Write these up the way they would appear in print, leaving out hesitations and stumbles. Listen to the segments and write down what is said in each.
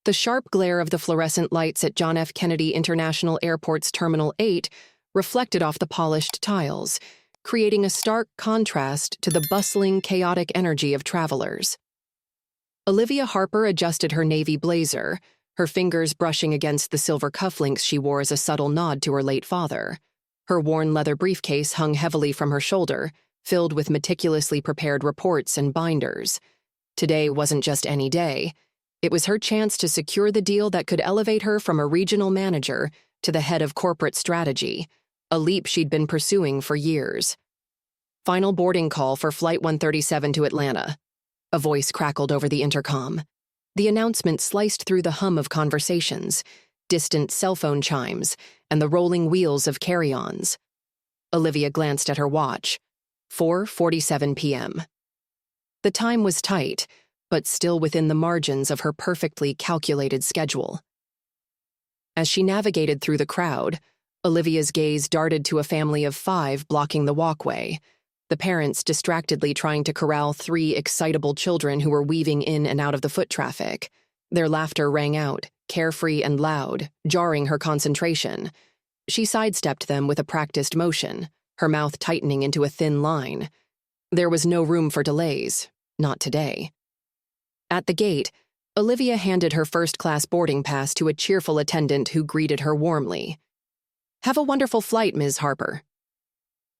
The sharp glare of the fluorescent lights at John F. Kennedy International Airport's Terminal 8 reflected off the polished tiles, creating a stark contrast to the bustling, chaotic energy of travelers. Olivia Harper adjusted her navy blazer, her fingers brushing against the silver cufflinks she wore as a subtle nod to her late father. Her worn leather briefcase hung heavily from her shoulder, filled with meticulously prepared reports and binders. Today wasn't just any day. It was her chance to secure the deal that could elevate her from a regional manager to the head of corporate strategy, a leap she'd been pursuing for years. Final boarding call for Flight 137 to Atlanta. A voice crackled over the intercom. The announcement sliced through the hum of conversations, distant cell phone chimes, and the rolling wheels of carry-ons. Olivia glanced at her watch. 4:47 p.m. The time was tight, but still within the margins of her perfectly calculated schedule. As she navigated through the crowd, Olivia's gaze darted to a family of 5 blocking the walkway, the parents distractedly trying to corral 3 excitable children who were weaving in and out of the foot traffic. Their laughter rang out, carefree and loud, jarring her concentration. She sidestepped them with a practiced motion, her mouth tightening into a thin line. There was no room for delays, not today. At the gate, Olivia handed her first-class boarding pass to a cheerful attendant who greeted her warmly. "Have a wonderful flight, Ms. Harper."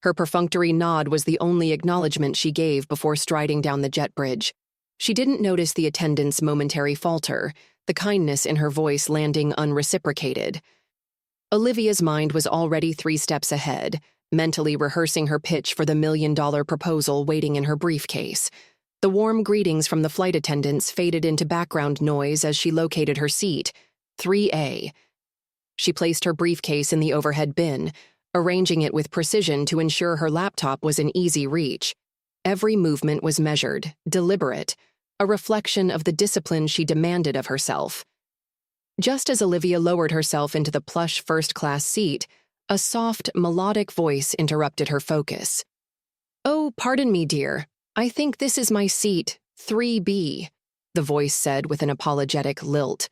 Her perfunctory nod was the only acknowledgement she gave before striding down the jet bridge. She didn't notice the attendant's momentary falter, the kindness in her voice landing unreciprocated. Olivia's mind was already 3 steps ahead, mentally rehearsing her pitch for the $1 million proposal waiting in her briefcase. The warm greetings from the flight attendants faded into background noise as she located her seat, 3A. She placed her briefcase in the overhead bin, arranging it with precision to ensure her laptop was in easy reach. Every movement was measured, deliberate, a reflection of the discipline she demanded of herself. Just as Olivia lowered herself into the plush first-class seat, a soft, melodic voice interrupted her focus. "Oh, pardon me, dear. I think this is my seat, 3B, the voice said with an apologetic lilt.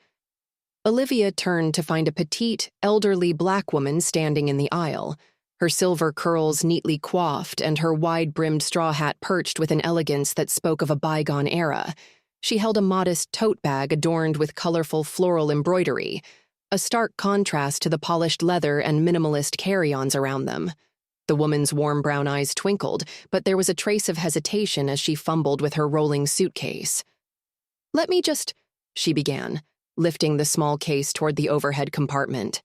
Olivia turned to find a petite, elderly black woman standing in the aisle, her silver curls neatly coiffed and her wide-brimmed straw hat perched with an elegance that spoke of a bygone era. She held a modest tote bag adorned with colorful floral embroidery, a stark contrast to the polished leather and minimalist carry-ons around them. The woman's warm brown eyes twinkled, but there was a trace of hesitation as she fumbled with her rolling suitcase. "Let me just," she began, lifting the small case toward the overhead compartment.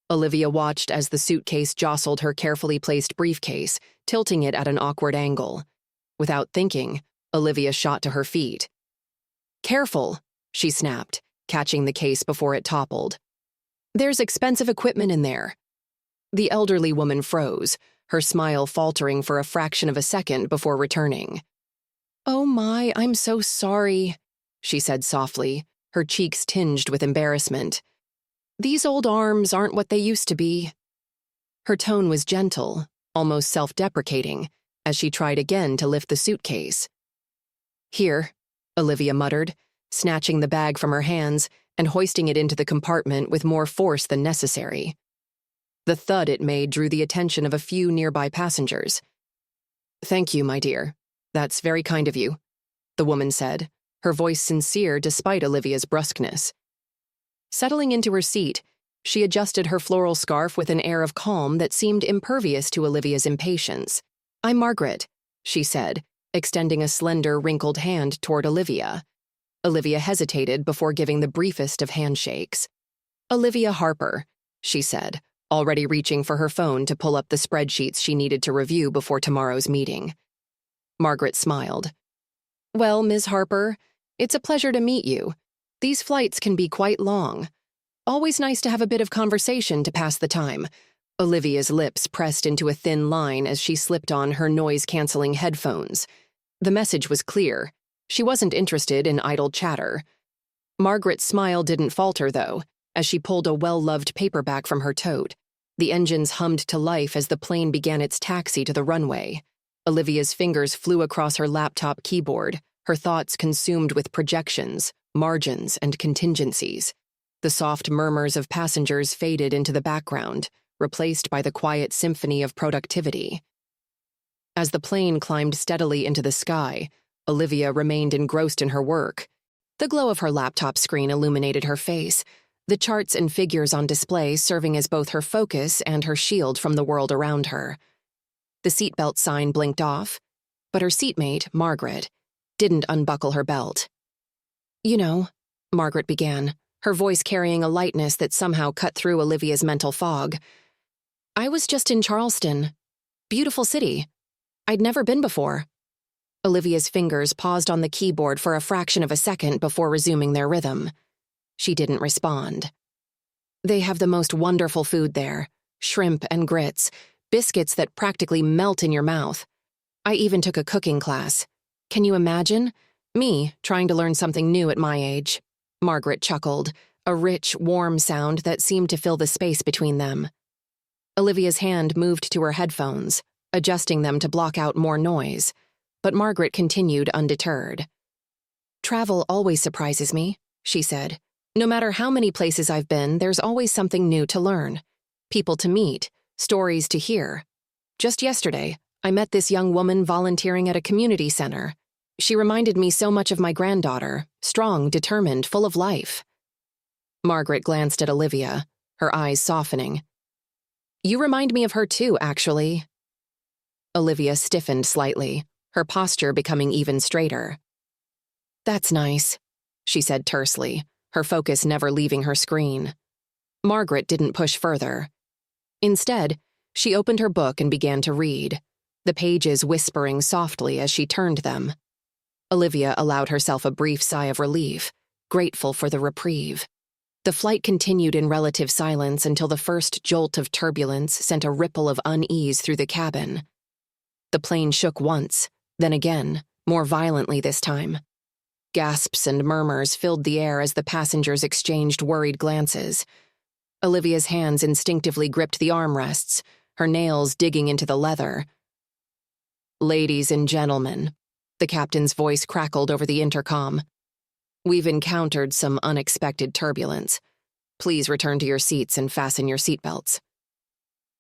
Olivia watched as the suitcase jostled her carefully placed briefcase, tilting it at an awkward angle. Without thinking, Olivia shot to her feet. "Careful," she snapped, catching the case before it toppled. "There's expensive equipment in there." The elderly woman froze, her smile faltering for a fraction of a second before returning. "Oh my, I'm so sorry," she said softly, her cheeks tinged with embarrassment. "These old arms aren't what they used to be." Her tone was gentle, almost self-deprecating, as she tried again to lift the suitcase. "Here," Olivia muttered, snatching the bag from her hands and hoisting it into the compartment with more force than necessary. The thud it made drew the attention of a few nearby passengers. "Thank you, my dear. That's very kind of you," the woman said, her voice sincere despite Olivia's brusqueness. Settling into her seat, she adjusted her floral scarf with an air of calm that seemed impervious to Olivia's impatience. "I'm Margaret," she said, extending a slender, wrinkled hand toward Olivia. Olivia hesitated before giving the briefest of handshakes. "Olivia Harper," she said, already reaching for her phone to pull up the spreadsheets she needed to review before tomorrow's meeting. Margaret smiled. "Well, Ms. Harper, it's a pleasure to meet you. These flights can be quite long. Always nice to have a bit of conversation to pass the time." Olivia's lips pressed into a thin line as she slipped on her noise-canceling headphones. The message was clear. She wasn't interested in idle chatter. Margaret's smile didn't falter, though, as she pulled a well-loved paperback from her tote. The engines hummed to life as the plane began its taxi to the runway. Olivia's fingers flew across her laptop keyboard, her thoughts consumed with projections, margins, and contingencies. The soft murmurs of passengers faded into the background, replaced by the quiet symphony of productivity. As the plane climbed steadily into the sky, Olivia remained engrossed in her work. The glow of her laptop screen illuminated her face, the charts and figures on display serving as both her focus and her shield from the world around her. The seatbelt sign blinked off, but her seatmate, Margaret, didn't unbuckle her belt. "You know," Margaret began, her voice carrying a lightness that somehow cut through Olivia's mental fog. "I was just in Charleston. Beautiful city. I'd never been before." Olivia's fingers paused on the keyboard for a fraction of a second before resuming their rhythm. She didn't respond. "They have the most wonderful food there, shrimp and grits, biscuits that practically melt in your mouth. I even took a cooking class. Can you imagine? Me trying to learn something new at my age." Margaret chuckled, a rich, warm sound that seemed to fill the space between them. Olivia's hand moved to her headphones, adjusting them to block out more noise, but Margaret continued undeterred. "Travel always surprises me," she said. "No matter how many places I've been, there's always something new to learn. People to meet, stories to hear. Just yesterday, I met this young woman volunteering at a community center. She reminded me so much of my granddaughter, strong, determined, full of life." Margaret glanced at Olivia, her eyes softening. "You remind me of her too, actually." Olivia stiffened slightly, her posture becoming even straighter. "That's nice," she said tersely, her focus never leaving her screen. Margaret didn't push further. Instead, she opened her book and began to read, the pages whispering softly as she turned them. Olivia allowed herself a brief sigh of relief, grateful for the reprieve. The flight continued in relative silence until the first jolt of turbulence sent a ripple of unease through the cabin. The plane shook once, then again, more violently this time. Gasps and murmurs filled the air as the passengers exchanged worried glances. Olivia's hands instinctively gripped the armrests, her nails digging into the leather. "Ladies and gentlemen," the captain's voice crackled over the intercom. "We've encountered some unexpected turbulence. Please return to your seats and fasten your seatbelts."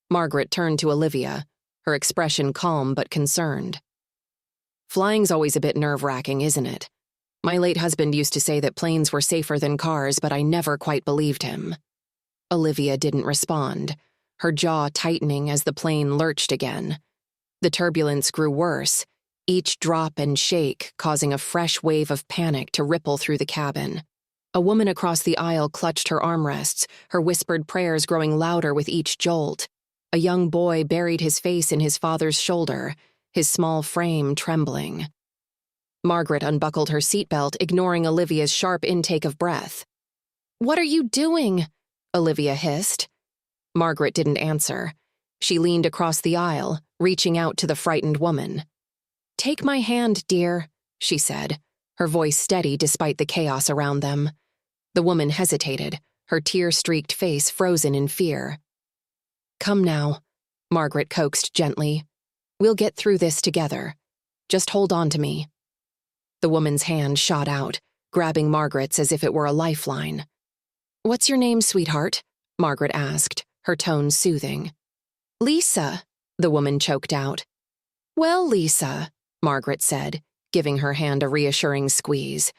Margaret turned to Olivia, her expression calm but concerned. "Flying's always a bit nerve-wracking, isn't it? My late husband used to say that planes were safer than cars, but I never quite believed him." Olivia didn't respond, her jaw tightening as the plane lurched again. The turbulence grew worse, each drop and shake causing a fresh wave of panic to ripple through the cabin. A woman across the aisle clutched her armrests, her whispered prayers growing louder with each jolt. A young boy buried his face in his father's shoulder, his small frame trembling. Margaret unbuckled her seatbelt, ignoring Olivia's sharp intake of breath. "What are you doing?" Olivia hissed. Margaret didn't answer. She leaned across the aisle, reaching out to the frightened woman. "Take my hand, dear," she said, her voice steady despite the chaos around them. The woman hesitated, her tear-streaked face frozen in fear. "Come now," Margaret coaxed gently. "We'll get through this together. Just hold on to me." The woman's hand shot out, grabbing Margaret's as if it were a lifeline. "What's your name, sweetheart?" Margaret asked, her tone soothing. "Lisa," the woman choked out. "Well, Lisa," Margaret said, giving her hand a reassuring squeeze.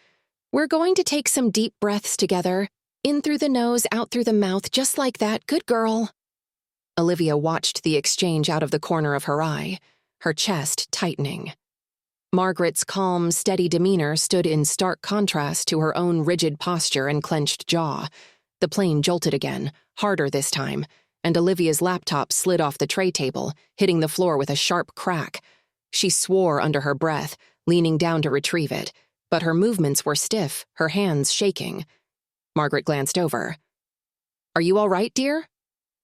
"We're going to take some deep breaths together. In through the nose, out through the mouth, just like that. Good girl." Olivia watched the exchange out of the corner of her eye, her chest tightening. Margaret's calm, steady demeanor stood in stark contrast to her own rigid posture and clenched jaw. The plane jolted again, harder this time, and Olivia's laptop slid off the tray table, hitting the floor with a sharp crack. She swore under her breath, leaning down to retrieve it, but her movements were stiff, her hands shaking. Margaret glanced over. "Are you all right, dear?"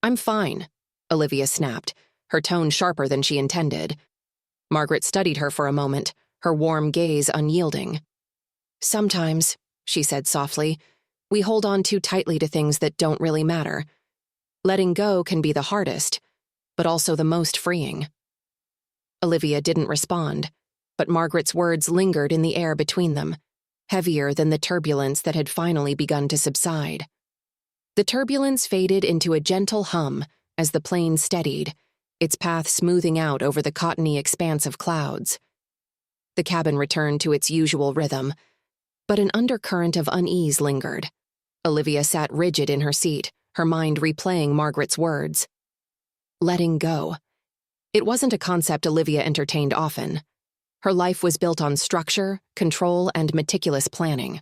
"I'm fine," Olivia snapped, her tone sharper than she intended. Margaret studied her for a moment, her warm gaze unyielding. "Sometimes," she said softly, "we hold on too tightly to things that don't really matter. Letting go can be the hardest, but also the most freeing." Olivia didn't respond, but Margaret's words lingered in the air between them, heavier than the turbulence that had finally begun to subside. The turbulence faded into a gentle hum as the plane steadied, its path smoothing out over the cottony expanse of clouds. The cabin returned to its usual rhythm, but an undercurrent of unease lingered. Olivia sat rigid in her seat, her mind replaying Margaret's words. Letting go. It wasn't a concept Olivia entertained often. Her life was built on structure, control, and meticulous planning.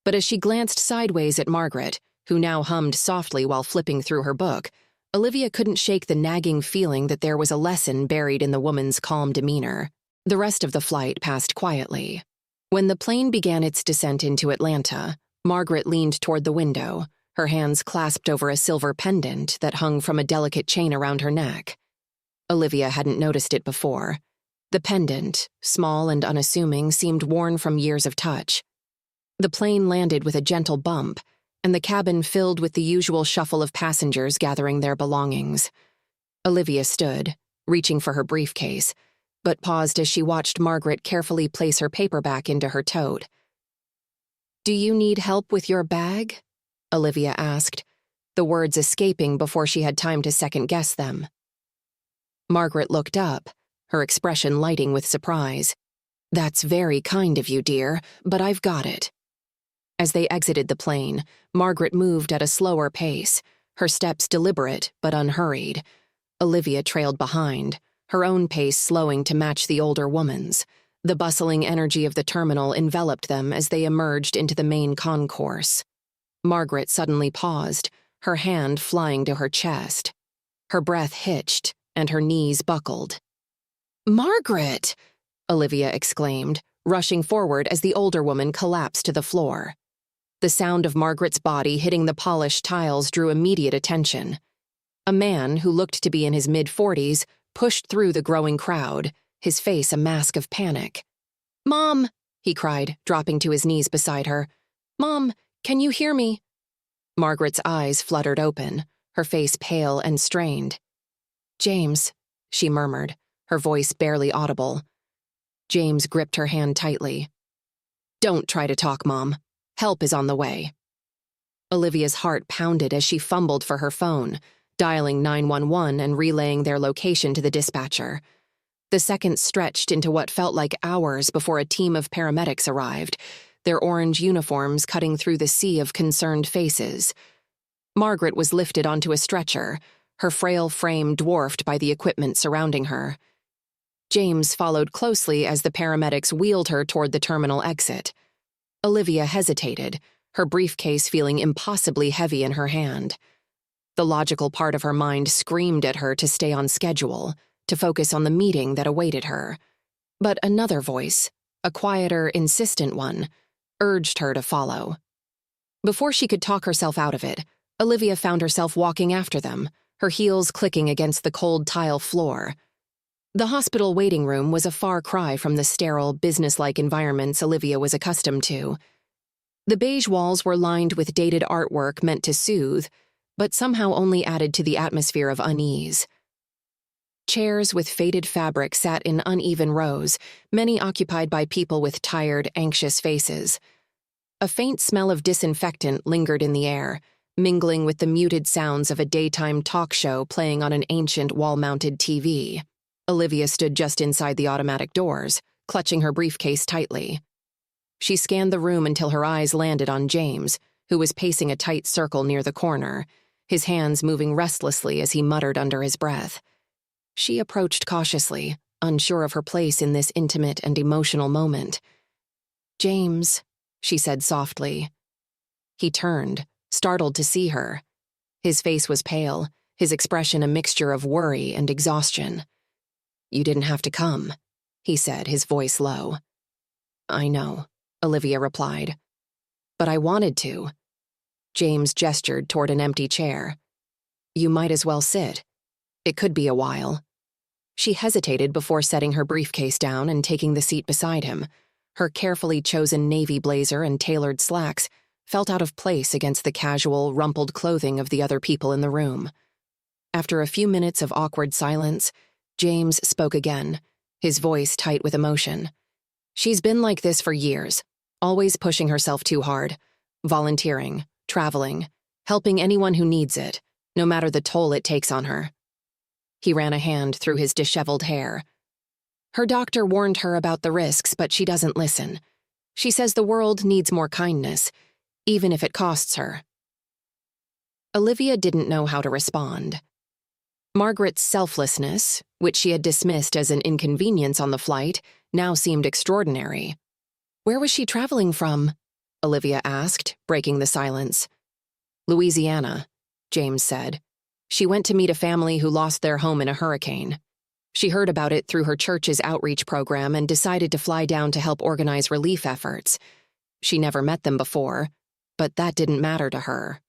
But as she glanced sideways at Margaret, who now hummed softly while flipping through her book, Olivia couldn't shake the nagging feeling that there was a lesson buried in the woman's calm demeanor. The rest of the flight passed quietly. When the plane began its descent into Atlanta, Margaret leaned toward the window, her hands clasped over a silver pendant that hung from a delicate chain around her neck. Olivia hadn't noticed it before. The pendant, small and unassuming, seemed worn from years of touch. The plane landed with a gentle bump, and the cabin filled with the usual shuffle of passengers gathering their belongings. Olivia stood, reaching for her briefcase, but paused as she watched Margaret carefully place her paperback into her tote. "Do you need help with your bag?" Olivia asked, the words escaping before she had time to second-guess them. Margaret looked up, her expression lighting with surprise. "That's very kind of you, dear, but I've got it." As they exited the plane, Margaret moved at a slower pace, her steps deliberate but unhurried. Olivia trailed behind, her own pace slowing to match the older woman's. The bustling energy of the terminal enveloped them as they emerged into the main concourse. Margaret suddenly paused, her hand flying to her chest. Her breath hitched, and her knees buckled. "Margaret!" Olivia exclaimed, rushing forward as the older woman collapsed to the floor. The sound of Margaret's body hitting the polished tiles drew immediate attention. A man, who looked to be in his mid-40s, pushed through the growing crowd, his face a mask of panic. "Mom!" he cried, dropping to his knees beside her. "Mom, can you hear me?" Margaret's eyes fluttered open, her face pale and strained. "James," she murmured, her voice barely audible. James gripped her hand tightly. "Don't try to talk, Mom. Help is on the way." Olivia's heart pounded as she fumbled for her phone, dialing 911 and relaying their location to the dispatcher. The seconds stretched into what felt like hours before a team of paramedics arrived, their orange uniforms cutting through the sea of concerned faces. Margaret was lifted onto a stretcher, her frail frame dwarfed by the equipment surrounding her. James followed closely as the paramedics wheeled her toward the terminal exit. Olivia hesitated, her briefcase feeling impossibly heavy in her hand. The logical part of her mind screamed at her to stay on schedule, to focus on the meeting that awaited her. But another voice, a quieter, insistent one, urged her to follow. Before she could talk herself out of it, Olivia found herself walking after them, her heels clicking against the cold tile floor. The hospital waiting room was a far cry from the sterile, businesslike environments Olivia was accustomed to. The beige walls were lined with dated artwork meant to soothe, but somehow only added to the atmosphere of unease. Chairs with faded fabric sat in uneven rows, many occupied by people with tired, anxious faces. A faint smell of disinfectant lingered in the air, mingling with the muted sounds of a daytime talk show playing on an ancient wall-mounted TV. Olivia stood just inside the automatic doors, clutching her briefcase tightly. She scanned the room until her eyes landed on James, who was pacing a tight circle near the corner, his hands moving restlessly as he muttered under his breath. She approached cautiously, unsure of her place in this intimate and emotional moment. "James," she said softly. He turned, startled to see her. His face was pale, his expression a mixture of worry and exhaustion. "You didn't have to come," he said, his voice low. "I know," Olivia replied. "But I wanted to." James gestured toward an empty chair. "You might as well sit. It could be a while." She hesitated before setting her briefcase down and taking the seat beside him. Her carefully chosen navy blazer and tailored slacks felt out of place against the casual, rumpled clothing of the other people in the room. After a few minutes of awkward silence, James spoke again, his voice tight with emotion. "She's been like this for years. Always pushing herself too hard, volunteering, traveling, helping anyone who needs it, no matter the toll it takes on her. He ran a hand through his disheveled hair. Her doctor warned her about the risks, but she doesn't listen. She says the world needs more kindness, even if it costs her. Olivia didn't know how to respond. Margaret's selflessness, which she had dismissed as an inconvenience on the flight, now seemed extraordinary. Where was she traveling from? Olivia asked, breaking the silence. Louisiana, James said. She went to meet a family who lost their home in a hurricane. She heard about it through her church's outreach program and decided to fly down to help organize relief efforts. She never met them before, but that didn't matter to her.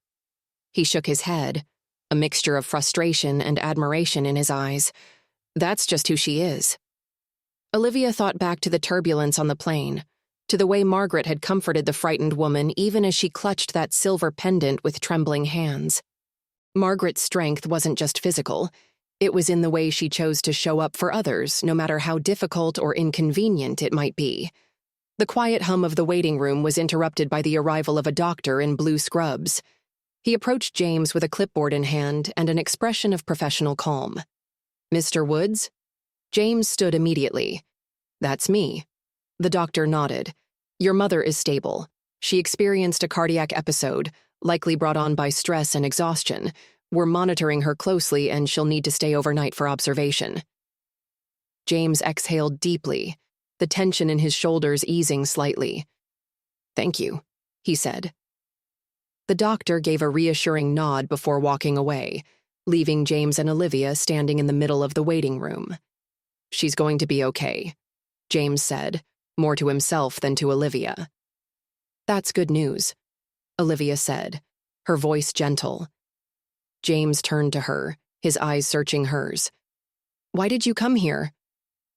He shook his head, a mixture of frustration and admiration in his eyes. That's just who she is. Olivia thought back to the turbulence on the plane, to the way Margaret had comforted the frightened woman even as she clutched that silver pendant with trembling hands. Margaret's strength wasn't just physical. It was in the way she chose to show up for others, no matter how difficult or inconvenient it might be. The quiet hum of the waiting room was interrupted by the arrival of a doctor in blue scrubs. He approached James with a clipboard in hand and an expression of professional calm. "Mr. Woods?" James stood immediately. "That's me." The doctor nodded. "Your mother is stable. She experienced a cardiac episode, likely brought on by stress and exhaustion. We're monitoring her closely and she'll need to stay overnight for observation." James exhaled deeply, the tension in his shoulders easing slightly. "Thank you," he said. The doctor gave a reassuring nod before walking away, leaving James and Olivia standing in the middle of the waiting room. "She's going to be okay," James said, more to himself than to Olivia. "That's good news," Olivia said, her voice gentle. James turned to her, his eyes searching hers. "Why did you come here?"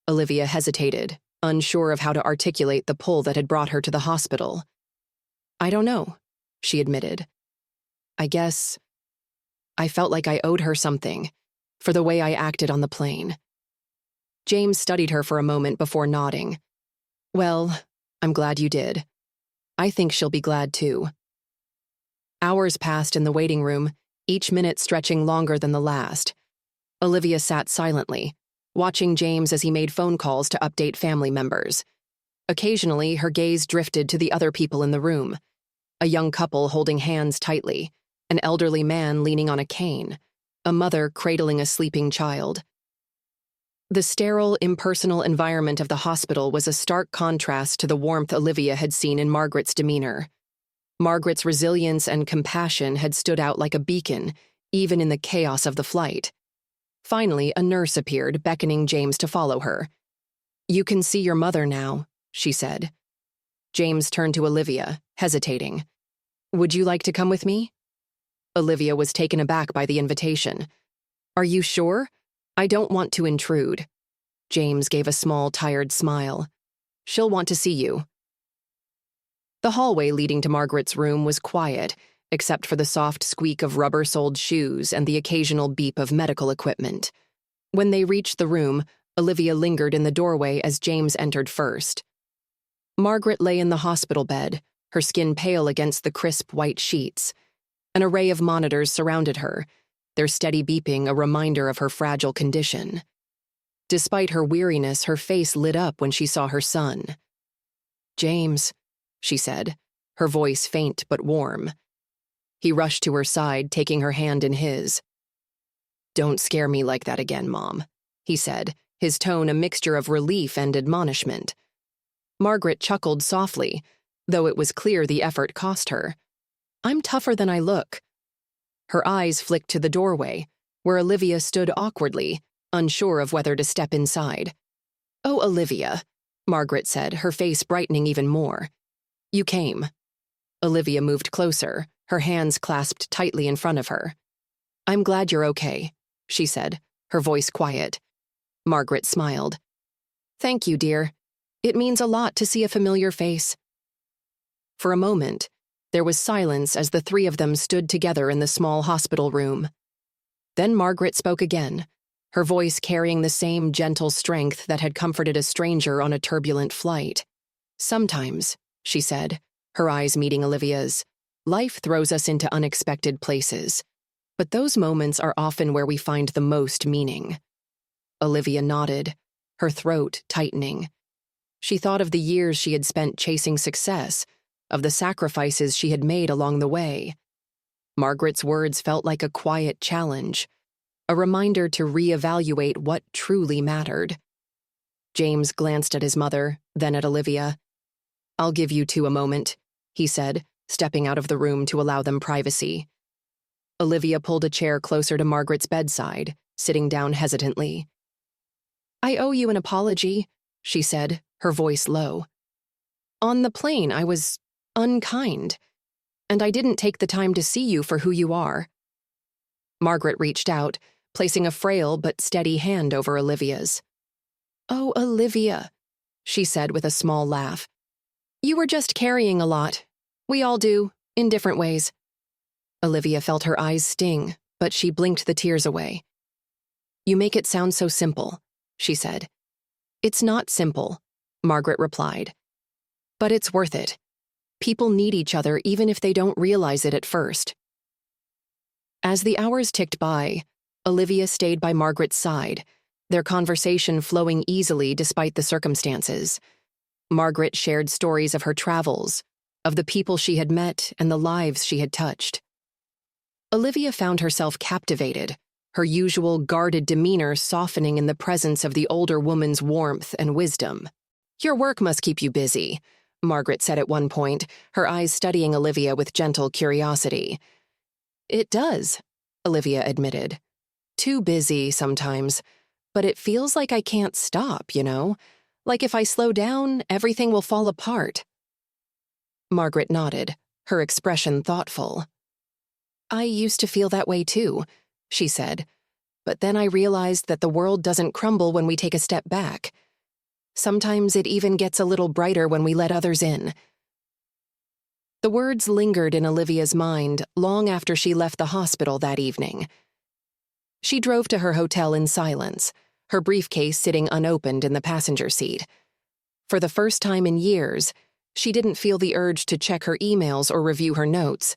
Olivia hesitated, unsure of how to articulate the pull that had brought her to the hospital. "I don't know," she admitted. "I guess I felt like I owed her something, for the way I acted on the plane." James studied her for a moment before nodding. "Well, I'm glad you did. I think she'll be glad too." Hours passed in the waiting room, each minute stretching longer than the last. Olivia sat silently, watching James as he made phone calls to update family members. Occasionally, her gaze drifted to the other people in the room. A young couple holding hands tightly, an elderly man leaning on a cane, a mother cradling a sleeping child. The sterile, impersonal environment of the hospital was a stark contrast to the warmth Olivia had seen in Margaret's demeanor. Margaret's resilience and compassion had stood out like a beacon, even in the chaos of the flight. Finally, a nurse appeared, beckoning James to follow her. "You can see your mother now," she said. James turned to Olivia, hesitating. "Would you like to come with me?" Olivia was taken aback by the invitation. "Are you sure? I don't want to intrude." James gave a small, tired smile. "She'll want to see you." The hallway leading to Margaret's room was quiet, except for the soft squeak of rubber-soled shoes and the occasional beep of medical equipment. When they reached the room, Olivia lingered in the doorway as James entered first. Margaret lay in the hospital bed, her skin pale against the crisp white sheets. An array of monitors surrounded her, their steady beeping a reminder of her fragile condition. Despite her weariness, her face lit up when she saw her son. "James," she said, her voice faint but warm. He rushed to her side, taking her hand in his. "Don't scare me like that again, Mom," he said, his tone a mixture of relief and admonishment. Margaret chuckled softly, though it was clear the effort cost her. "I'm tougher than I look." Her eyes flicked to the doorway, where Olivia stood awkwardly, unsure of whether to step inside. "Oh, Olivia," Margaret said, her face brightening even more. "You came." Olivia moved closer, her hands clasped tightly in front of her. "I'm glad you're okay," she said, her voice quiet. Margaret smiled. "Thank you, dear. It means a lot to see a familiar face." For a moment, there was silence as the three of them stood together in the small hospital room. Then Margaret spoke again, her voice carrying the same gentle strength that had comforted a stranger on a turbulent flight. "Sometimes," she said, her eyes meeting Olivia's. Life throws us into unexpected places, but those moments are often where we find the most meaning. Olivia nodded, her throat tightening. She thought of the years she had spent chasing success, of the sacrifices she had made along the way. Margaret's words felt like a quiet challenge, a reminder to reevaluate what truly mattered. James glanced at his mother, then at Olivia. "I'll give you two a moment," he said, stepping out of the room to allow them privacy. Olivia pulled a chair closer to Margaret's bedside, sitting down hesitantly. "I owe you an apology," she said, her voice low. "On the plane, I was unkind, and I didn't take the time to see you for who you are." Margaret reached out, placing a frail but steady hand over Olivia's. "Oh, Olivia," she said with a small laugh. "You were just carrying a lot. We all do, in different ways." Olivia felt her eyes sting, but she blinked the tears away. "You make it sound so simple," she said. "It's not simple," Margaret replied. "But it's worth it. People need each other even if they don't realize it at first." As the hours ticked by, Olivia stayed by Margaret's side, their conversation flowing easily despite the circumstances. Margaret shared stories of her travels, of the people she had met and the lives she had touched. Olivia found herself captivated, her usual guarded demeanor softening in the presence of the older woman's warmth and wisdom. "Your work must keep you busy," Margaret said at one point, her eyes studying Olivia with gentle curiosity. "It does," Olivia admitted. "Too busy sometimes, but it feels like I can't stop, you know? Like if I slow down, everything will fall apart." Margaret nodded, her expression thoughtful. "I used to feel that way too," she said, "but then I realized that the world doesn't crumble when we take a step back. Sometimes it even gets a little brighter when we let others in." The words lingered in Olivia's mind long after she left the hospital that evening. She drove to her hotel in silence, her briefcase sitting unopened in the passenger seat. For the first time in years, she didn't feel the urge to check her emails or review her notes.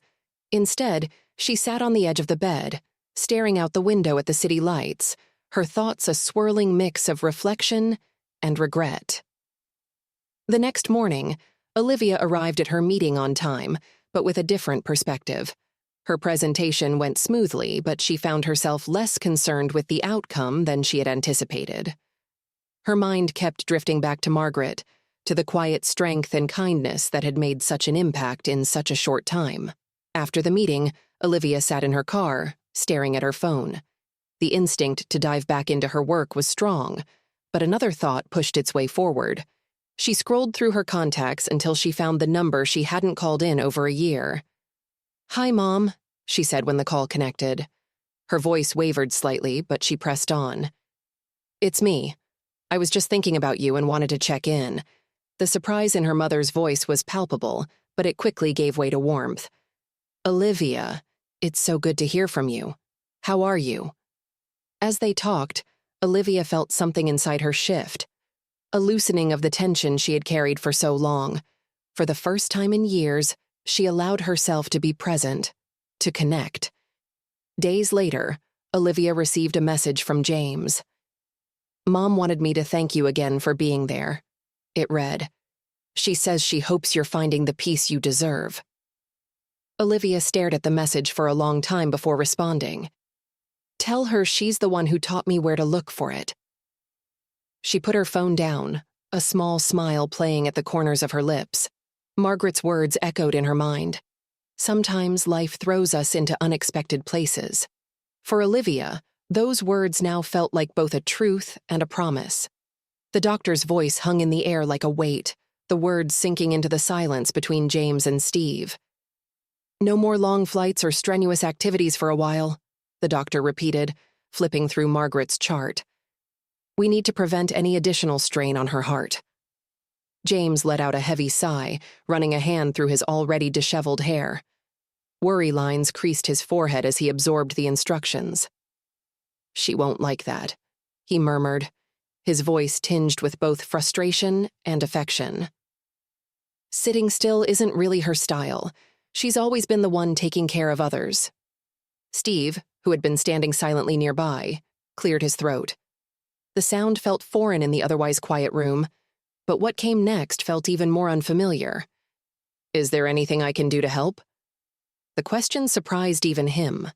Instead, she sat on the edge of the bed, staring out the window at the city lights, her thoughts a swirling mix of reflection and regret. The next morning, Olivia arrived at her meeting on time, but with a different perspective. Her presentation went smoothly, but she found herself less concerned with the outcome than she had anticipated. Her mind kept drifting back to Margaret, to the quiet strength and kindness that had made such an impact in such a short time. After the meeting, Olivia sat in her car, staring at her phone. The instinct to dive back into her work was strong, but another thought pushed its way forward. She scrolled through her contacts until she found the number she hadn't called in over a year. "Hi, Mom," she said when the call connected. Her voice wavered slightly, but she pressed on. "It's me. I was just thinking about you and wanted to check in." The surprise in her mother's voice was palpable, but it quickly gave way to warmth. "Olivia, it's so good to hear from you. How are you?" As they talked, Olivia felt something inside her shift, a loosening of the tension she had carried for so long. For the first time in years, she allowed herself to be present, to connect. Days later, Olivia received a message from James. "Mom wanted me to thank you again for being there." It read, "She says she hopes you're finding the peace you deserve." Olivia stared at the message for a long time before responding. "Tell her she's the one who taught me where to look for it." She put her phone down, a small smile playing at the corners of her lips. Margaret's words echoed in her mind. Sometimes life throws us into unexpected places. For Olivia, those words now felt like both a truth and a promise. The doctor's voice hung in the air like a weight, the words sinking into the silence between James and Steve. "No more long flights or strenuous activities for a while," the doctor repeated, flipping through Margaret's chart. "We need to prevent any additional strain on her heart." James let out a heavy sigh, running a hand through his already disheveled hair. Worry lines creased his forehead as he absorbed the instructions. "She won't like that," he murmured, his voice tinged with both frustration and affection. Sitting still isn't really her style. She's always been the one taking care of others. Steve, who had been standing silently nearby, cleared his throat. The sound felt foreign in the otherwise quiet room, but what came next felt even more unfamiliar. "Is there anything I can do to help?" The question surprised even him.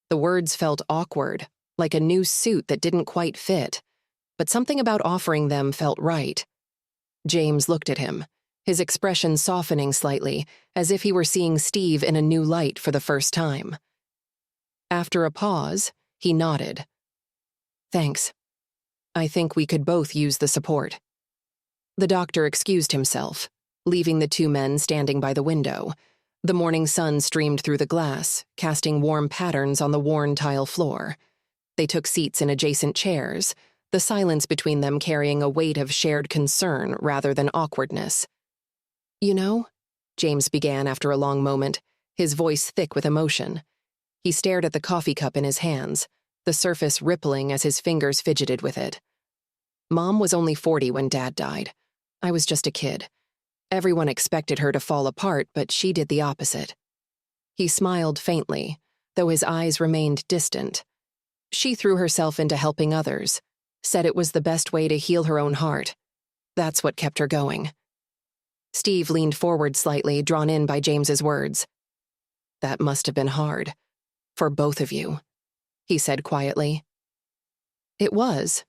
The words felt awkward, like a new suit that didn't quite fit, but something about offering them felt right. James looked at him, his expression softening slightly, as if he were seeing Steve in a new light for the first time. After a pause, he nodded. "Thanks. I think we could both use the support." The doctor excused himself, leaving the two men standing by the window. The morning sun streamed through the glass, casting warm patterns on the worn tile floor. They took seats in adjacent chairs, the silence between them carrying a weight of shared concern rather than awkwardness. "You know," James began after a long moment, his voice thick with emotion. He stared at the coffee cup in his hands, the surface rippling as his fingers fidgeted with it. "Mom was only 40 when Dad died. I was just a kid. Everyone expected her to fall apart, but she did the opposite." He smiled faintly, though his eyes remained distant. She threw herself into helping others, said it was the best way to heal her own heart. That's what kept her going. Steve leaned forward slightly, drawn in by James's words. "That must have been hard. For both of you," he said quietly. "It was,"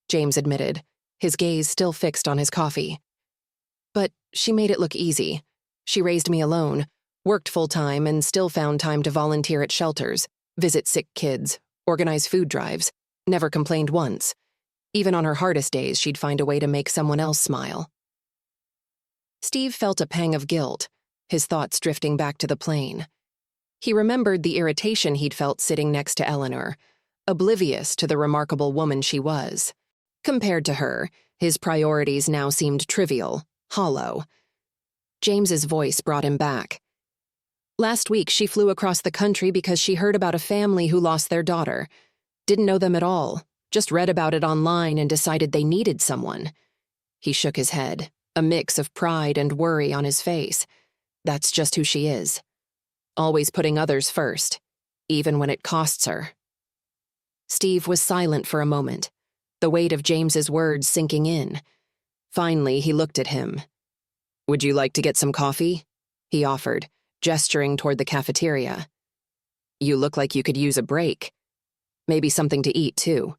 James admitted, his gaze still fixed on his coffee. "But she made it look easy. She raised me alone, worked full-time, and still found time to volunteer at shelters, visit sick kids, organize food drives, never complained once. Even on her hardest days, she'd find a way to make someone else smile." Steve felt a pang of guilt, his thoughts drifting back to the plane. He remembered the irritation he'd felt sitting next to Eleanor, oblivious to the remarkable woman she was. Compared to her, his priorities now seemed trivial, hollow. James's voice brought him back. "Last week, she flew across the country because she heard about a family who lost their daughter. Didn't know them at all, just read about it online and decided they needed someone." He shook his head, a mix of pride and worry on his face. "That's just who she is. Always putting others first, even when it costs her." Steve was silent for a moment, the weight of James's words sinking in. Finally, he looked at him. "Would you like to get some coffee?" he offered, gesturing toward the cafeteria. "You look like you could use a break. Maybe something to eat, too."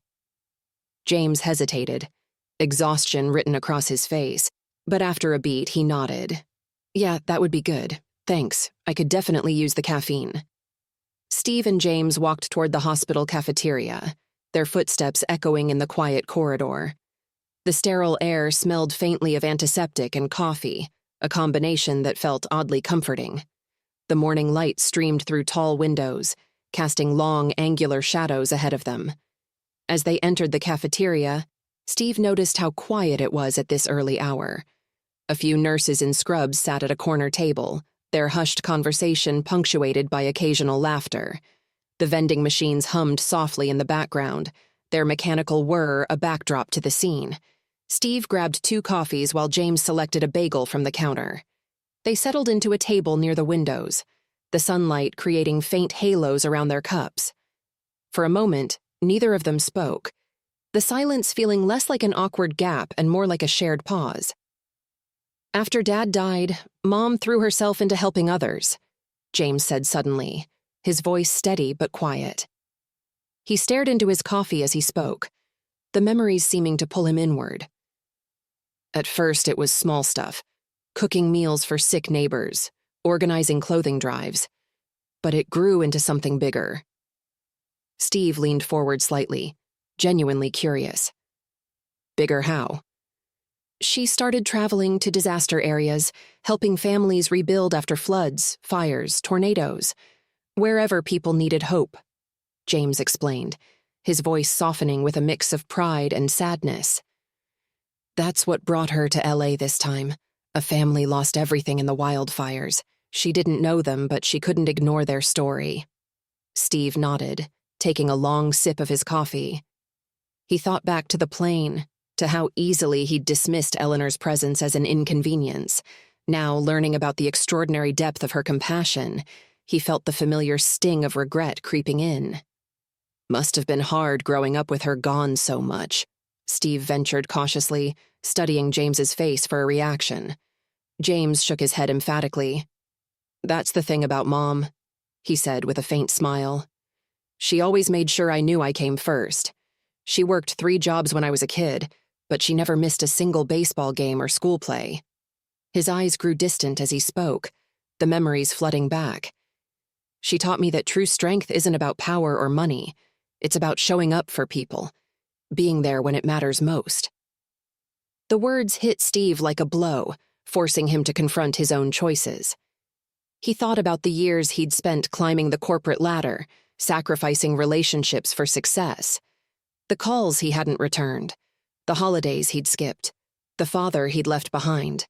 James hesitated, exhaustion written across his face, but after a beat, he nodded. "Yeah, that would be good. Thanks. I could definitely use the caffeine." Steve and James walked toward the hospital cafeteria, their footsteps echoing in the quiet corridor. The sterile air smelled faintly of antiseptic and coffee, a combination that felt oddly comforting. The morning light streamed through tall windows, casting long, angular shadows ahead of them. As they entered the cafeteria, Steve noticed how quiet it was at this early hour. A few nurses in scrubs sat at a corner table, their hushed conversation punctuated by occasional laughter. The vending machines hummed softly in the background, their mechanical whir a backdrop to the scene. Steve grabbed 2 coffees while James selected a bagel from the counter. They settled into a table near the windows, the sunlight creating faint halos around their cups. For a moment, neither of them spoke, the silence feeling less like an awkward gap and more like a shared pause. "After Dad died, Mom threw herself into helping others," James said suddenly, his voice steady but quiet. He stared into his coffee as he spoke, the memories seeming to pull him inward. "At first it was small stuff, cooking meals for sick neighbors, organizing clothing drives, but it grew into something bigger." Steve leaned forward slightly, genuinely curious. "Bigger how?" "She started traveling to disaster areas, helping families rebuild after floods, fires, tornadoes, wherever people needed hope," James explained, his voice softening with a mix of pride and sadness. "That's what brought her to LA this time. A family lost everything in the wildfires. She didn't know them, but she couldn't ignore their story." Steve nodded, taking a long sip of his coffee. He thought back to the plane, to how easily he'd dismissed Eleanor's presence as an inconvenience, Now, learning about the extraordinary depth of her compassion, he felt the familiar sting of regret creeping in. Must have been hard growing up with her gone so much, Steve ventured cautiously, studying James's face for a reaction. James shook his head emphatically. That's the thing about Mom, he said with a faint smile. She always made sure I knew I came first. She worked 3 jobs when I was a kid, but she never missed a single baseball game or school play. His eyes grew distant as he spoke, the memories flooding back. She taught me that true strength isn't about power or money. It's about showing up for people, being there when it matters most. The words hit Steve like a blow, forcing him to confront his own choices. He thought about the years he'd spent climbing the corporate ladder, sacrificing relationships for success. The calls he hadn't returned, the holidays he'd skipped, the father he'd left behind.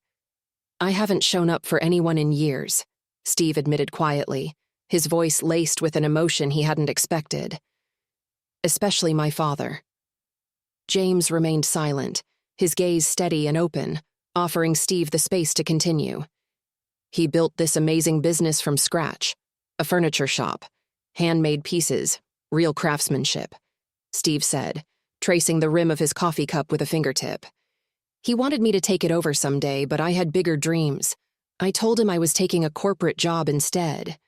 I haven't shown up for anyone in years, Steve admitted quietly, his voice laced with an emotion he hadn't expected. Especially my father. James remained silent, his gaze steady and open, offering Steve the space to continue. He built this amazing business from scratch, a furniture shop, handmade pieces, real craftsmanship, Steve said, tracing the rim of his coffee cup with a fingertip. He wanted me to take it over someday, but I had bigger dreams. I told him I was taking a corporate job instead.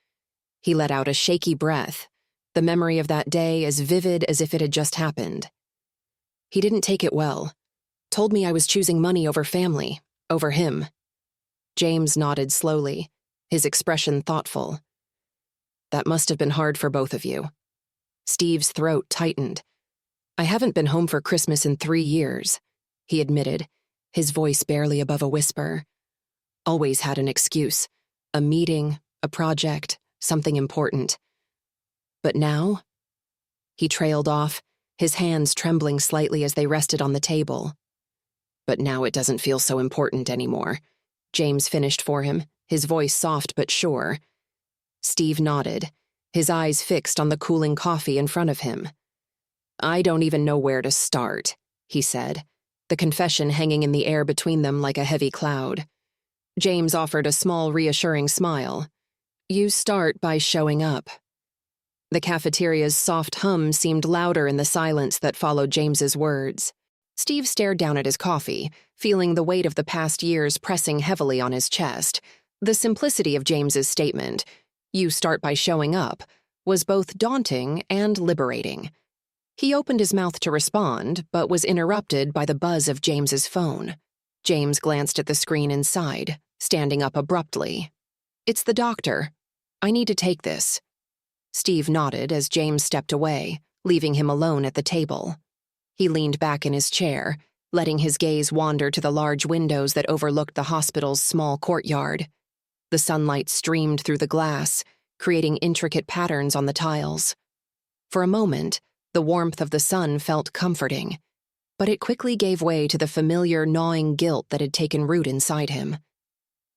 He let out a shaky breath, the memory of that day as vivid as if it had just happened. He didn't take it well. Told me I was choosing money over family, over him. James nodded slowly, his expression thoughtful. That must have been hard for both of you. Steve's throat tightened. I haven't been home for Christmas in 3 years, he admitted, his voice barely above a whisper. Always had an excuse, a meeting, a project, something important. But now? He trailed off, his hands trembling slightly as they rested on the table. But now it doesn't feel so important anymore, James finished for him, his voice soft but sure. Steve nodded, his eyes fixed on the cooling coffee in front of him. I don't even know where to start, he said, the confession hanging in the air between them like a heavy cloud. James offered a small, reassuring smile. You start by showing up. The cafeteria's soft hum seemed louder in the silence that followed James's words. Steve stared down at his coffee, feeling the weight of the past years pressing heavily on his chest. The simplicity of James's statement, you start by showing up, was both daunting and liberating. He opened his mouth to respond, but was interrupted by the buzz of James's phone. James glanced at the screen inside, standing up abruptly. It's the doctor. I need to take this. Steve nodded as James stepped away, leaving him alone at the table. He leaned back in his chair, letting his gaze wander to the large windows that overlooked the hospital's small courtyard. The sunlight streamed through the glass, creating intricate patterns on the tiles. For a moment, the warmth of the sun felt comforting, but it quickly gave way to the familiar gnawing guilt that had taken root inside him.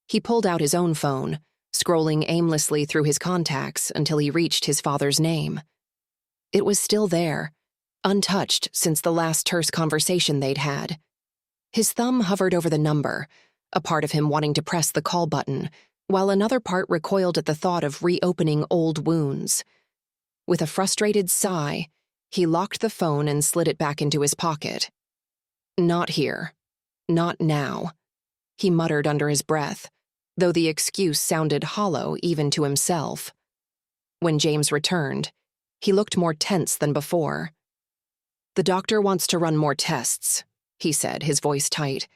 He pulled out his own phone, scrolling aimlessly through his contacts until he reached his father's name. It was still there, untouched since the last terse conversation they'd had. His thumb hovered over the number, a part of him wanting to press the call button, while another part recoiled at the thought of reopening old wounds. With a frustrated sigh, he locked the phone and slid it back into his pocket. Not here. Not now, he muttered under his breath, though the excuse sounded hollow even to himself. When James returned, he looked more tense than before. The doctor wants to run more tests, he said, his voice tight.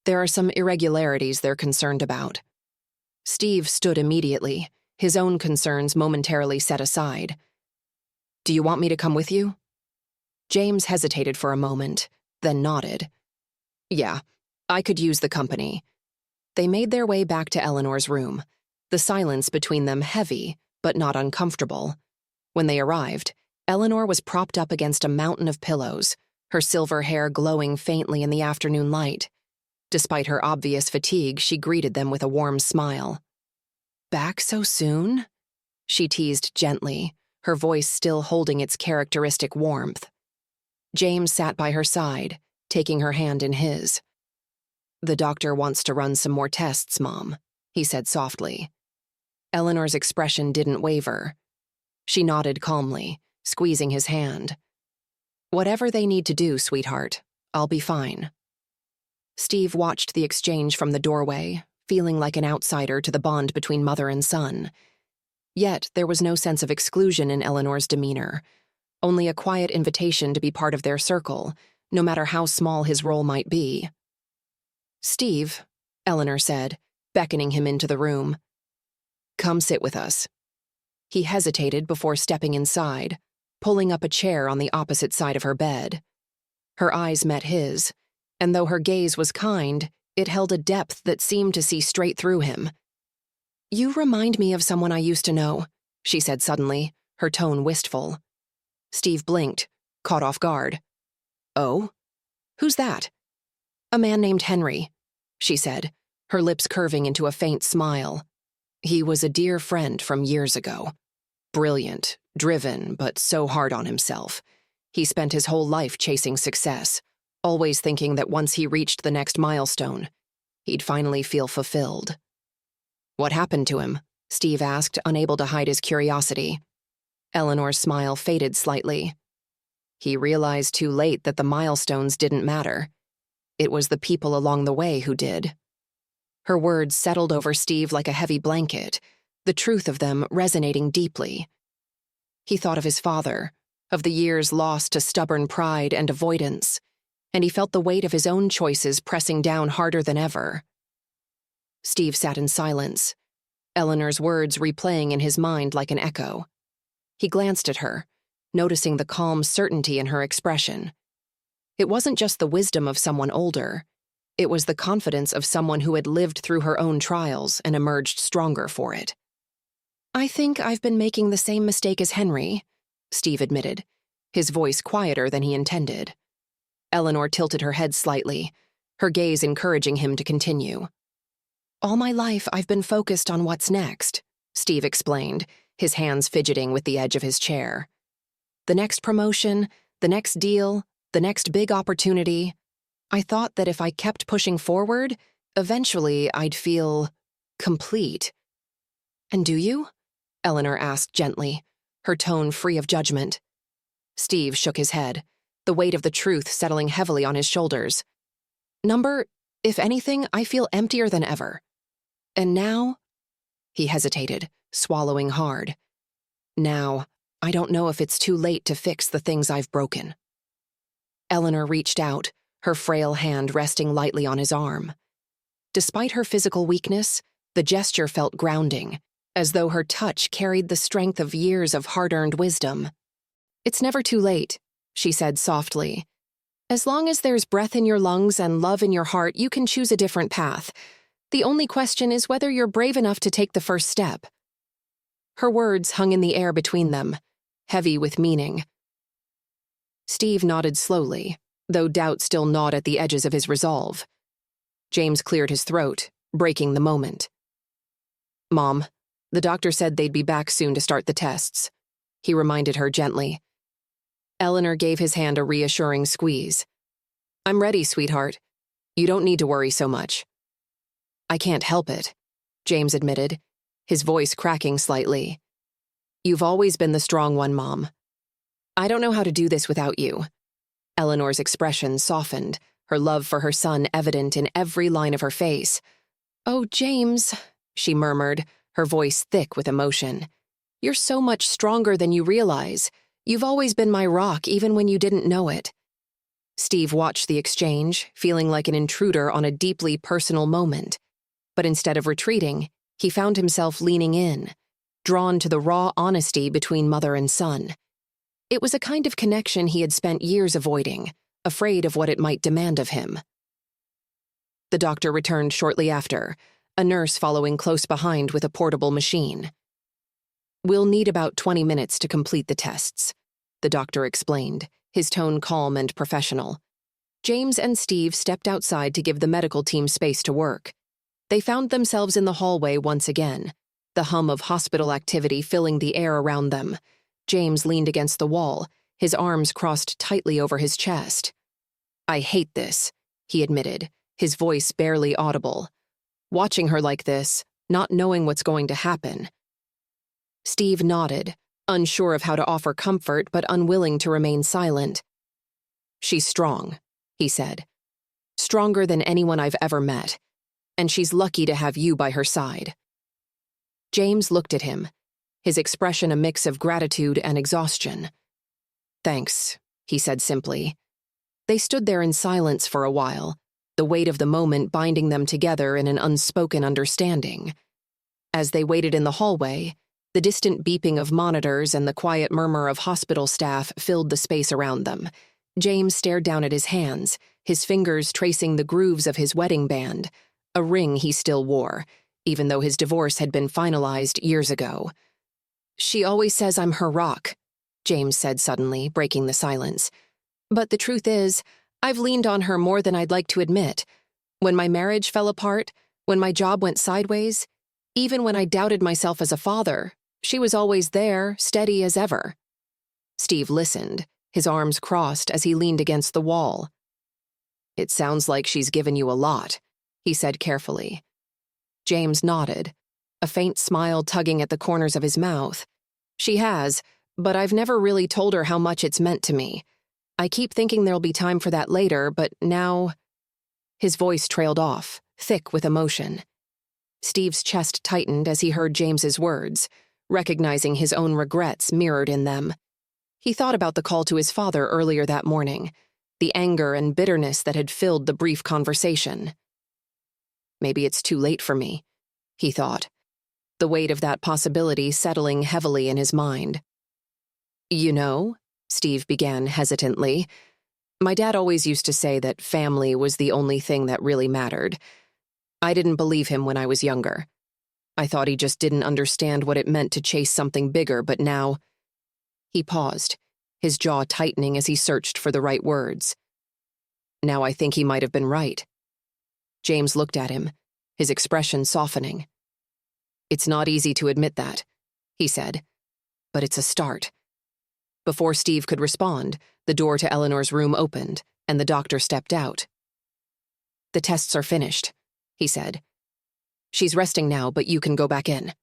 There are some irregularities they're concerned about. Steve stood immediately, his own concerns momentarily set aside. Do you want me to come with you? James hesitated for a moment, then nodded. Yeah, I could use the company. They made their way back to Eleanor's room, the silence between them heavy, but not uncomfortable. When they arrived, Eleanor was propped up against a mountain of pillows, her silver hair glowing faintly in the afternoon light. Despite her obvious fatigue, she greeted them with a warm smile. Back so soon? She teased gently, her voice still holding its characteristic warmth. James sat by her side, taking her hand in his. "The doctor wants to run some more tests, Mom," he said softly. Eleanor's expression didn't waver. She nodded calmly, squeezing his hand. "Whatever they need to do, sweetheart, I'll be fine." Steve watched the exchange from the doorway, feeling like an outsider to the bond between mother and son. Yet there was no sense of exclusion in Eleanor's demeanor, only a quiet invitation to be part of their circle, no matter how small his role might be. "Steve," Eleanor said, beckoning him into the room. "Come sit with us." He hesitated before stepping inside, pulling up a chair on the opposite side of her bed. Her eyes met his, and though her gaze was kind, it held a depth that seemed to see straight through him. "You remind me of someone I used to know," she said suddenly, her tone wistful. Steve blinked, caught off guard. "Oh? Who's that?" "A man named Henry," she said, her lips curving into a faint smile. "He was a dear friend from years ago. Brilliant, driven, but so hard on himself. He spent his whole life chasing success, always thinking that once he reached the next milestone, he'd finally feel fulfilled." "What happened to him?" Steve asked, unable to hide his curiosity. Eleanor's smile faded slightly. He realized too late that the milestones didn't matter. It was the people along the way who did. Her words settled over Steve like a heavy blanket, the truth of them resonating deeply. He thought of his father, of the years lost to stubborn pride and avoidance, and he felt the weight of his own choices pressing down harder than ever. Steve sat in silence, Eleanor's words replaying in his mind like an echo. He glanced at her, noticing the calm certainty in her expression. It wasn't just the wisdom of someone older. It was the confidence of someone who had lived through her own trials and emerged stronger for it. "I think I've been making the same mistake as Henry," Steve admitted, his voice quieter than he intended. Eleanor tilted her head slightly, her gaze encouraging him to continue. "All my life I've been focused on what's next," Steve explained, his hands fidgeting with the edge of his chair. "The next promotion, the next deal, the next big opportunity. I thought that if I kept pushing forward, eventually I'd feel complete." "And do you?" Eleanor asked gently, her tone free of judgment. Steve shook his head, the weight of the truth settling heavily on his shoulders. "If anything, I feel emptier than ever. And now," he hesitated, swallowing hard. "Now, I don't know if it's too late to fix the things I've broken." Eleanor reached out, her frail hand resting lightly on his arm. Despite her physical weakness, the gesture felt grounding, as though her touch carried the strength of years of hard-earned wisdom. "It's never too late," she said softly. "As long as there's breath in your lungs and love in your heart, you can choose a different path. The only question is whether you're brave enough to take the first step." Her words hung in the air between them, heavy with meaning. Steve nodded slowly, though doubt still gnawed at the edges of his resolve. James cleared his throat, breaking the moment. "Mom, the doctor said they'd be back soon to start the tests," he reminded her gently. Eleanor gave his hand a reassuring squeeze. "I'm ready, sweetheart. You don't need to worry so much." "I can't help it," James admitted, his voice cracking slightly. "You've always been the strong one, Mom. I don't know how to do this without you." Eleanor's expression softened, her love for her son evident in every line of her face. "Oh, James," she murmured, her voice thick with emotion. "You're so much stronger than you realize. You've always been my rock, even when you didn't know it." Steve watched the exchange, feeling like an intruder on a deeply personal moment. But instead of retreating, he found himself leaning in, drawn to the raw honesty between mother and son. It was a kind of connection he had spent years avoiding, afraid of what it might demand of him. The doctor returned shortly after, a nurse following close behind with a portable machine. "We'll need about 20 minutes to complete the tests," the doctor explained, his tone calm and professional. James and Steve stepped outside to give the medical team space to work. They found themselves in the hallway once again, the hum of hospital activity filling the air around them. James leaned against the wall, his arms crossed tightly over his chest. "I hate this," he admitted, his voice barely audible. Watching her like this, not knowing what's going to happen. Steve nodded, unsure of how to offer comfort but unwilling to remain silent. "She's strong," he said. "Stronger than anyone I've ever met. And she's lucky to have you by her side." James looked at him, his expression a mix of gratitude and exhaustion. "Thanks," he said simply. They stood there in silence for a while, the weight of the moment binding them together in an unspoken understanding. As they waited in the hallway, the distant beeping of monitors and the quiet murmur of hospital staff filled the space around them. James stared down at his hands, his fingers tracing the grooves of his wedding band, a ring he still wore, even though his divorce had been finalized years ago. "She always says I'm her rock," James said suddenly, breaking the silence. "But the truth is, I've leaned on her more than I'd like to admit. When my marriage fell apart, when my job went sideways, even when I doubted myself as a father, she was always there, steady as ever." Steve listened, his arms crossed as he leaned against the wall. "It sounds like she's given you a lot," he said carefully. James nodded, a faint smile tugging at the corners of his mouth. "She has, but I've never really told her how much it's meant to me. I keep thinking there'll be time for that later, but now—" His voice trailed off, thick with emotion. Steve's chest tightened as he heard James's words, recognizing his own regrets mirrored in them. He thought about the call to his father earlier that morning, the anger and bitterness that had filled the brief conversation. Maybe it's too late for me, he thought, the weight of that possibility settling heavily in his mind. "You know," Steve began hesitantly, "my dad always used to say that family was the only thing that really mattered. I didn't believe him when I was younger. I thought he just didn't understand what it meant to chase something bigger, but now—" He paused, his jaw tightening as he searched for the right words. "Now I think he might have been right." James looked at him, his expression softening. "It's not easy to admit that," he said, "but it's a start." Before Steve could respond, the door to Eleanor's room opened, and the doctor stepped out. "The tests are finished," he said. "She's resting now, but you can go back in."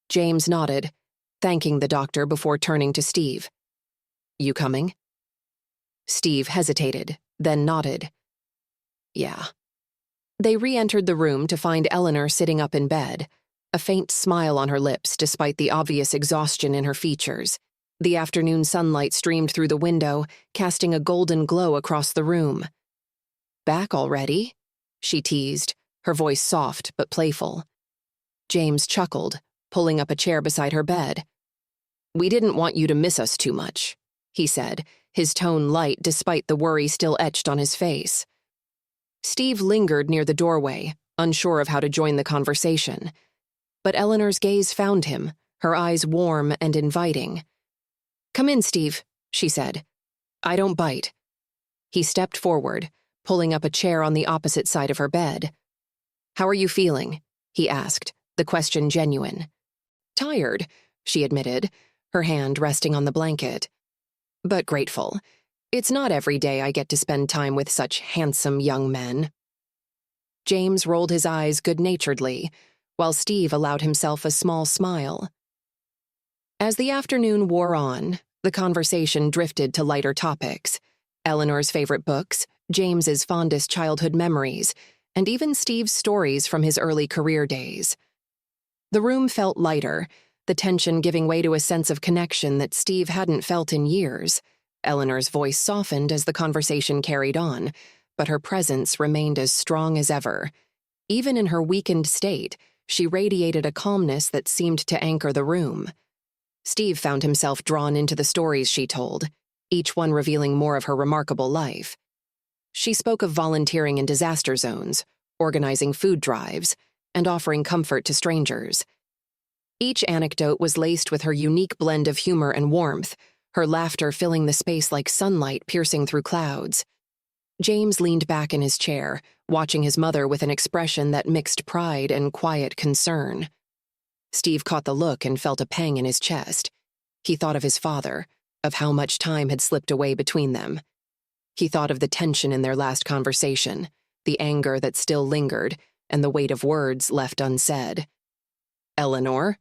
James nodded, thanking the doctor before turning to Steve. "You coming?" Steve hesitated, then nodded. "Yeah." They re-entered the room to find Eleanor sitting up in bed, a faint smile on her lips despite the obvious exhaustion in her features. The afternoon sunlight streamed through the window, casting a golden glow across the room. "Back already?" she teased, her voice soft but playful. James chuckled, pulling up a chair beside her bed. "We didn't want you to miss us too much," he said, his tone light despite the worry still etched on his face. Steve lingered near the doorway, unsure of how to join the conversation. But Eleanor's gaze found him, her eyes warm and inviting. "Come in, Steve," she said. "I don't bite." He stepped forward, pulling up a chair on the opposite side of her bed. "How are you feeling?" he asked, the question genuine. "Tired," she admitted, her hand resting on the blanket. "But grateful. It's not every day I get to spend time with such handsome young men." James rolled his eyes good-naturedly, while Steve allowed himself a small smile. As the afternoon wore on, the conversation drifted to lighter topics. Eleanor's favorite books, James's fondest childhood memories, and even Steve's stories from his early career days. The room felt lighter, the tension giving way to a sense of connection that Steve hadn't felt in years. Eleanor's voice softened as the conversation carried on, but her presence remained as strong as ever. Even in her weakened state, she radiated a calmness that seemed to anchor the room. Steve found himself drawn into the stories she told, each one revealing more of her remarkable life. She spoke of volunteering in disaster zones, organizing food drives, and offering comfort to strangers. Each anecdote was laced with her unique blend of humor and warmth, her laughter filling the space like sunlight piercing through clouds. James leaned back in his chair, watching his mother with an expression that mixed pride and quiet concern. Steve caught the look and felt a pang in his chest. He thought of his father, of how much time had slipped away between them. He thought of the tension in their last conversation, the anger that still lingered, and the weight of words left unsaid. "Eleanor,"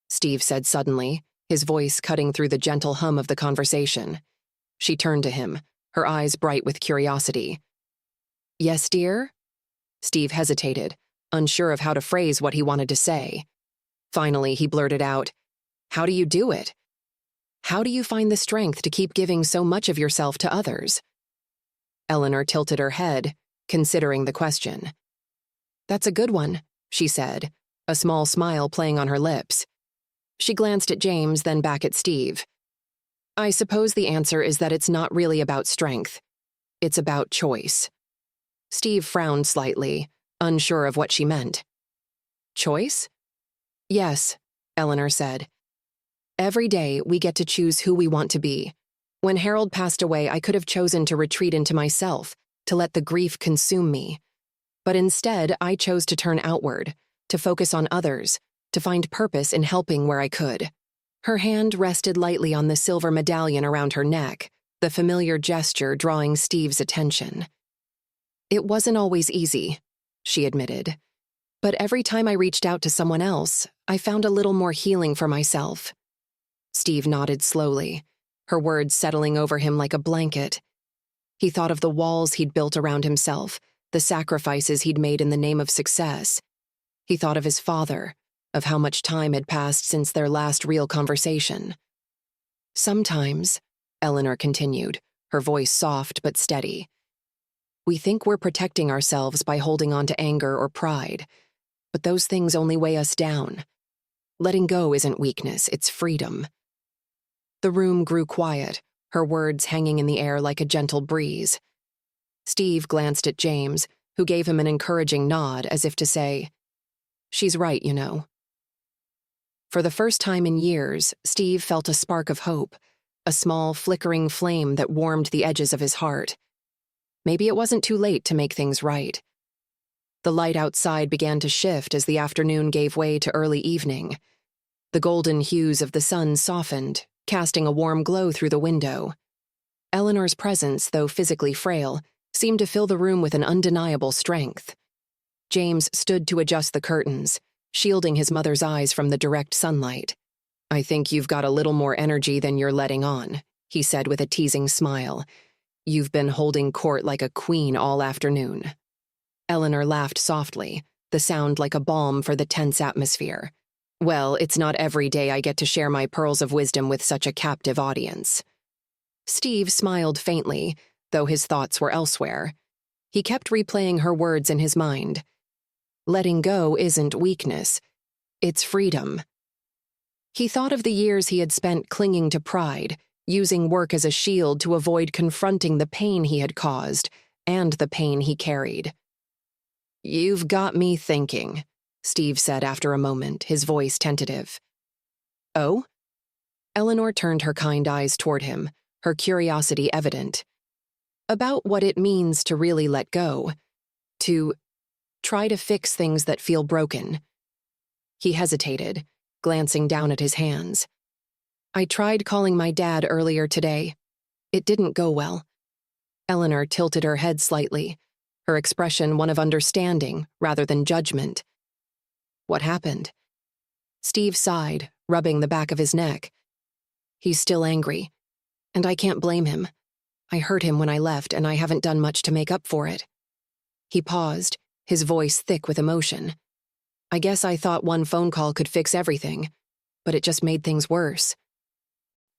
Steve said suddenly, his voice cutting through the gentle hum of the conversation. She turned to him, her eyes bright with curiosity. "Yes, dear?" Steve hesitated, unsure of how to phrase what he wanted to say. Finally, he blurted out, "How do you do it? How do you find the strength to keep giving so much of yourself to others?" Eleanor tilted her head, considering the question. "That's a good one," she said, a small smile playing on her lips. She glanced at James, then back at Steve. "I suppose the answer is that it's not really about strength. It's about choice." Steve frowned slightly, unsure of what she meant. "Choice?" "Yes," Eleanor said. "Every day we get to choose who we want to be. When Harold passed away, I could have chosen to retreat into myself, to let the grief consume me. But instead, I chose to turn outward, to focus on others, to find purpose in helping where I could." Her hand rested lightly on the silver medallion around her neck, the familiar gesture drawing Steve's attention. "It wasn't always easy," she admitted. "But every time I reached out to someone else, I found a little more healing for myself." Steve nodded slowly, her words settling over him like a blanket. He thought of the walls he'd built around himself, the sacrifices he'd made in the name of success. He thought of his father, of how much time had passed since their last real conversation. "Sometimes," Eleanor continued, her voice soft but steady, "we think we're protecting ourselves by holding on to anger or pride, but those things only weigh us down. Letting go isn't weakness, it's freedom." The room grew quiet, her words hanging in the air like a gentle breeze. Steve glanced at James, who gave him an encouraging nod as if to say, "She's right, you know." For the first time in years, Steve felt a spark of hope, a small, flickering flame that warmed the edges of his heart. Maybe it wasn't too late to make things right. The light outside began to shift as the afternoon gave way to early evening. The golden hues of the sun softened, casting a warm glow through the window. Eleanor's presence, though physically frail, seemed to fill the room with an undeniable strength. James stood to adjust the curtains, shielding his mother's eyes from the direct sunlight. "I think you've got a little more energy than you're letting on," he said with a teasing smile. "You've been holding court like a queen all afternoon." Eleanor laughed softly, the sound like a balm for the tense atmosphere. "Well, it's not every day I get to share my pearls of wisdom with such a captive audience." Steve smiled faintly, though his thoughts were elsewhere. He kept replaying her words in his mind. Letting go isn't weakness, it's freedom. He thought of the years he had spent clinging to pride, using work as a shield to avoid confronting the pain he had caused and the pain he carried. "You've got me thinking," Steve said after a moment, his voice tentative. "Oh?" Eleanor turned her kind eyes toward him, her curiosity evident. "About what it means to really let go. To try to fix things that feel broken." He hesitated, glancing down at his hands. "I tried calling my dad earlier today. It didn't go well." Eleanor tilted her head slightly, her expression one of understanding rather than judgment. "What happened?" Steve sighed, rubbing the back of his neck. "He's still angry, and I can't blame him. I hurt him when I left, and I haven't done much to make up for it." He paused, his voice thick with emotion. "I guess I thought one phone call could fix everything, but it just made things worse."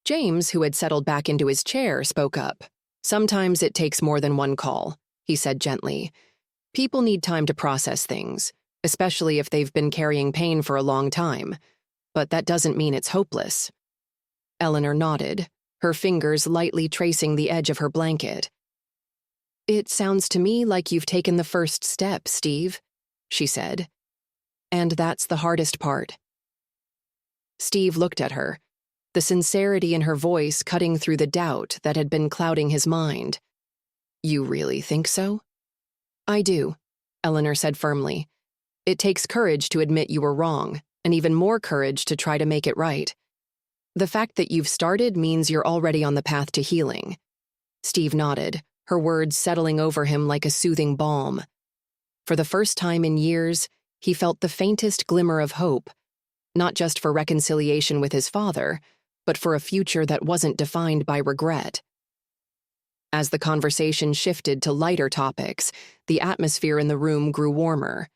James, who had settled back into his chair, spoke up. "Sometimes it takes more than one call," he said gently. "People need time to process things, especially if they've been carrying pain for a long time. But that doesn't mean it's hopeless." Eleanor nodded, her fingers lightly tracing the edge of her blanket. "It sounds to me like you've taken the first step, Steve," she said. "And that's the hardest part." Steve looked at her, the sincerity in her voice cutting through the doubt that had been clouding his mind. "You really think so?" "I do," Eleanor said firmly. "It takes courage to admit you were wrong, and even more courage to try to make it right. The fact that you've started means you're already on the path to healing." Steve nodded, her words settling over him like a soothing balm. For the first time in years, he felt the faintest glimmer of hope, not just for reconciliation with his father, but for a future that wasn't defined by regret. As the conversation shifted to lighter topics, the atmosphere in the room grew warmer.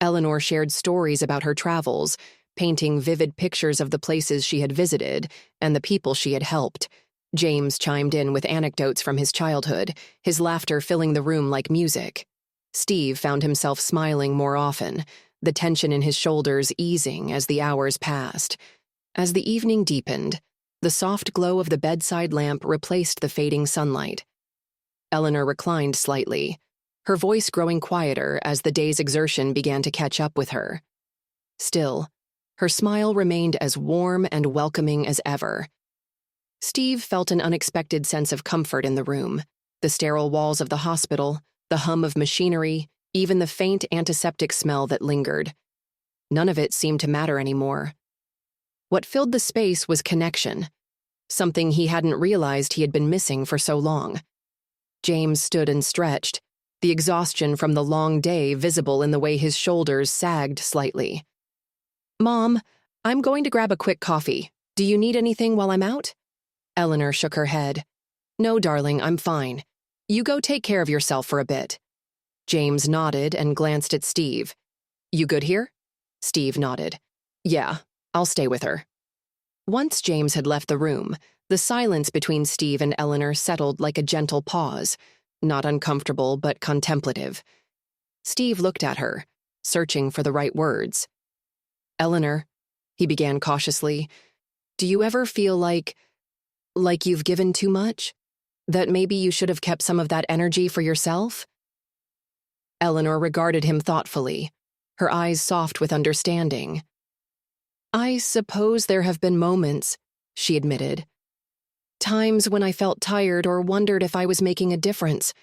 Eleanor shared stories about her travels, painting vivid pictures of the places she had visited and the people she had helped. James chimed in with anecdotes from his childhood, his laughter filling the room like music. Steve found himself smiling more often, the tension in his shoulders easing as the hours passed. As the evening deepened, the soft glow of the bedside lamp replaced the fading sunlight. Eleanor reclined slightly, her voice growing quieter as the day's exertion began to catch up with her. Still, her smile remained as warm and welcoming as ever. Steve felt an unexpected sense of comfort in the room, the sterile walls of the hospital, the hum of machinery, even the faint antiseptic smell that lingered. None of it seemed to matter anymore. What filled the space was connection, something he hadn't realized he had been missing for so long. James stood and stretched, the exhaustion from the long day visible in the way his shoulders sagged slightly. "Mom, I'm going to grab a quick coffee. Do you need anything while I'm out?" Eleanor shook her head. "No, darling, I'm fine. You go take care of yourself for a bit." James nodded and glanced at Steve. "You good here?" Steve nodded. "Yeah, I'll stay with her." Once James had left the room, the silence between Steve and Eleanor settled like a gentle pause, not uncomfortable but contemplative. Steve looked at her, searching for the right words. "Eleanor," he began cautiously, "do you ever feel like you've given too much? That maybe you should have kept some of that energy for yourself?" Eleanor regarded him thoughtfully, her eyes soft with understanding. "I suppose there have been moments," she admitted. "Times when I felt tired or wondered if I was making a difference,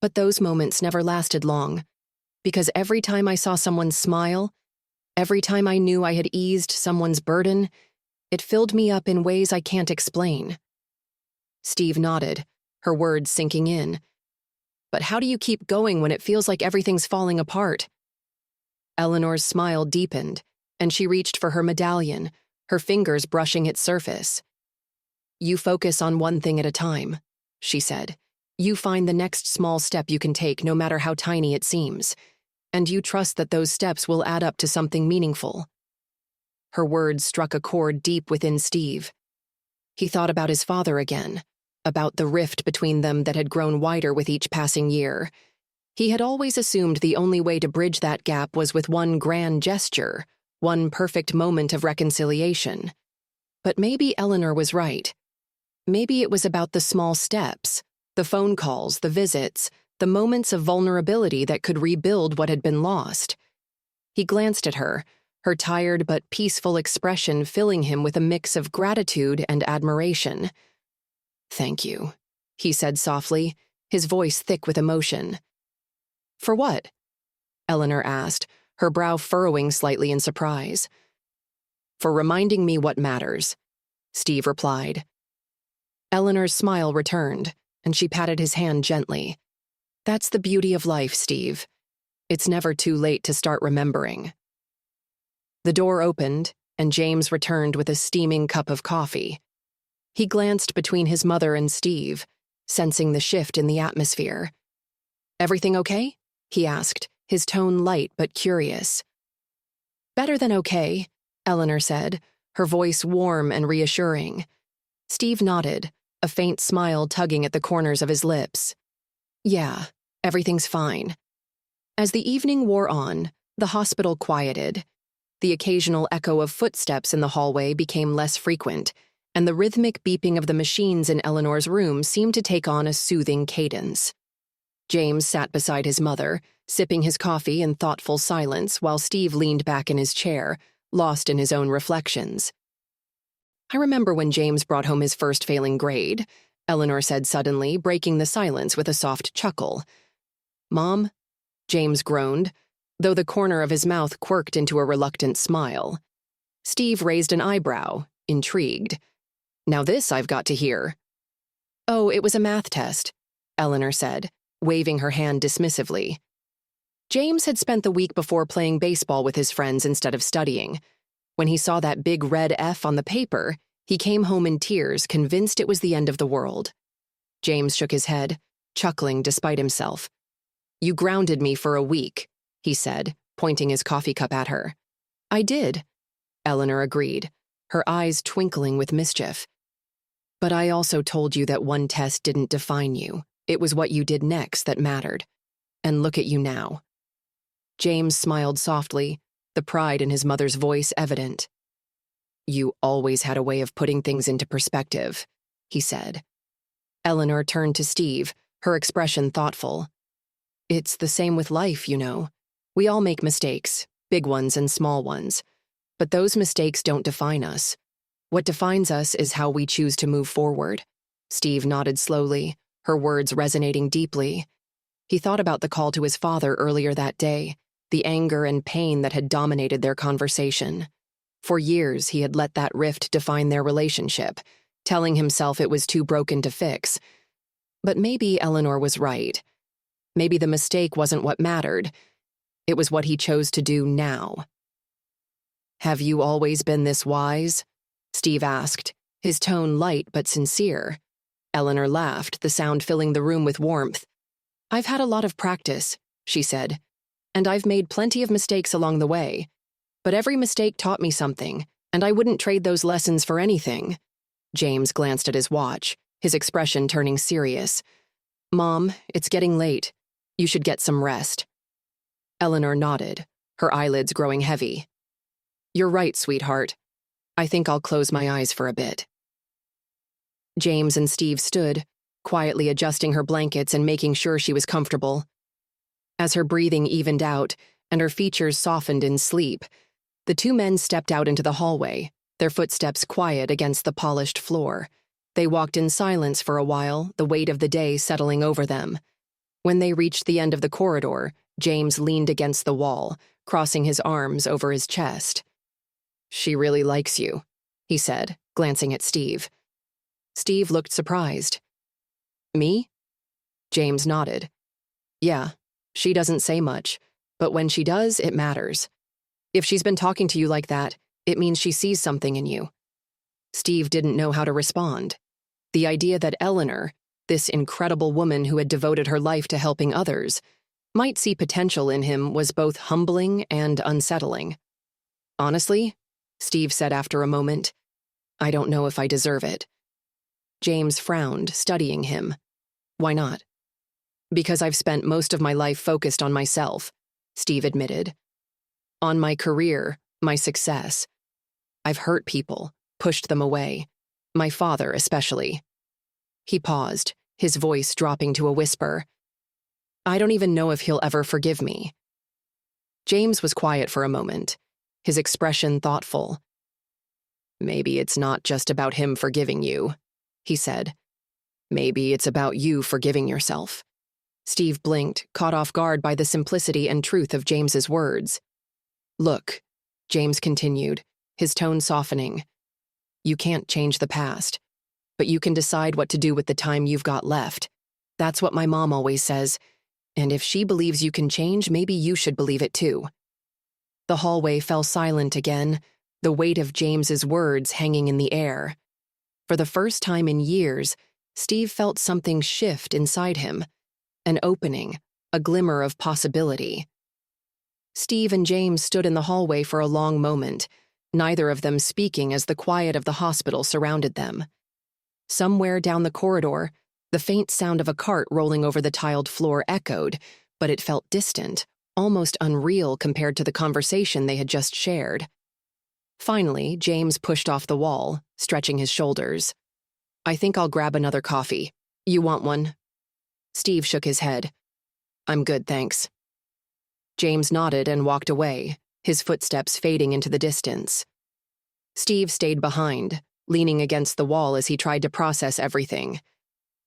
but those moments never lasted long. Because every time I saw someone smile, every time I knew I had eased someone's burden, it filled me up in ways I can't explain." Steve nodded, her words sinking in. "But how do you keep going when it feels like everything's falling apart?" Eleanor's smile deepened, and she reached for her medallion, her fingers brushing its surface. "You focus on one thing at a time," she said. "You find the next small step you can take, no matter how tiny it seems. And you trust that those steps will add up to something meaningful." Her words struck a chord deep within Steve. He thought about his father again, about the rift between them that had grown wider with each passing year. He had always assumed the only way to bridge that gap was with one grand gesture, one perfect moment of reconciliation. But maybe Eleanor was right. Maybe it was about the small steps, the phone calls, the visits, the moments of vulnerability that could rebuild what had been lost. He glanced at her, her tired but peaceful expression filling him with a mix of gratitude and admiration. "Thank you," he said softly, his voice thick with emotion. "For what?" Eleanor asked, her brow furrowing slightly in surprise. "For reminding me what matters," Steve replied. Eleanor's smile returned, and she patted his hand gently. "That's the beauty of life, Steve. It's never too late to start remembering." The door opened, and James returned with a steaming cup of coffee. He glanced between his mother and Steve, sensing the shift in the atmosphere. "Everything okay?" he asked, his tone light but curious. "Better than okay," Eleanor said, her voice warm and reassuring. Steve nodded, a faint smile tugging at the corners of his lips. "Yeah, everything's fine." As the evening wore on, the hospital quieted. The occasional echo of footsteps in the hallway became less frequent, and the rhythmic beeping of the machines in Eleanor's room seemed to take on a soothing cadence. James sat beside his mother, sipping his coffee in thoughtful silence while Steve leaned back in his chair, lost in his own reflections. "I remember when James brought home his first failing grade," Eleanor said suddenly, breaking the silence with a soft chuckle. "Mom?" James groaned, though the corner of his mouth quirked into a reluctant smile. Steve raised an eyebrow, intrigued. "Now this I've got to hear." "Oh, it was a math test," Eleanor said, waving her hand dismissively. James had spent the week before playing baseball with his friends instead of studying. When he saw that big red F on the paper, he came home in tears, convinced it was the end of the world. James shook his head, chuckling despite himself. "You grounded me for a week," he said, pointing his coffee cup at her. "I did," Eleanor agreed, her eyes twinkling with mischief. "But I also told you that one test didn't define you. It was what you did next that mattered. And look at you now." James smiled softly, the pride in his mother's voice evident. "You always had a way of putting things into perspective," he said. Eleanor turned to Steve, her expression thoughtful. "It's the same with life, you know. We all make mistakes, big ones and small ones. But those mistakes don't define us. What defines us is how we choose to move forward." Steve nodded slowly, her words resonating deeply. He thought about the call to his father earlier that day, the anger and pain that had dominated their conversation. For years, he had let that rift define their relationship, telling himself it was too broken to fix. But maybe Eleanor was right. Maybe the mistake wasn't what mattered. It was what he chose to do now. "Have you always been this wise?" Steve asked, his tone light but sincere. Eleanor laughed, the sound filling the room with warmth. "I've had a lot of practice," she said, "and I've made plenty of mistakes along the way. But every mistake taught me something, and I wouldn't trade those lessons for anything." James glanced at his watch, his expression turning serious. "Mom, it's getting late. You should get some rest." Eleanor nodded, her eyelids growing heavy. "You're right, sweetheart. I think I'll close my eyes for a bit." James and Steve stood, quietly adjusting her blankets and making sure she was comfortable. As her breathing evened out and her features softened in sleep, the two men stepped out into the hallway, their footsteps quiet against the polished floor. They walked in silence for a while, the weight of the day settling over them. When they reached the end of the corridor, James leaned against the wall, crossing his arms over his chest. "She really likes you," he said, glancing at Steve. Steve looked surprised. "Me?" James nodded. "Yeah, she doesn't say much, but when she does, it matters. If she's been talking to you like that, it means she sees something in you." Steve didn't know how to respond. The idea that Eleanor, this incredible woman who had devoted her life to helping others, might see potential in him was both humbling and unsettling. "Honestly," Steve said after a moment, "I don't know if I deserve it." James frowned, studying him. "Why not?" "Because I've spent most of my life focused on myself," Steve admitted. "On my career, my success. I've hurt people, pushed them away. My father, especially." He paused, his voice dropping to a whisper. "I don't even know if he'll ever forgive me." James was quiet for a moment, his expression thoughtful. "Maybe it's not just about him forgiving you," he said. "Maybe it's about you forgiving yourself." Steve blinked, caught off guard by the simplicity and truth of James's words. "Look," James continued, his tone softening. "You can't change the past, but you can decide what to do with the time you've got left. That's what my mom always says, and if she believes you can change, maybe you should believe it too." The hallway fell silent again, the weight of James's words hanging in the air. For the first time in years, Steve felt something shift inside him, an opening, a glimmer of possibility. Steve and James stood in the hallway for a long moment, neither of them speaking as the quiet of the hospital surrounded them. Somewhere down the corridor, the faint sound of a cart rolling over the tiled floor echoed, but it felt distant, almost unreal compared to the conversation they had just shared. Finally, James pushed off the wall, stretching his shoulders. "I think I'll grab another coffee. You want one?" Steve shook his head. "I'm good, thanks." James nodded and walked away, his footsteps fading into the distance. Steve stayed behind, leaning against the wall as he tried to process everything.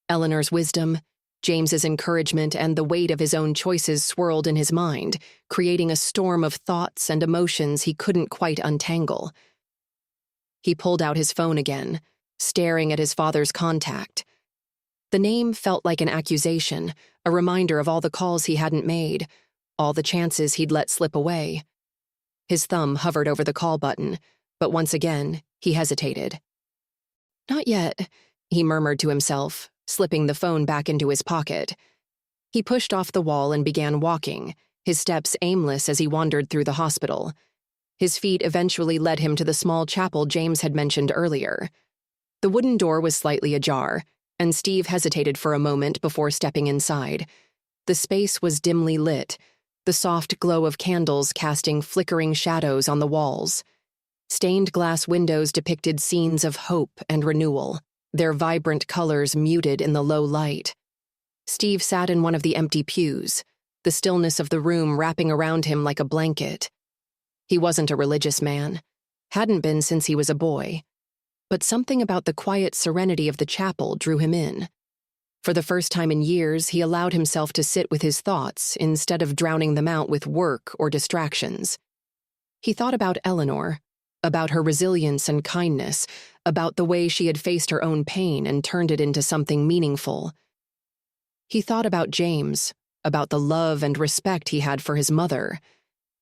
Eleanor's wisdom, James's encouragement, and the weight of his own choices swirled in his mind, creating a storm of thoughts and emotions he couldn't quite untangle. He pulled out his phone again, staring at his father's contact. The name felt like an accusation, a reminder of all the calls he hadn't made, all the chances he'd let slip away. His thumb hovered over the call button, but once again, he hesitated. "Not yet," he murmured to himself, slipping the phone back into his pocket. He pushed off the wall and began walking, his steps aimless as he wandered through the hospital. His feet eventually led him to the small chapel James had mentioned earlier. The wooden door was slightly ajar, and Steve hesitated for a moment before stepping inside. The space was dimly lit, the soft glow of candles casting flickering shadows on the walls. Stained glass windows depicted scenes of hope and renewal, their vibrant colors muted in the low light. Steve sat in one of the empty pews, the stillness of the room wrapping around him like a blanket. He wasn't a religious man, hadn't been since he was a boy, but something about the quiet serenity of the chapel drew him in. For the first time in years, he allowed himself to sit with his thoughts instead of drowning them out with work or distractions. He thought about Eleanor, about her resilience and kindness, about the way she had faced her own pain and turned it into something meaningful. He thought about James, about the love and respect he had for his mother,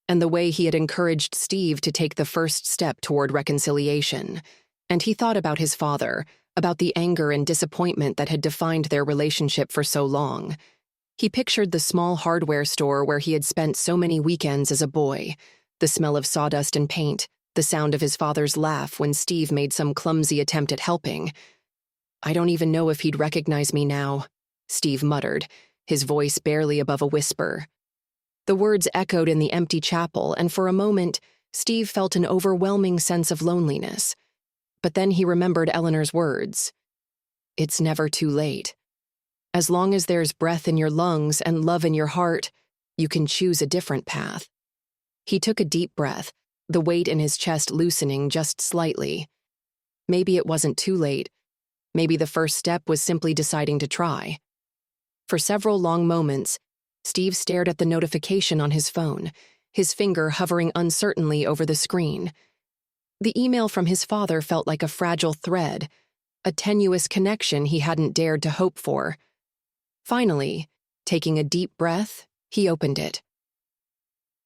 and the way he had encouraged Steve to take the first step toward reconciliation. And he thought about his father, about the anger and disappointment that had defined their relationship for so long. He pictured the small hardware store where he had spent so many weekends as a boy, the smell of sawdust and paint, the sound of his father's laugh when Steve made some clumsy attempt at helping. "I don't even know if he'd recognize me now," Steve muttered, his voice barely above a whisper. The words echoed in the empty chapel, and for a moment, Steve felt an overwhelming sense of loneliness. But then he remembered Eleanor's words. "It's never too late. As long as there's breath in your lungs and love in your heart, you can choose a different path." He took a deep breath, the weight in his chest loosening just slightly. Maybe it wasn't too late. Maybe the first step was simply deciding to try. For several long moments, Steve stared at the notification on his phone, his finger hovering uncertainly over the screen. The email from his father felt like a fragile thread, a tenuous connection he hadn't dared to hope for. Finally, taking a deep breath, he opened it.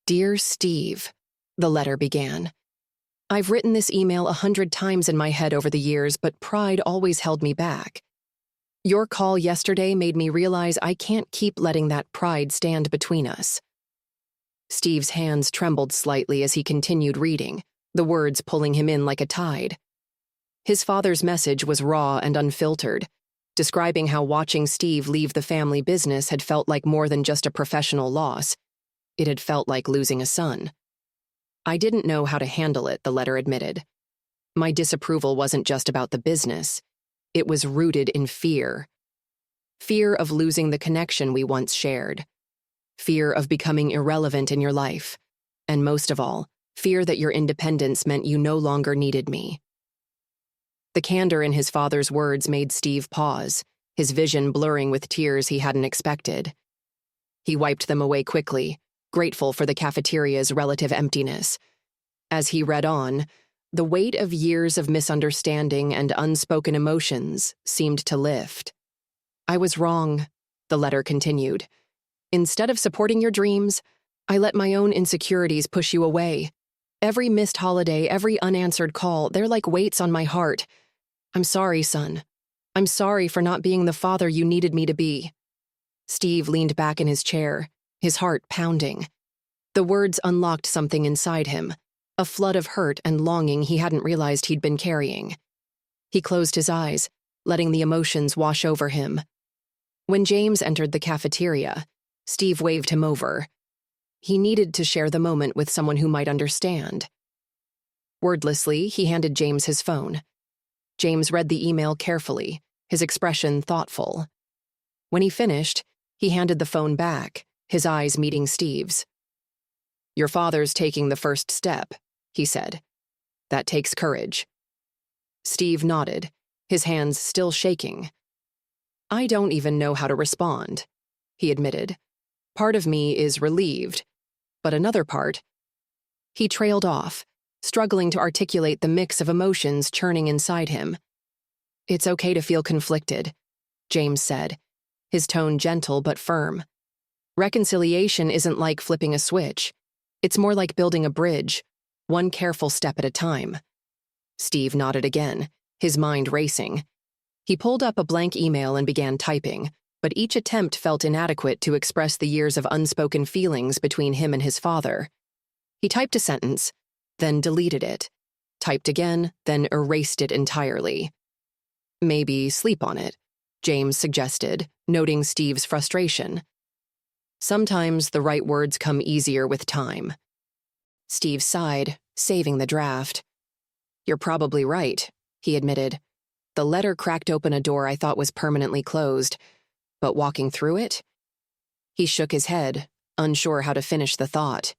"Dear Steve," the letter began. "I've written this email 100 times in my head over the years, but pride always held me back. Your call yesterday made me realize I can't keep letting that pride stand between us." Steve's hands trembled slightly as he continued reading, the words pulling him in like a tide. His father's message was raw and unfiltered, describing how watching Steve leave the family business had felt like more than just a professional loss. It had felt like losing a son. "I didn't know how to handle it," the letter admitted. "My disapproval wasn't just about the business. It was rooted in fear. Fear of losing the connection we once shared. Fear of becoming irrelevant in your life. And most of all, fear that your independence meant you no longer needed me." The candor in his father's words made Steve pause, his vision blurring with tears he hadn't expected. He wiped them away quickly, grateful for the cafeteria's relative emptiness. As he read on, the weight of years of misunderstanding and unspoken emotions seemed to lift. "I was wrong," the letter continued. "Instead of supporting your dreams, I let my own insecurities push you away. Every missed holiday, every unanswered call, they're like weights on my heart. I'm sorry, son. I'm sorry for not being the father you needed me to be." Steve leaned back in his chair, his heart pounding. The words unlocked something inside him, a flood of hurt and longing he hadn't realized he'd been carrying. He closed his eyes, letting the emotions wash over him. When James entered the cafeteria, Steve waved him over. He needed to share the moment with someone who might understand. Wordlessly, he handed James his phone. James read the email carefully, his expression thoughtful. When he finished, he handed the phone back, his eyes meeting Steve's. "Your father's taking the first step," he said. "That takes courage." Steve nodded, his hands still shaking. "I don't even know how to respond," he admitted. "Part of me is relieved, but another part—" He trailed off, struggling to articulate the mix of emotions churning inside him. "It's okay to feel conflicted," James said, his tone gentle but firm. Reconciliation isn't like flipping a switch. It's more like building a bridge, one careful step at a time. Steve nodded again, his mind racing. He pulled up a blank email and began typing, but each attempt felt inadequate to express the years of unspoken feelings between him and his father. He typed a sentence, then deleted it, typed again, then erased it entirely. Maybe sleep on it, James suggested, noting Steve's frustration. Sometimes the right words come easier with time. Steve sighed, saving the draft. You're probably right, he admitted. The letter cracked open a door I thought was permanently closed, but walking through it? He shook his head, unsure how to finish the thought.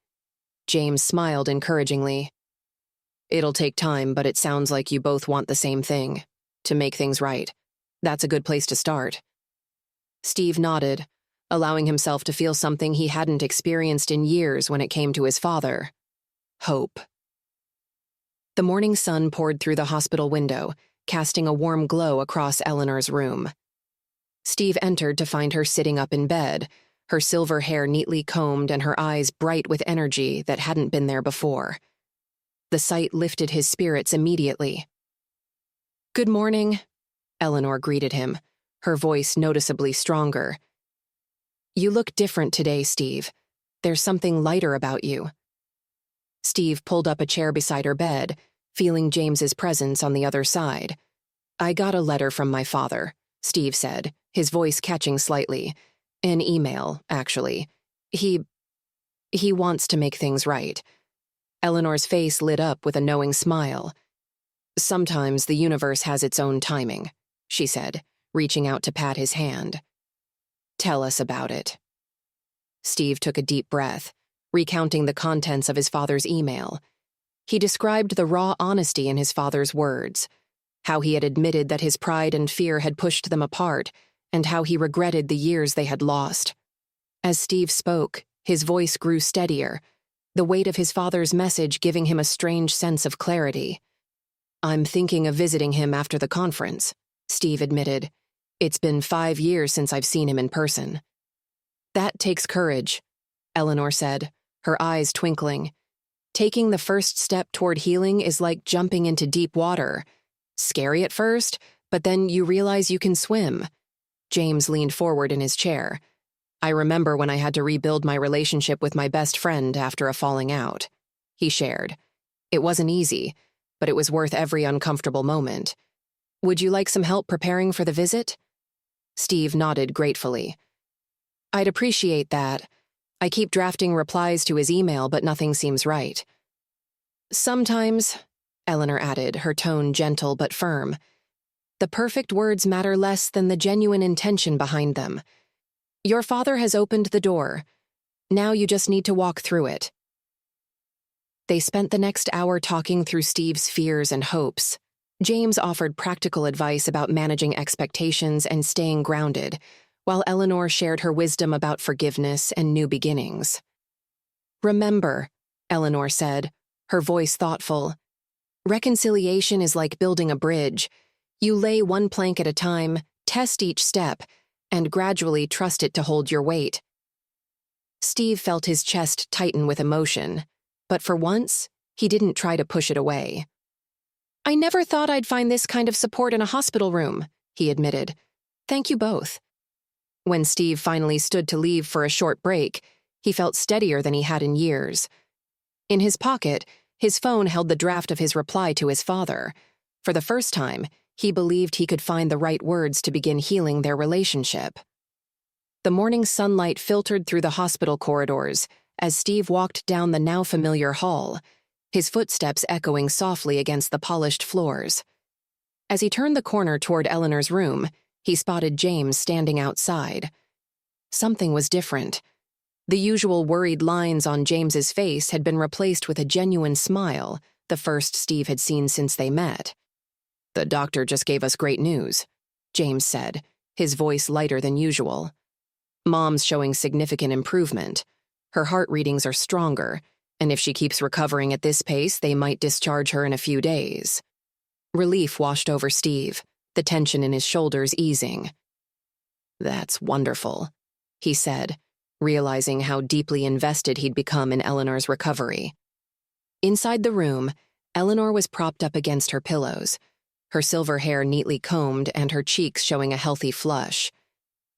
James smiled encouragingly. It'll take time, but it sounds like you both want the same thing, to make things right. That's a good place to start. Steve nodded, allowing himself to feel something he hadn't experienced in years when it came to his father. Hope. The morning sun poured through the hospital window, casting a warm glow across Eleanor's room. Steve entered to find her sitting up in bed, her silver hair neatly combed and her eyes bright with energy that hadn't been there before. The sight lifted his spirits immediately. "Good morning," Eleanor greeted him, her voice noticeably stronger. "You look different today, Steve. There's something lighter about you." Steve pulled up a chair beside her bed, feeling James's presence on the other side. "I got a letter from my father," Steve said, his voice catching slightly. "An email, actually. He wants to make things right." Eleanor's face lit up with a knowing smile. "Sometimes the universe has its own timing," she said, reaching out to pat his hand. "Tell us about it." Steve took a deep breath, recounting the contents of his father's email. He described the raw honesty in his father's words, how he had admitted that his pride and fear had pushed them apart, and how he regretted the years they had lost. As Steve spoke, his voice grew steadier, the weight of his father's message giving him a strange sense of clarity. "I'm thinking of visiting him after the conference," Steve admitted. "It's been 5 years since I've seen him in person." "That takes courage," Eleanor said, her eyes twinkling. "Taking the first step toward healing is like jumping into deep water. Scary at first, but then you realize you can swim." James leaned forward in his chair. "I remember when I had to rebuild my relationship with my best friend after a falling out," he shared. "It wasn't easy, but it was worth every uncomfortable moment. Would you like some help preparing for the visit?" Steve nodded gratefully. "I'd appreciate that. I keep drafting replies to his email, but nothing seems right." "Sometimes," Eleanor added, her tone gentle but firm, "the perfect words matter less than the genuine intention behind them. Your father has opened the door. Now you just need to walk through it." They spent the next hour talking through Steve's fears and hopes. James offered practical advice about managing expectations and staying grounded, while Eleanor shared her wisdom about forgiveness and new beginnings. "Remember," Eleanor said, her voice thoughtful, "reconciliation is like building a bridge. You lay one plank at a time, test each step, and gradually trust it to hold your weight." Steve felt his chest tighten with emotion, but for once, he didn't try to push it away. "I never thought I'd find this kind of support in a hospital room," he admitted. "Thank you both." When Steve finally stood to leave for a short break, he felt steadier than he had in years. In his pocket, his phone held the draft of his reply to his father. For the first time, he believed he could find the right words to begin healing their relationship. The morning sunlight filtered through the hospital corridors as Steve walked down the now familiar hall, his footsteps echoing softly against the polished floors. As he turned the corner toward Eleanor's room, he spotted James standing outside. Something was different. The usual worried lines on James's face had been replaced with a genuine smile, the first Steve had seen since they met. "The doctor just gave us great news," James said, his voice lighter than usual. "Mom's showing significant improvement. Her heart readings are stronger, and if she keeps recovering at this pace, they might discharge her in a few days." Relief washed over Steve, the tension in his shoulders easing. "That's wonderful," he said, realizing how deeply invested he'd become in Eleanor's recovery. Inside the room, Eleanor was propped up against her pillows, her silver hair neatly combed and her cheeks showing a healthy flush.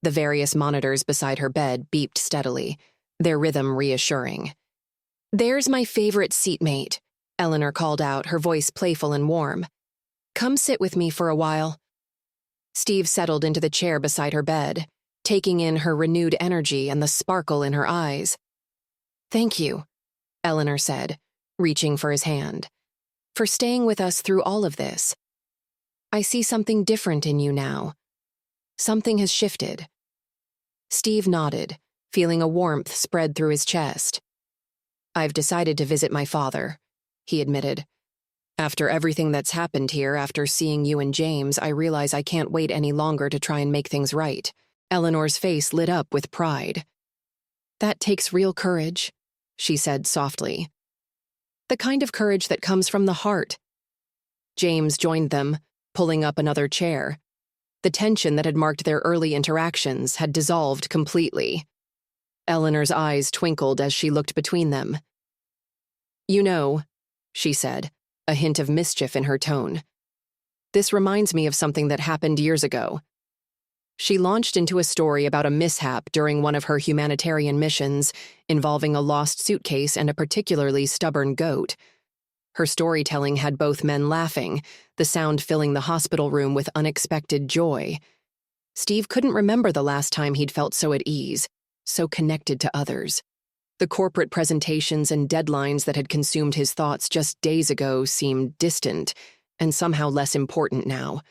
The various monitors beside her bed beeped steadily, their rhythm reassuring. "There's my favorite seatmate," Eleanor called out, her voice playful and warm. "Come sit with me for a while." Steve settled into the chair beside her bed, taking in her renewed energy and the sparkle in her eyes. "Thank you," Eleanor said, reaching for his hand, "for staying with us through all of this. I see something different in you now. Something has shifted." Steve nodded, feeling a warmth spread through his chest. "I've decided to visit my father," he admitted. "After everything that's happened here, after seeing you and James, I realize I can't wait any longer to try and make things right." Eleanor's face lit up with pride. "That takes real courage," she said softly. "The kind of courage that comes from the heart." James joined them, pulling up another chair. The tension that had marked their early interactions had dissolved completely. Eleanor's eyes twinkled as she looked between them. "You know," she said, a hint of mischief in her tone, "this reminds me of something that happened years ago." She launched into a story about a mishap during one of her humanitarian missions involving a lost suitcase and a particularly stubborn goat. Her storytelling had both men laughing, the sound filling the hospital room with unexpected joy. Steve couldn't remember the last time he'd felt so at ease, so connected to others. The corporate presentations and deadlines that had consumed his thoughts just days ago seemed distant and somehow less important now.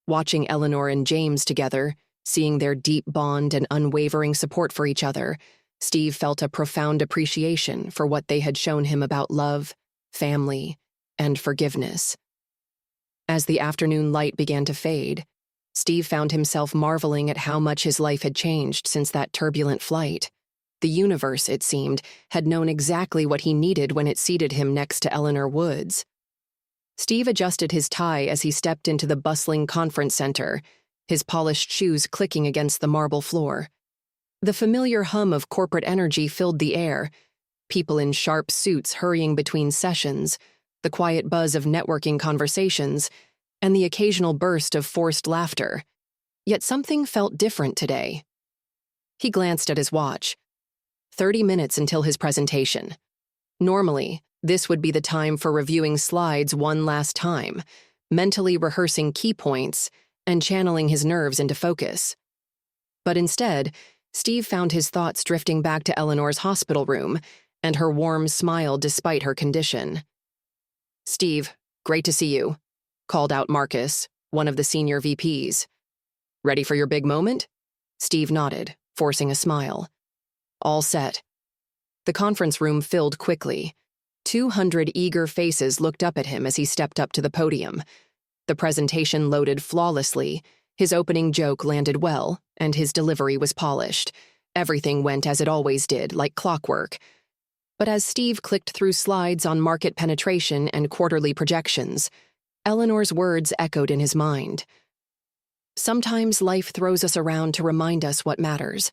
Watching Eleanor and James together, seeing their deep bond and unwavering support for each other, Steve felt a profound appreciation for what they had shown him about love, family, and forgiveness. As the afternoon light began to fade, Steve found himself marveling at how much his life had changed since that turbulent flight. The universe, it seemed, had known exactly what he needed when it seated him next to Eleanor Woods. Steve adjusted his tie as he stepped into the bustling conference center, his polished shoes clicking against the marble floor. The familiar hum of corporate energy filled the air, people in sharp suits hurrying between sessions, the quiet buzz of networking conversations, and the occasional burst of forced laughter. Yet something felt different today. He glanced at his watch. 30 minutes until his presentation. Normally, this would be the time for reviewing slides one last time, mentally rehearsing key points, and channeling his nerves into focus. But instead, Steve found his thoughts drifting back to Eleanor's hospital room and her warm smile despite her condition. "Steve, great to see you," called out Marcus, one of the senior VPs. "Ready for your big moment?" Steve nodded, forcing a smile. "All set." The conference room filled quickly. 200 eager faces looked up at him as he stepped up to the podium. The presentation loaded flawlessly, his opening joke landed well, and his delivery was polished. Everything went as it always did, like clockwork. But as Steve clicked through slides on market penetration and quarterly projections, Eleanor's words echoed in his mind. "Sometimes life throws us around to remind us what matters."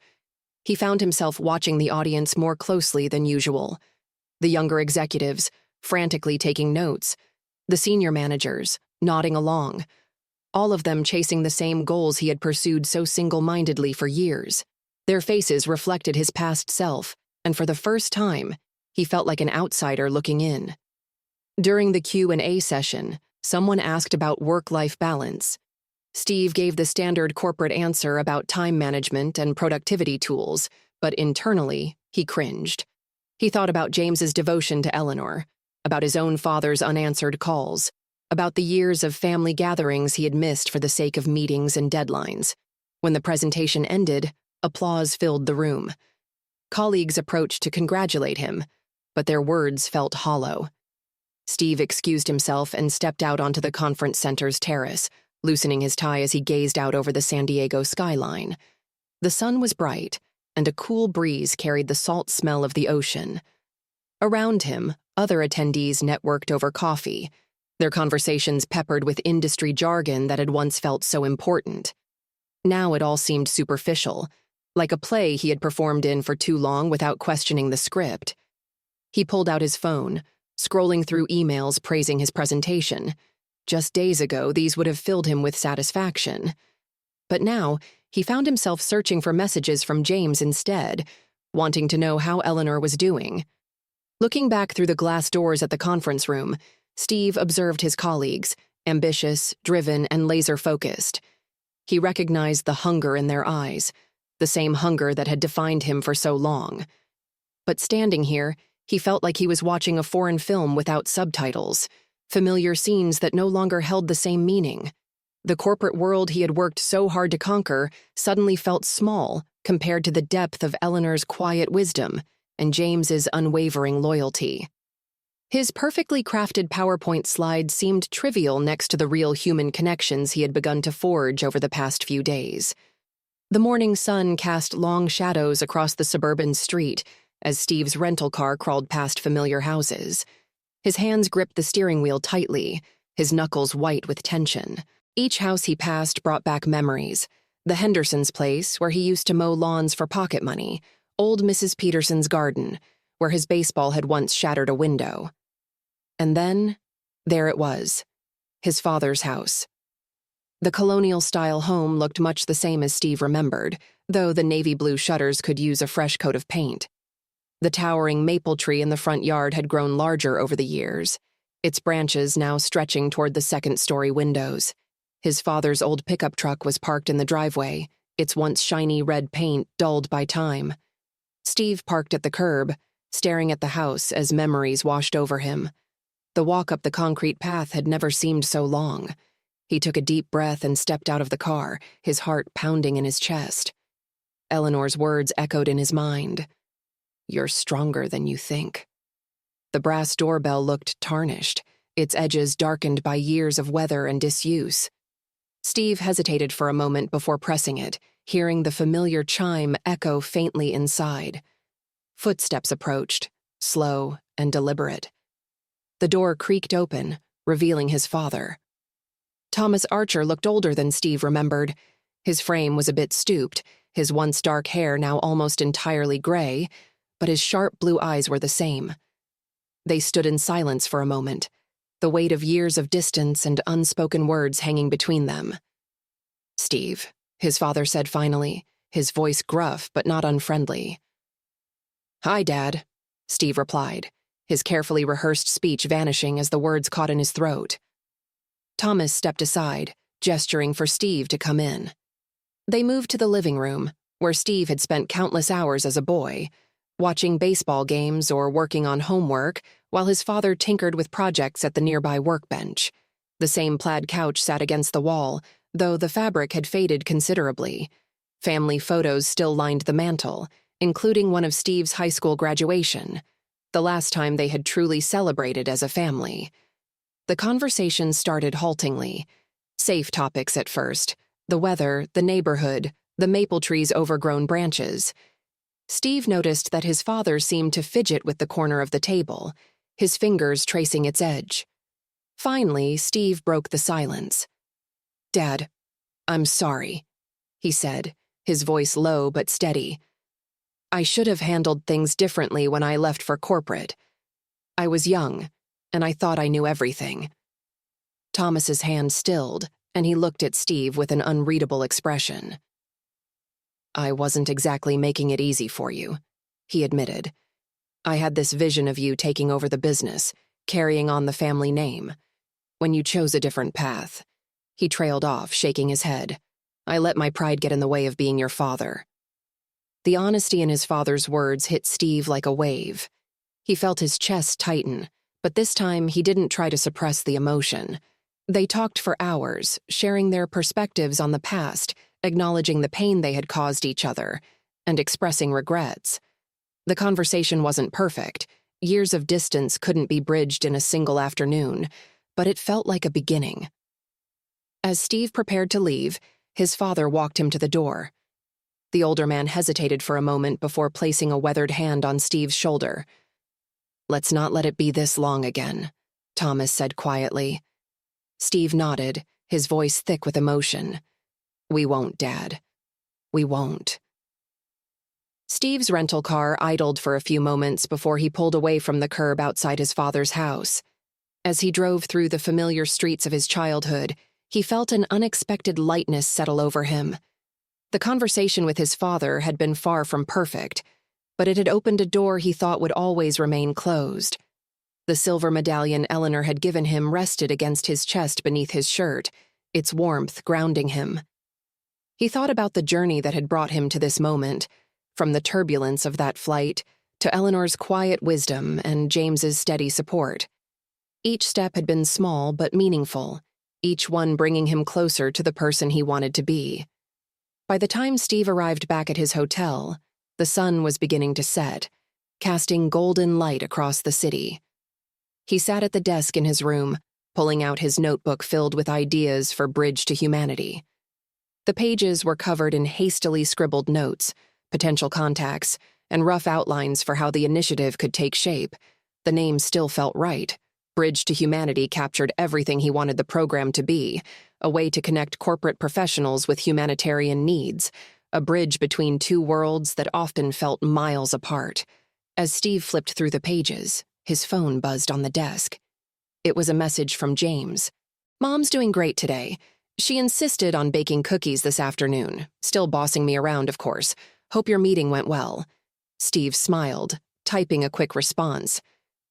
He found himself watching the audience more closely than usual. The younger executives, frantically taking notes. The senior managers, nodding along. All of them chasing the same goals he had pursued so single-mindedly for years. Their faces reflected his past self, and for the first time, he felt like an outsider looking in. During the Q&A session, someone asked about work-life balance. Steve gave the standard corporate answer about time management and productivity tools, but internally, he cringed. He thought about James's devotion to Eleanor, about his own father's unanswered calls, about the years of family gatherings he had missed for the sake of meetings and deadlines. When the presentation ended, applause filled the room. Colleagues approached to congratulate him, but their words felt hollow. Steve excused himself and stepped out onto the conference center's terrace, loosening his tie as he gazed out over the San Diego skyline. The sun was bright, and a cool breeze carried the salt smell of the ocean. Around him, other attendees networked over coffee, their conversations peppered with industry jargon that had once felt so important. Now it all seemed superficial, like a play he had performed in for too long without questioning the script. He pulled out his phone, scrolling through emails praising his presentation. Just days ago, these would have filled him with satisfaction. But now, he found himself searching for messages from James instead, wanting to know how Eleanor was doing. Looking back through the glass doors at the conference room, Steve observed his colleagues, ambitious, driven, and laser-focused. He recognized the hunger in their eyes, the same hunger that had defined him for so long. But standing here, he felt like he was watching a foreign film without subtitles, familiar scenes that no longer held the same meaning. The corporate world he had worked so hard to conquer suddenly felt small compared to the depth of Eleanor's quiet wisdom and James's unwavering loyalty. His perfectly crafted PowerPoint slides seemed trivial next to the real human connections he had begun to forge over the past few days. The morning sun cast long shadows across the suburban street as Steve's rental car crawled past familiar houses. His hands gripped the steering wheel tightly, his knuckles white with tension. Each house he passed brought back memories. The Hendersons' place, where he used to mow lawns for pocket money, old Mrs. Peterson's garden, where his baseball had once shattered a window. And then, there it was, his father's house. The colonial-style home looked much the same as Steve remembered, though the navy blue shutters could use a fresh coat of paint. The towering maple tree in the front yard had grown larger over the years, its branches now stretching toward the second-story windows. His father's old pickup truck was parked in the driveway, its once shiny red paint dulled by time. Steve parked at the curb, staring at the house as memories washed over him. The walk up the concrete path had never seemed so long. He took a deep breath and stepped out of the car, his heart pounding in his chest. Eleanor's words echoed in his mind. "You're stronger than you think." The brass doorbell looked tarnished, its edges darkened by years of weather and disuse. Steve hesitated for a moment before pressing it, hearing the familiar chime echo faintly inside. Footsteps approached, slow and deliberate. The door creaked open, revealing his father. Thomas Archer looked older than Steve remembered. His frame was a bit stooped, his once dark hair now almost entirely gray, but his sharp blue eyes were the same. They stood in silence for a moment, the weight of years of distance and unspoken words hanging between them. "Steve," his father said finally, his voice gruff but not unfriendly. "Hi, Dad," Steve replied, his carefully rehearsed speech vanishing as the words caught in his throat. Thomas stepped aside, gesturing for Steve to come in. They moved to the living room, where Steve had spent countless hours as a boy, watching baseball games or working on homework while his father tinkered with projects at the nearby workbench. The same plaid couch sat against the wall, though the fabric had faded considerably. Family photos still lined the mantel, including one of Steve's high school graduation, the last time they had truly celebrated as a family. The conversation started haltingly. Safe topics at first: the weather, the neighborhood, the maple tree's overgrown branches. Steve noticed that his father seemed to fidget with the corner of the table, his fingers tracing its edge. Finally, Steve broke the silence. "Dad, I'm sorry," he said, his voice low but steady. "I should have handled things differently when I left for corporate. I was young, and I thought I knew everything." Thomas's hand stilled, and he looked at Steve with an unreadable expression. "I wasn't exactly making it easy for you," he admitted. "I had this vision of you taking over the business, carrying on the family name. When you chose a different path," he trailed off, shaking his head, "I let my pride get in the way of being your father." The honesty in his father's words hit Steve like a wave. He felt his chest tighten, but this time he didn't try to suppress the emotion. They talked for hours, sharing their perspectives on the past, acknowledging the pain they had caused each other, and expressing regrets. The conversation wasn't perfect. Years of distance couldn't be bridged in a single afternoon, but it felt like a beginning. As Steve prepared to leave, his father walked him to the door. The older man hesitated for a moment before placing a weathered hand on Steve's shoulder. "Let's not let it be this long again," Thomas said quietly. Steve nodded, his voice thick with emotion. "We won't, Dad. We won't." Steve's rental car idled for a few moments before he pulled away from the curb outside his father's house. As he drove through the familiar streets of his childhood, he felt an unexpected lightness settle over him. The conversation with his father had been far from perfect, but it had opened a door he thought would always remain closed. The silver medallion Eleanor had given him rested against his chest beneath his shirt, its warmth grounding him. He thought about the journey that had brought him to this moment, from the turbulence of that flight to Eleanor's quiet wisdom and James's steady support. Each step had been small but meaningful, each one bringing him closer to the person he wanted to be. By the time Steve arrived back at his hotel, the sun was beginning to set, casting golden light across the city. He sat at the desk in his room, pulling out his notebook filled with ideas for Bridge to Humanity. The pages were covered in hastily scribbled notes, potential contacts, and rough outlines for how the initiative could take shape. The name still felt right. Bridge to Humanity captured everything he wanted the program to be, a way to connect corporate professionals with humanitarian needs, a bridge between two worlds that often felt miles apart. As Steve flipped through the pages, his phone buzzed on the desk. It was a message from James. "Mom's doing great today. She insisted on baking cookies this afternoon, still bossing me around, of course. Hope your meeting went well." Steve smiled, typing a quick response.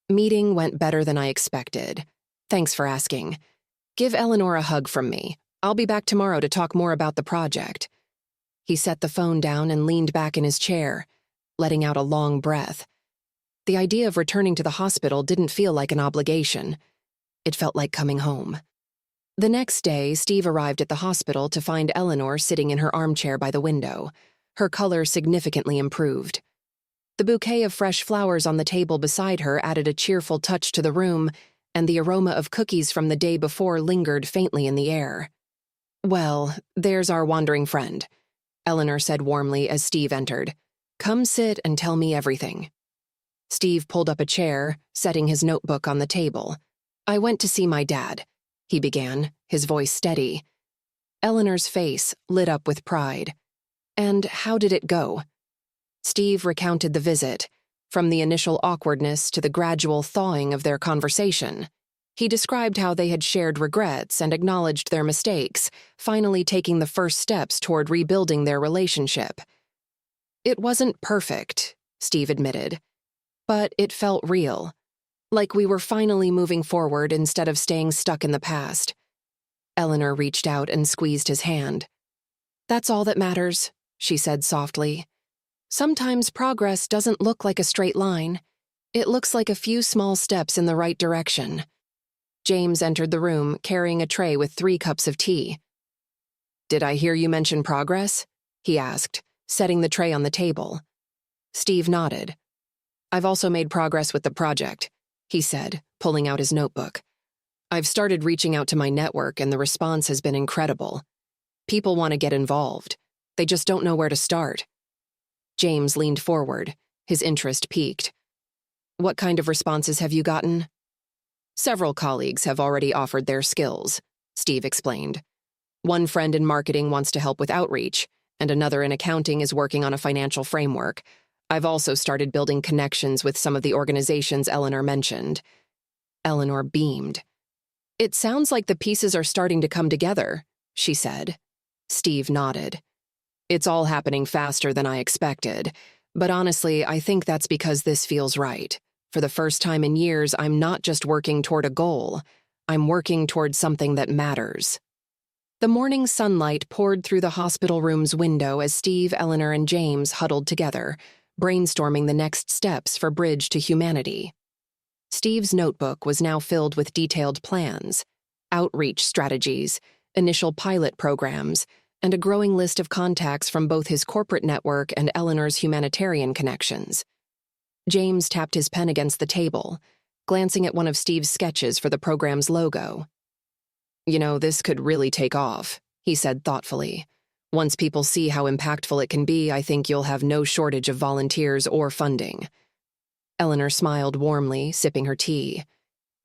"Meeting went better than I expected. Thanks for asking. Give Eleanor a hug from me. I'll be back tomorrow to talk more about the project." He set the phone down and leaned back in his chair, letting out a long breath. The idea of returning to the hospital didn't feel like an obligation. It felt like coming home. The next day, Steve arrived at the hospital to find Eleanor sitting in her armchair by the window, her color significantly improved. The bouquet of fresh flowers on the table beside her added a cheerful touch to the room, and the aroma of cookies from the day before lingered faintly in the air. "Well, there's our wandering friend," Eleanor said warmly as Steve entered. "Come sit and tell me everything." Steve pulled up a chair, setting his notebook on the table. "I went to see my dad," he began, his voice steady. Eleanor's face lit up with pride. "And how did it go?" Steve recounted the visit, from the initial awkwardness to the gradual thawing of their conversation. He described how they had shared regrets and acknowledged their mistakes, finally taking the first steps toward rebuilding their relationship. "It wasn't perfect," Steve admitted, "but it felt real, like we were finally moving forward instead of staying stuck in the past." Eleanor reached out and squeezed his hand. "That's all that matters," she said softly. "Sometimes progress doesn't look like a straight line. It looks like a few small steps in the right direction." James entered the room carrying a tray with 3 cups of tea. "Did I hear you mention progress?" he asked, setting the tray on the table. Steve nodded. "I've also made progress with the project," he said, pulling out his notebook. "I've started reaching out to my network and the response has been incredible. People want to get involved. They just don't know where to start." James leaned forward, his interest piqued. "What kind of responses have you gotten?" "Several colleagues have already offered their skills," Steve explained. "One friend in marketing wants to help with outreach, and another in accounting is working on a financial framework. I've also started building connections with some of the organizations Eleanor mentioned." Eleanor beamed. "It sounds like the pieces are starting to come together," she said. Steve nodded. "It's all happening faster than I expected, but honestly, I think that's because this feels right. For the first time in years, I'm not just working toward a goal. I'm working toward something that matters." The morning sunlight poured through the hospital room's window as Steve, Eleanor, and James huddled together, brainstorming the next steps for Bridge to Humanity. Steve's notebook was now filled with detailed plans, outreach strategies, initial pilot programs, and a growing list of contacts from both his corporate network and Eleanor's humanitarian connections. James tapped his pen against the table, glancing at one of Steve's sketches for the program's logo. "You know, this could really take off," he said thoughtfully. "Once people see how impactful it can be, I think you'll have no shortage of volunteers or funding." Eleanor smiled warmly, sipping her tea.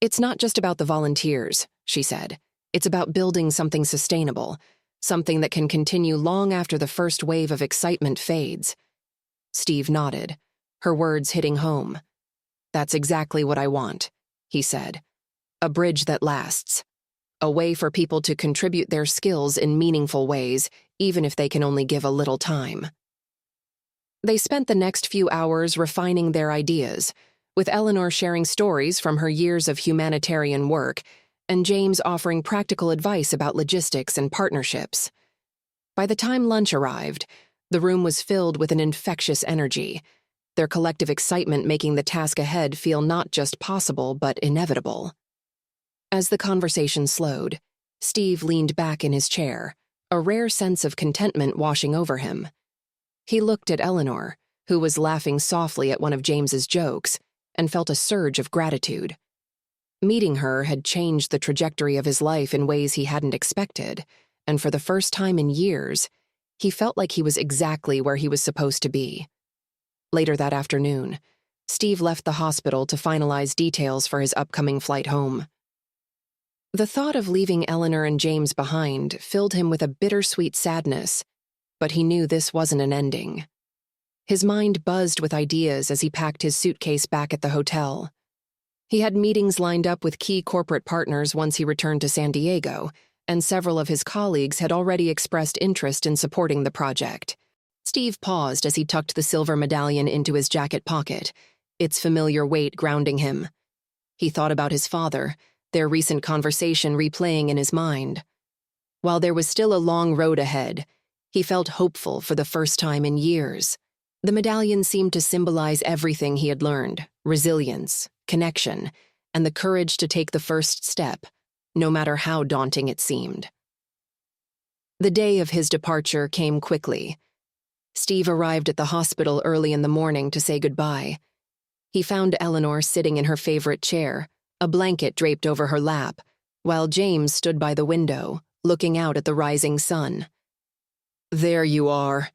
"It's not just about the volunteers," she said. "It's about building something sustainable, something that can continue long after the first wave of excitement fades." Steve nodded, her words hitting home. "That's exactly what I want," he said. "A bridge that lasts. A way for people to contribute their skills in meaningful ways, even if they can only give a little time." They spent the next few hours refining their ideas, with Eleanor sharing stories from her years of humanitarian work and James offering practical advice about logistics and partnerships. By the time lunch arrived, the room was filled with an infectious energy, their collective excitement making the task ahead feel not just possible but inevitable. As the conversation slowed, Steve leaned back in his chair, a rare sense of contentment washing over him. He looked at Eleanor, who was laughing softly at one of James's jokes, and felt a surge of gratitude. Meeting her had changed the trajectory of his life in ways he hadn't expected, and for the first time in years, he felt like he was exactly where he was supposed to be. Later that afternoon, Steve left the hospital to finalize details for his upcoming flight home. The thought of leaving Eleanor and James behind filled him with a bittersweet sadness, but he knew this wasn't an ending. His mind buzzed with ideas as he packed his suitcase back at the hotel. He had meetings lined up with key corporate partners once he returned to San Diego, and several of his colleagues had already expressed interest in supporting the project. Steve paused as he tucked the silver medallion into his jacket pocket, its familiar weight grounding him. He thought about his father, their recent conversation replaying in his mind. While there was still a long road ahead, he felt hopeful for the first time in years. The medallion seemed to symbolize everything he had learned: resilience, connection, and the courage to take the first step, no matter how daunting it seemed. The day of his departure came quickly. Steve arrived at the hospital early in the morning to say goodbye. He found Eleanor sitting in her favorite chair, a blanket draped over her lap, while James stood by the window, looking out at the rising sun. "There you are,"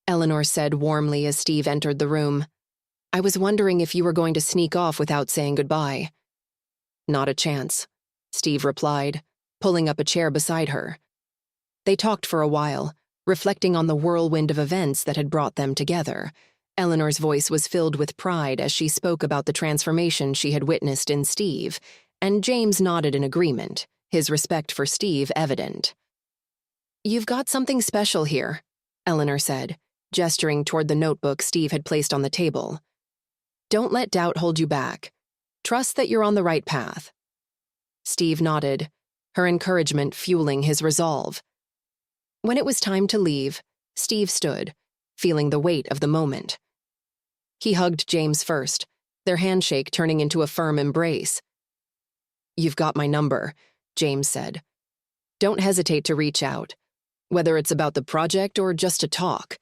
Eleanor said warmly as Steve entered the room. "I was wondering if you were going to sneak off without saying goodbye." "Not a chance," Steve replied, pulling up a chair beside her. They talked for a while, reflecting on the whirlwind of events that had brought them together. Eleanor's voice was filled with pride as she spoke about the transformation she had witnessed in Steve, and James nodded in agreement, his respect for Steve evident. "You've got something special here," Eleanor said, gesturing toward the notebook Steve had placed on the table. "Don't let doubt hold you back. Trust that you're on the right path." Steve nodded, her encouragement fueling his resolve. When it was time to leave, Steve stood, feeling the weight of the moment. He hugged James first, their handshake turning into a firm embrace. "You've got my number," James said. "Don't hesitate to reach out, whether it's about the project or just to talk."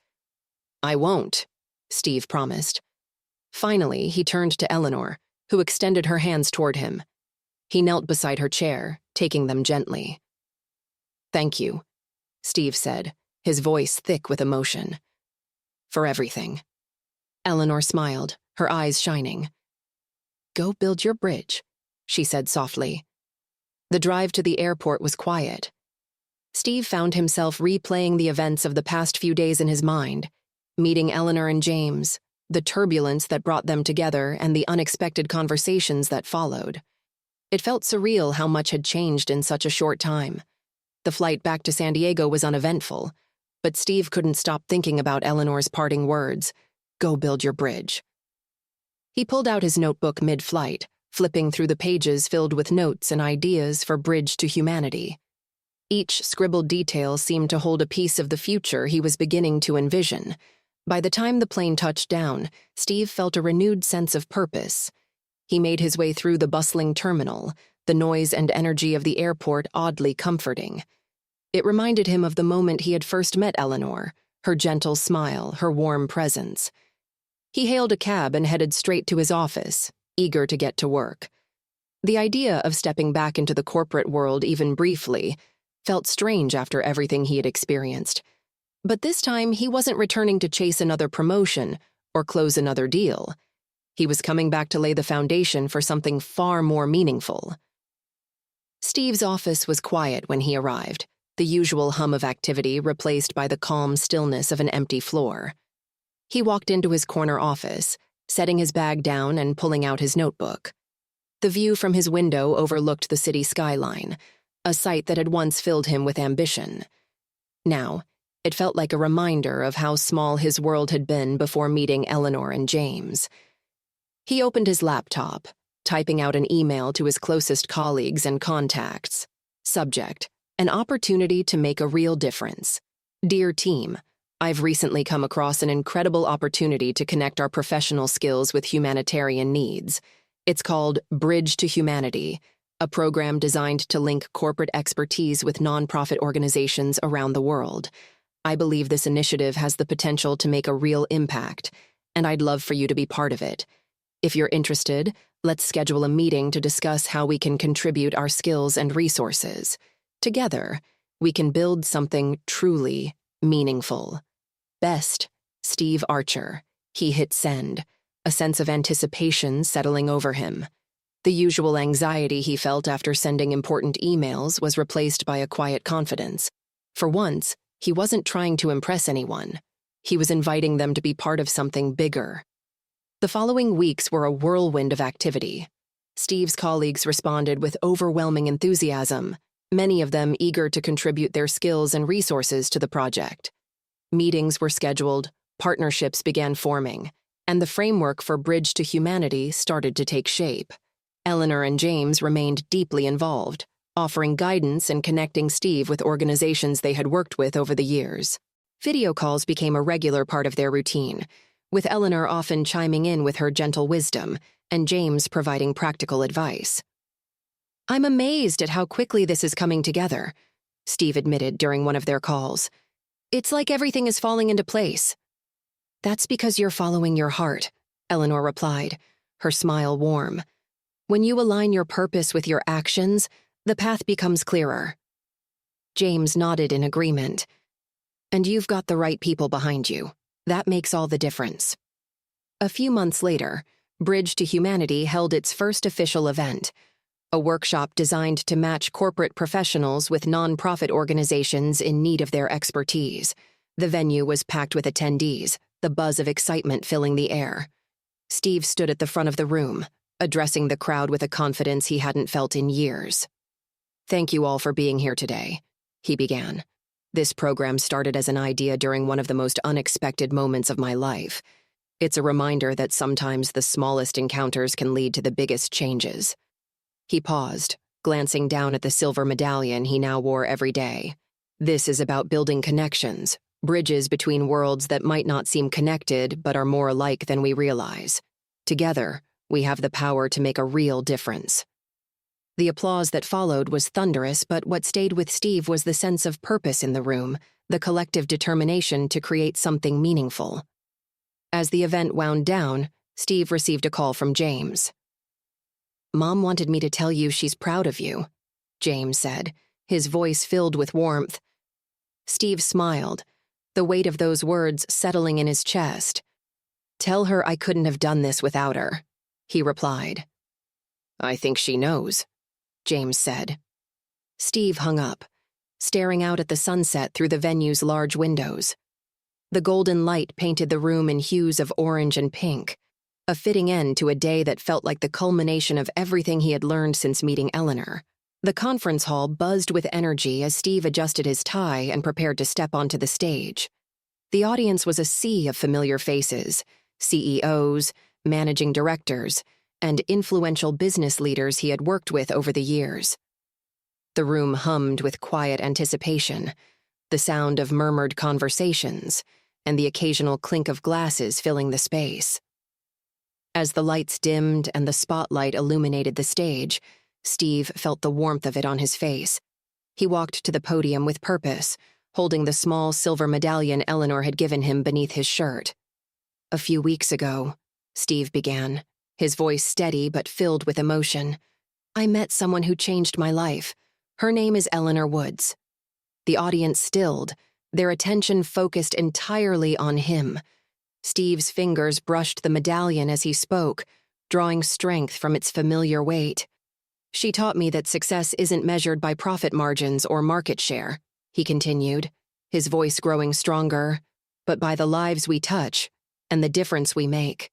"I won't," Steve promised. Finally, he turned to Eleanor, who extended her hands toward him. He knelt beside her chair, taking them gently. "Thank you," Steve said, his voice thick with emotion. "For everything." Eleanor smiled, her eyes shining. "Go build your bridge," she said softly. The drive to the airport was quiet. Steve found himself replaying the events of the past few days in his mind, meeting Eleanor and James, the turbulence that brought them together, and the unexpected conversations that followed. It felt surreal how much had changed in such a short time. The flight back to San Diego was uneventful, but Steve couldn't stop thinking about Eleanor's parting words, "Go build your bridge." He pulled out his notebook mid-flight, flipping through the pages filled with notes and ideas for Bridge to Humanity. Each scribbled detail seemed to hold a piece of the future he was beginning to envision. By the time the plane touched down, Steve felt a renewed sense of purpose. He made his way through the bustling terminal, the noise and energy of the airport oddly comforting. It reminded him of the moment he had first met Eleanor, her gentle smile, her warm presence. He hailed a cab and headed straight to his office, eager to get to work. The idea of stepping back into the corporate world even briefly felt strange after everything he had experienced. But this time, he wasn't returning to chase another promotion or close another deal. He was coming back to lay the foundation for something far more meaningful. Steve's office was quiet when he arrived, the usual hum of activity replaced by the calm stillness of an empty floor. He walked into his corner office, setting his bag down and pulling out his notebook. The view from his window overlooked the city skyline, a sight that had once filled him with ambition. Now, it felt like a reminder of how small his world had been before meeting Eleanor and James. He opened his laptop, typing out an email to his closest colleagues and contacts. Subject: an opportunity to make a real difference. Dear team, I've recently come across an incredible opportunity to connect our professional skills with humanitarian needs. It's called Bridge to Humanity, a program designed to link corporate expertise with nonprofit organizations around the world. I believe this initiative has the potential to make a real impact, and I'd love for you to be part of it. If you're interested, let's schedule a meeting to discuss how we can contribute our skills and resources. Together, we can build something truly meaningful. Best, Steve Archer. He hit send, a sense of anticipation settling over him. The usual anxiety he felt after sending important emails was replaced by a quiet confidence. For once, he wasn't trying to impress anyone. He was inviting them to be part of something bigger. The following weeks were a whirlwind of activity. Steve's colleagues responded with overwhelming enthusiasm, many of them eager to contribute their skills and resources to the project. Meetings were scheduled, partnerships began forming, and the framework for Bridge to Humanity started to take shape. Eleanor and James remained deeply involved, offering guidance and connecting Steve with organizations they had worked with over the years. Video calls became a regular part of their routine, with Eleanor often chiming in with her gentle wisdom and James providing practical advice. "I'm amazed at how quickly this is coming together," Steve admitted during one of their calls. "It's like everything is falling into place." "That's because you're following your heart," Eleanor replied, her smile warm. "When you align your purpose with your actions, the path becomes clearer." James nodded in agreement. "And you've got the right people behind you. That makes all the difference." A few months later, Bridge to Humanity held its first official event, a workshop designed to match corporate professionals with nonprofit organizations in need of their expertise. The venue was packed with attendees, the buzz of excitement filling the air. Steve stood at the front of the room, addressing the crowd with a confidence he hadn't felt in years. "Thank you all for being here today," he began. "This program started as an idea during one of the most unexpected moments of my life. It's a reminder that sometimes the smallest encounters can lead to the biggest changes." He paused, glancing down at the silver medallion he now wore every day. "This is about building connections, bridges between worlds that might not seem connected but are more alike than we realize. Together, we have the power to make a real difference." The applause that followed was thunderous, but what stayed with Steve was the sense of purpose in the room, the collective determination to create something meaningful. As the event wound down, Steve received a call from James. "Mom wanted me to tell you she's proud of you," James said, his voice filled with warmth. Steve smiled, the weight of those words settling in his chest. "Tell her I couldn't have done this without her," he replied. "I think she knows," James said. Steve hung up, staring out at the sunset through the venue's large windows. The golden light painted the room in hues of orange and pink, a fitting end to a day that felt like the culmination of everything he had learned since meeting Eleanor. The conference hall buzzed with energy as Steve adjusted his tie and prepared to step onto the stage. The audience was a sea of familiar faces, CEOs, managing directors, and influential business leaders he had worked with over the years. The room hummed with quiet anticipation, the sound of murmured conversations, and the occasional clink of glasses filling the space. As the lights dimmed and the spotlight illuminated the stage, Steve felt the warmth of it on his face. He walked to the podium with purpose, holding the small silver medallion Eleanor had given him beneath his shirt. "A few weeks ago," Steve began, his voice steady but filled with emotion, "I met someone who changed my life. Her name is Eleanor Woods." The audience stilled, their attention focused entirely on him. Steve's fingers brushed the medallion as he spoke, drawing strength from its familiar weight. "She taught me that success isn't measured by profit margins or market share," he continued, his voice growing stronger, "but by the lives we touch and the difference we make.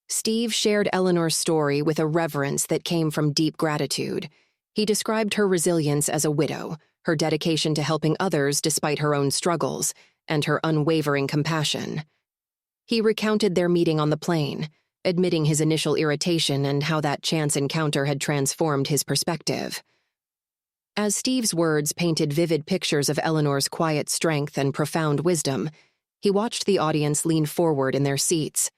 Steve shared Eleanor's story with a reverence that came from deep gratitude. He described her resilience as a widow, her dedication to helping others despite her own struggles, and her unwavering compassion. He recounted their meeting on the plane, admitting his initial irritation and how that chance encounter had transformed his perspective. As Steve's words painted vivid pictures of Eleanor's quiet strength and profound wisdom, he watched the audience lean forward in their seats.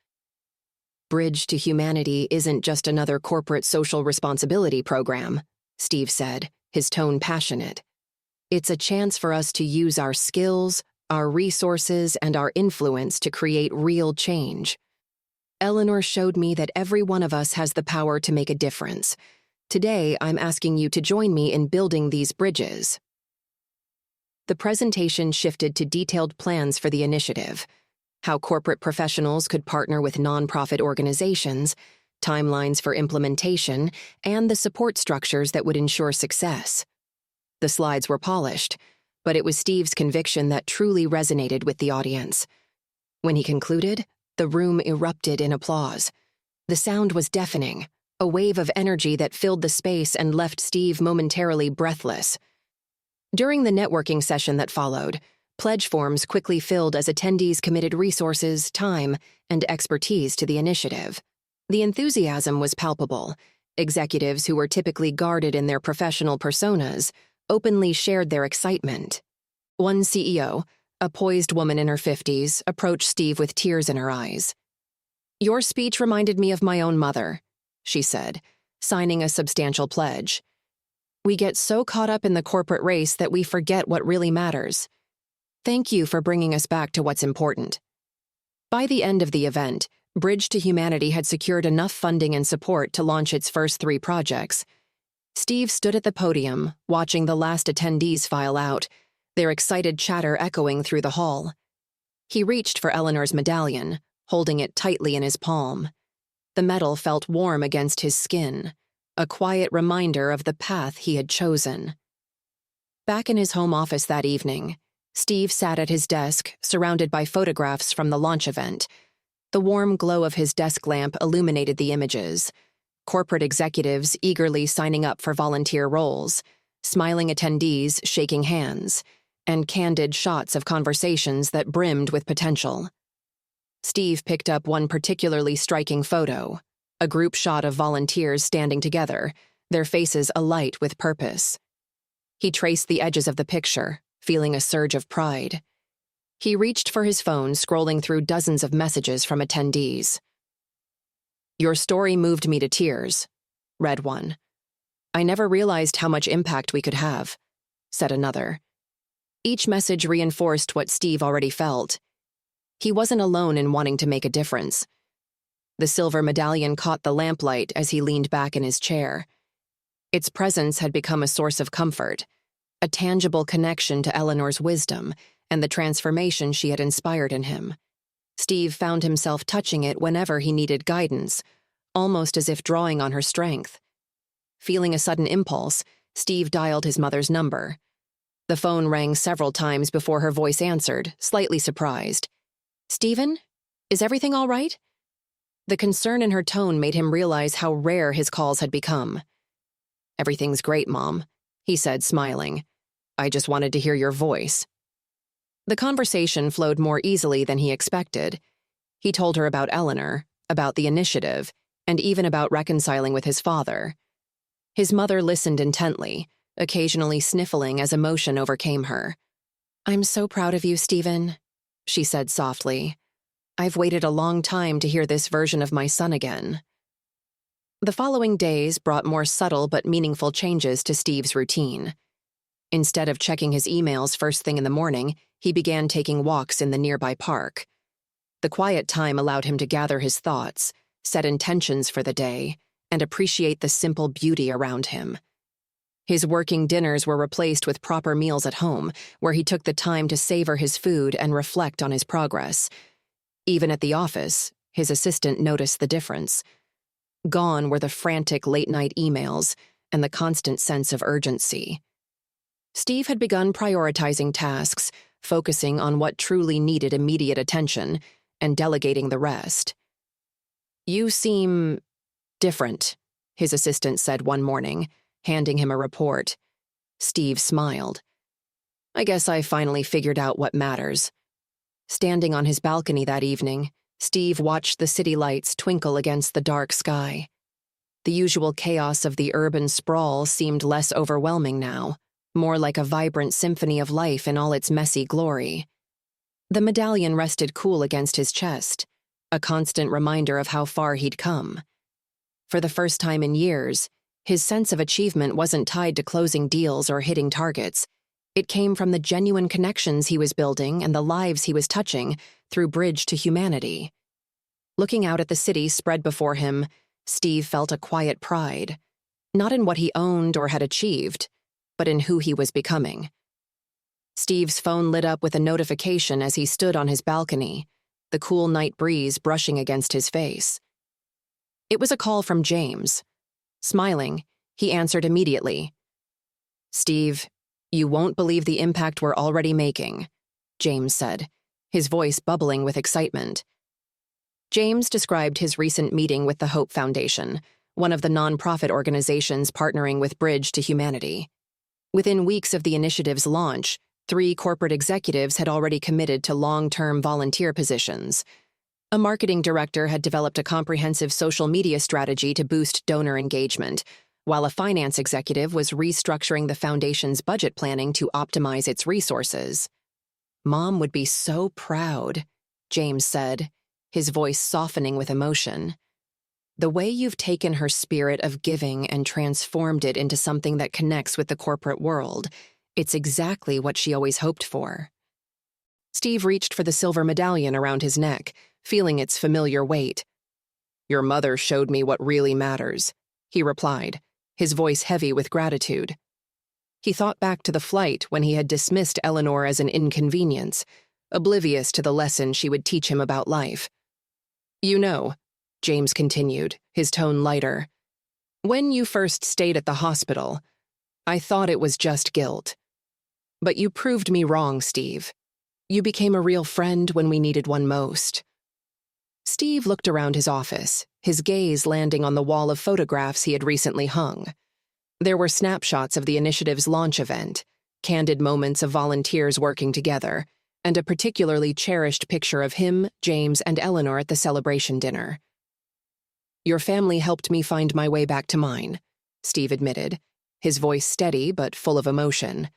"Bridge to Humanity isn't just another corporate social responsibility program," Steve said, his tone passionate. "It's a chance for us to use our skills, our resources, and our influence to create real change. Eleanor showed me that every one of us has the power to make a difference. Today, I'm asking you to join me in building these bridges." The presentation shifted to detailed plans for the initiative, how corporate professionals could partner with nonprofit organizations, timelines for implementation, and the support structures that would ensure success. The slides were polished, but it was Steve's conviction that truly resonated with the audience. When he concluded, the room erupted in applause. The sound was deafening, a wave of energy that filled the space and left Steve momentarily breathless. During the networking session that followed, pledge forms quickly filled as attendees committed resources, time, and expertise to the initiative. The enthusiasm was palpable. Executives who were typically guarded in their professional personas openly shared their excitement. One CEO, a poised woman in her 50s, approached Steve with tears in her eyes. "Your speech reminded me of my own mother," she said, signing a substantial pledge. "We get so caught up in the corporate race that we forget what really matters. Thank you for bringing us back to what's important." By the end of the event, Bridge to Humanity had secured enough funding and support to launch its first 3 projects. Steve stood at the podium, watching the last attendees file out, their excited chatter echoing through the hall. He reached for Eleanor's medallion, holding it tightly in his palm. The metal felt warm against his skin, a quiet reminder of the path he had chosen. Back in his home office that evening, Steve sat at his desk, surrounded by photographs from the launch event. The warm glow of his desk lamp illuminated the images. Corporate executives eagerly signing up for volunteer roles, smiling attendees shaking hands, and candid shots of conversations that brimmed with potential. Steve picked up one particularly striking photo, a group shot of volunteers standing together, their faces alight with purpose. He traced the edges of the picture, feeling a surge of pride. He reached for his phone, scrolling through dozens of messages from attendees. "Your story moved me to tears," read one. "I never realized how much impact we could have," said another. Each message reinforced what Steve already felt. He wasn't alone in wanting to make a difference. The silver medallion caught the lamplight as he leaned back in his chair. Its presence had become a source of comfort, a tangible connection to Eleanor's wisdom and the transformation she had inspired in him. Steve found himself touching it whenever he needed guidance, almost as if drawing on her strength. Feeling a sudden impulse, Steve dialed his mother's number. The phone rang several times before her voice answered, slightly surprised. "Stephen? Is everything all right?" The concern in her tone made him realize how rare his calls had become. "Everything's great, Mom," he said, smiling. "I just wanted to hear your voice." The conversation flowed more easily than he expected. He told her about Eleanor, about the initiative, and even about reconciling with his father. His mother listened intently, occasionally sniffling as emotion overcame her. "I'm so proud of you, Stephen," she said softly. "I've waited a long time to hear this version of my son again." The following days brought more subtle but meaningful changes to Steve's routine. Instead of checking his emails first thing in the morning, he began taking walks in the nearby park. The quiet time allowed him to gather his thoughts, set intentions for the day, and appreciate the simple beauty around him. His working dinners were replaced with proper meals at home, where he took the time to savor his food and reflect on his progress. Even at the office, his assistant noticed the difference. Gone were the frantic late-night emails and the constant sense of urgency. Steve had begun prioritizing tasks, focusing on what truly needed immediate attention, and delegating the rest. "You seem different," his assistant said one morning, handing him a report. Steve smiled. "I guess I finally figured out what matters." Standing on his balcony that evening, Steve watched the city lights twinkle against the dark sky. The usual chaos of the urban sprawl seemed less overwhelming now, more like a vibrant symphony of life in all its messy glory. The medallion rested cool against his chest, a constant reminder of how far he'd come. For the first time in years, his sense of achievement wasn't tied to closing deals or hitting targets. It came from the genuine connections he was building and the lives he was touching through Bridge to Humanity. Looking out at the city spread before him, Steve felt a quiet pride, not in what he owned or had achieved, but in who he was becoming. Steve's phone lit up with a notification as he stood on his balcony, the cool night breeze brushing against his face. It was a call from James. Smiling, he answered immediately. "Steve, you won't believe the impact we're already making," James said, his voice bubbling with excitement. James described his recent meeting with the Hope Foundation, one of the nonprofit organizations partnering with Bridge to Humanity. Within weeks of the initiative's launch, 3 corporate executives had already committed to long-term volunteer positions. A marketing director had developed a comprehensive social media strategy to boost donor engagement, while a finance executive was restructuring the foundation's budget planning to optimize its resources. "Mom would be so proud," James said, his voice softening with emotion. "The way you've taken her spirit of giving and transformed it into something that connects with the corporate world, it's exactly what she always hoped for." Steve reached for the silver medallion around his neck, feeling its familiar weight. "Your mother showed me what really matters," he replied, his voice heavy with gratitude. He thought back to the flight when he had dismissed Eleanor as an inconvenience, oblivious to the lesson she would teach him about life. "You know," James continued, his tone lighter, "when you first stayed at the hospital, I thought it was just guilt. But you proved me wrong, Steve. You became a real friend when we needed one most." Steve looked around his office, his gaze landing on the wall of photographs he had recently hung. There were snapshots of the initiative's launch event, candid moments of volunteers working together, and a particularly cherished picture of him, James, and Eleanor at the celebration dinner. "Your family helped me find my way back to mine," Steve admitted, his voice steady but full of emotion.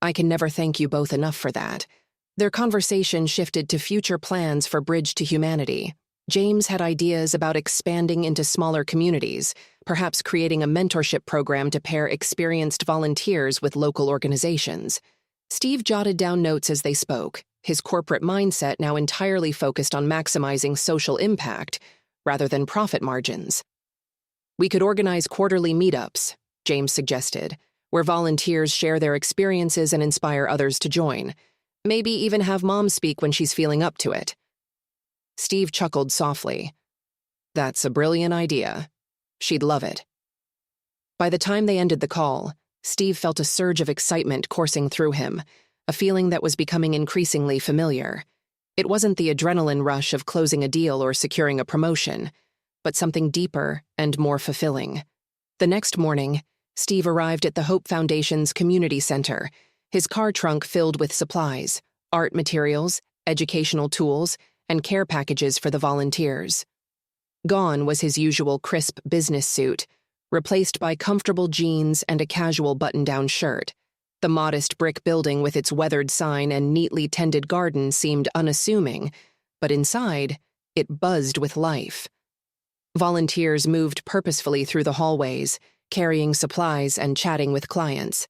"I can never thank you both enough for that." Their conversation shifted to future plans for Bridge to Humanity. James had ideas about expanding into smaller communities, perhaps creating a mentorship program to pair experienced volunteers with local organizations. Steve jotted down notes as they spoke, his corporate mindset now entirely focused on maximizing social impact rather than profit margins. "We could organize quarterly meetups," James suggested, "where volunteers share their experiences and inspire others to join. Maybe even have Mom speak when she's feeling up to it." Steve chuckled softly. "That's a brilliant idea. She'd love it." By the time they ended the call, Steve felt a surge of excitement coursing through him, a feeling that was becoming increasingly familiar. It wasn't the adrenaline rush of closing a deal or securing a promotion, but something deeper and more fulfilling. The next morning, Steve arrived at the Hope Foundation's community center, his car trunk filled with supplies, art materials, educational tools, and care packages for the volunteers. Gone was his usual crisp business suit, replaced by comfortable jeans and a casual button-down shirt. The modest brick building with its weathered sign and neatly tended garden seemed unassuming, but inside, it buzzed with life. Volunteers moved purposefully through the hallways, carrying supplies and chatting with clients.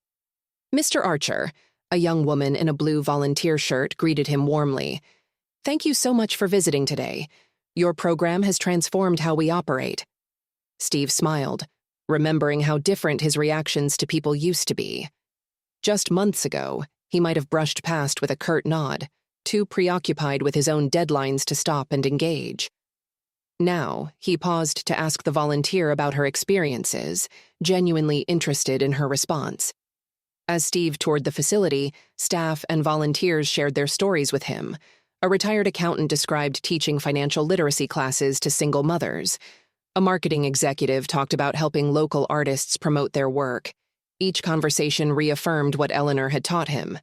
Mr. Archer, a young woman in a blue volunteer shirt, greeted him warmly. "Thank you so much for visiting today. Your program has transformed how we operate." Steve smiled, remembering how different his reactions to people used to be. Just months ago, he might have brushed past with a curt nod, too preoccupied with his own deadlines to stop and engage. Now, he paused to ask the volunteer about her experiences, genuinely interested in her response. As Steve toured the facility, staff and volunteers shared their stories with him, A retired accountant described teaching financial literacy classes to single mothers. A marketing executive talked about helping local artists promote their work. Each conversation reaffirmed what Eleanor had taught him,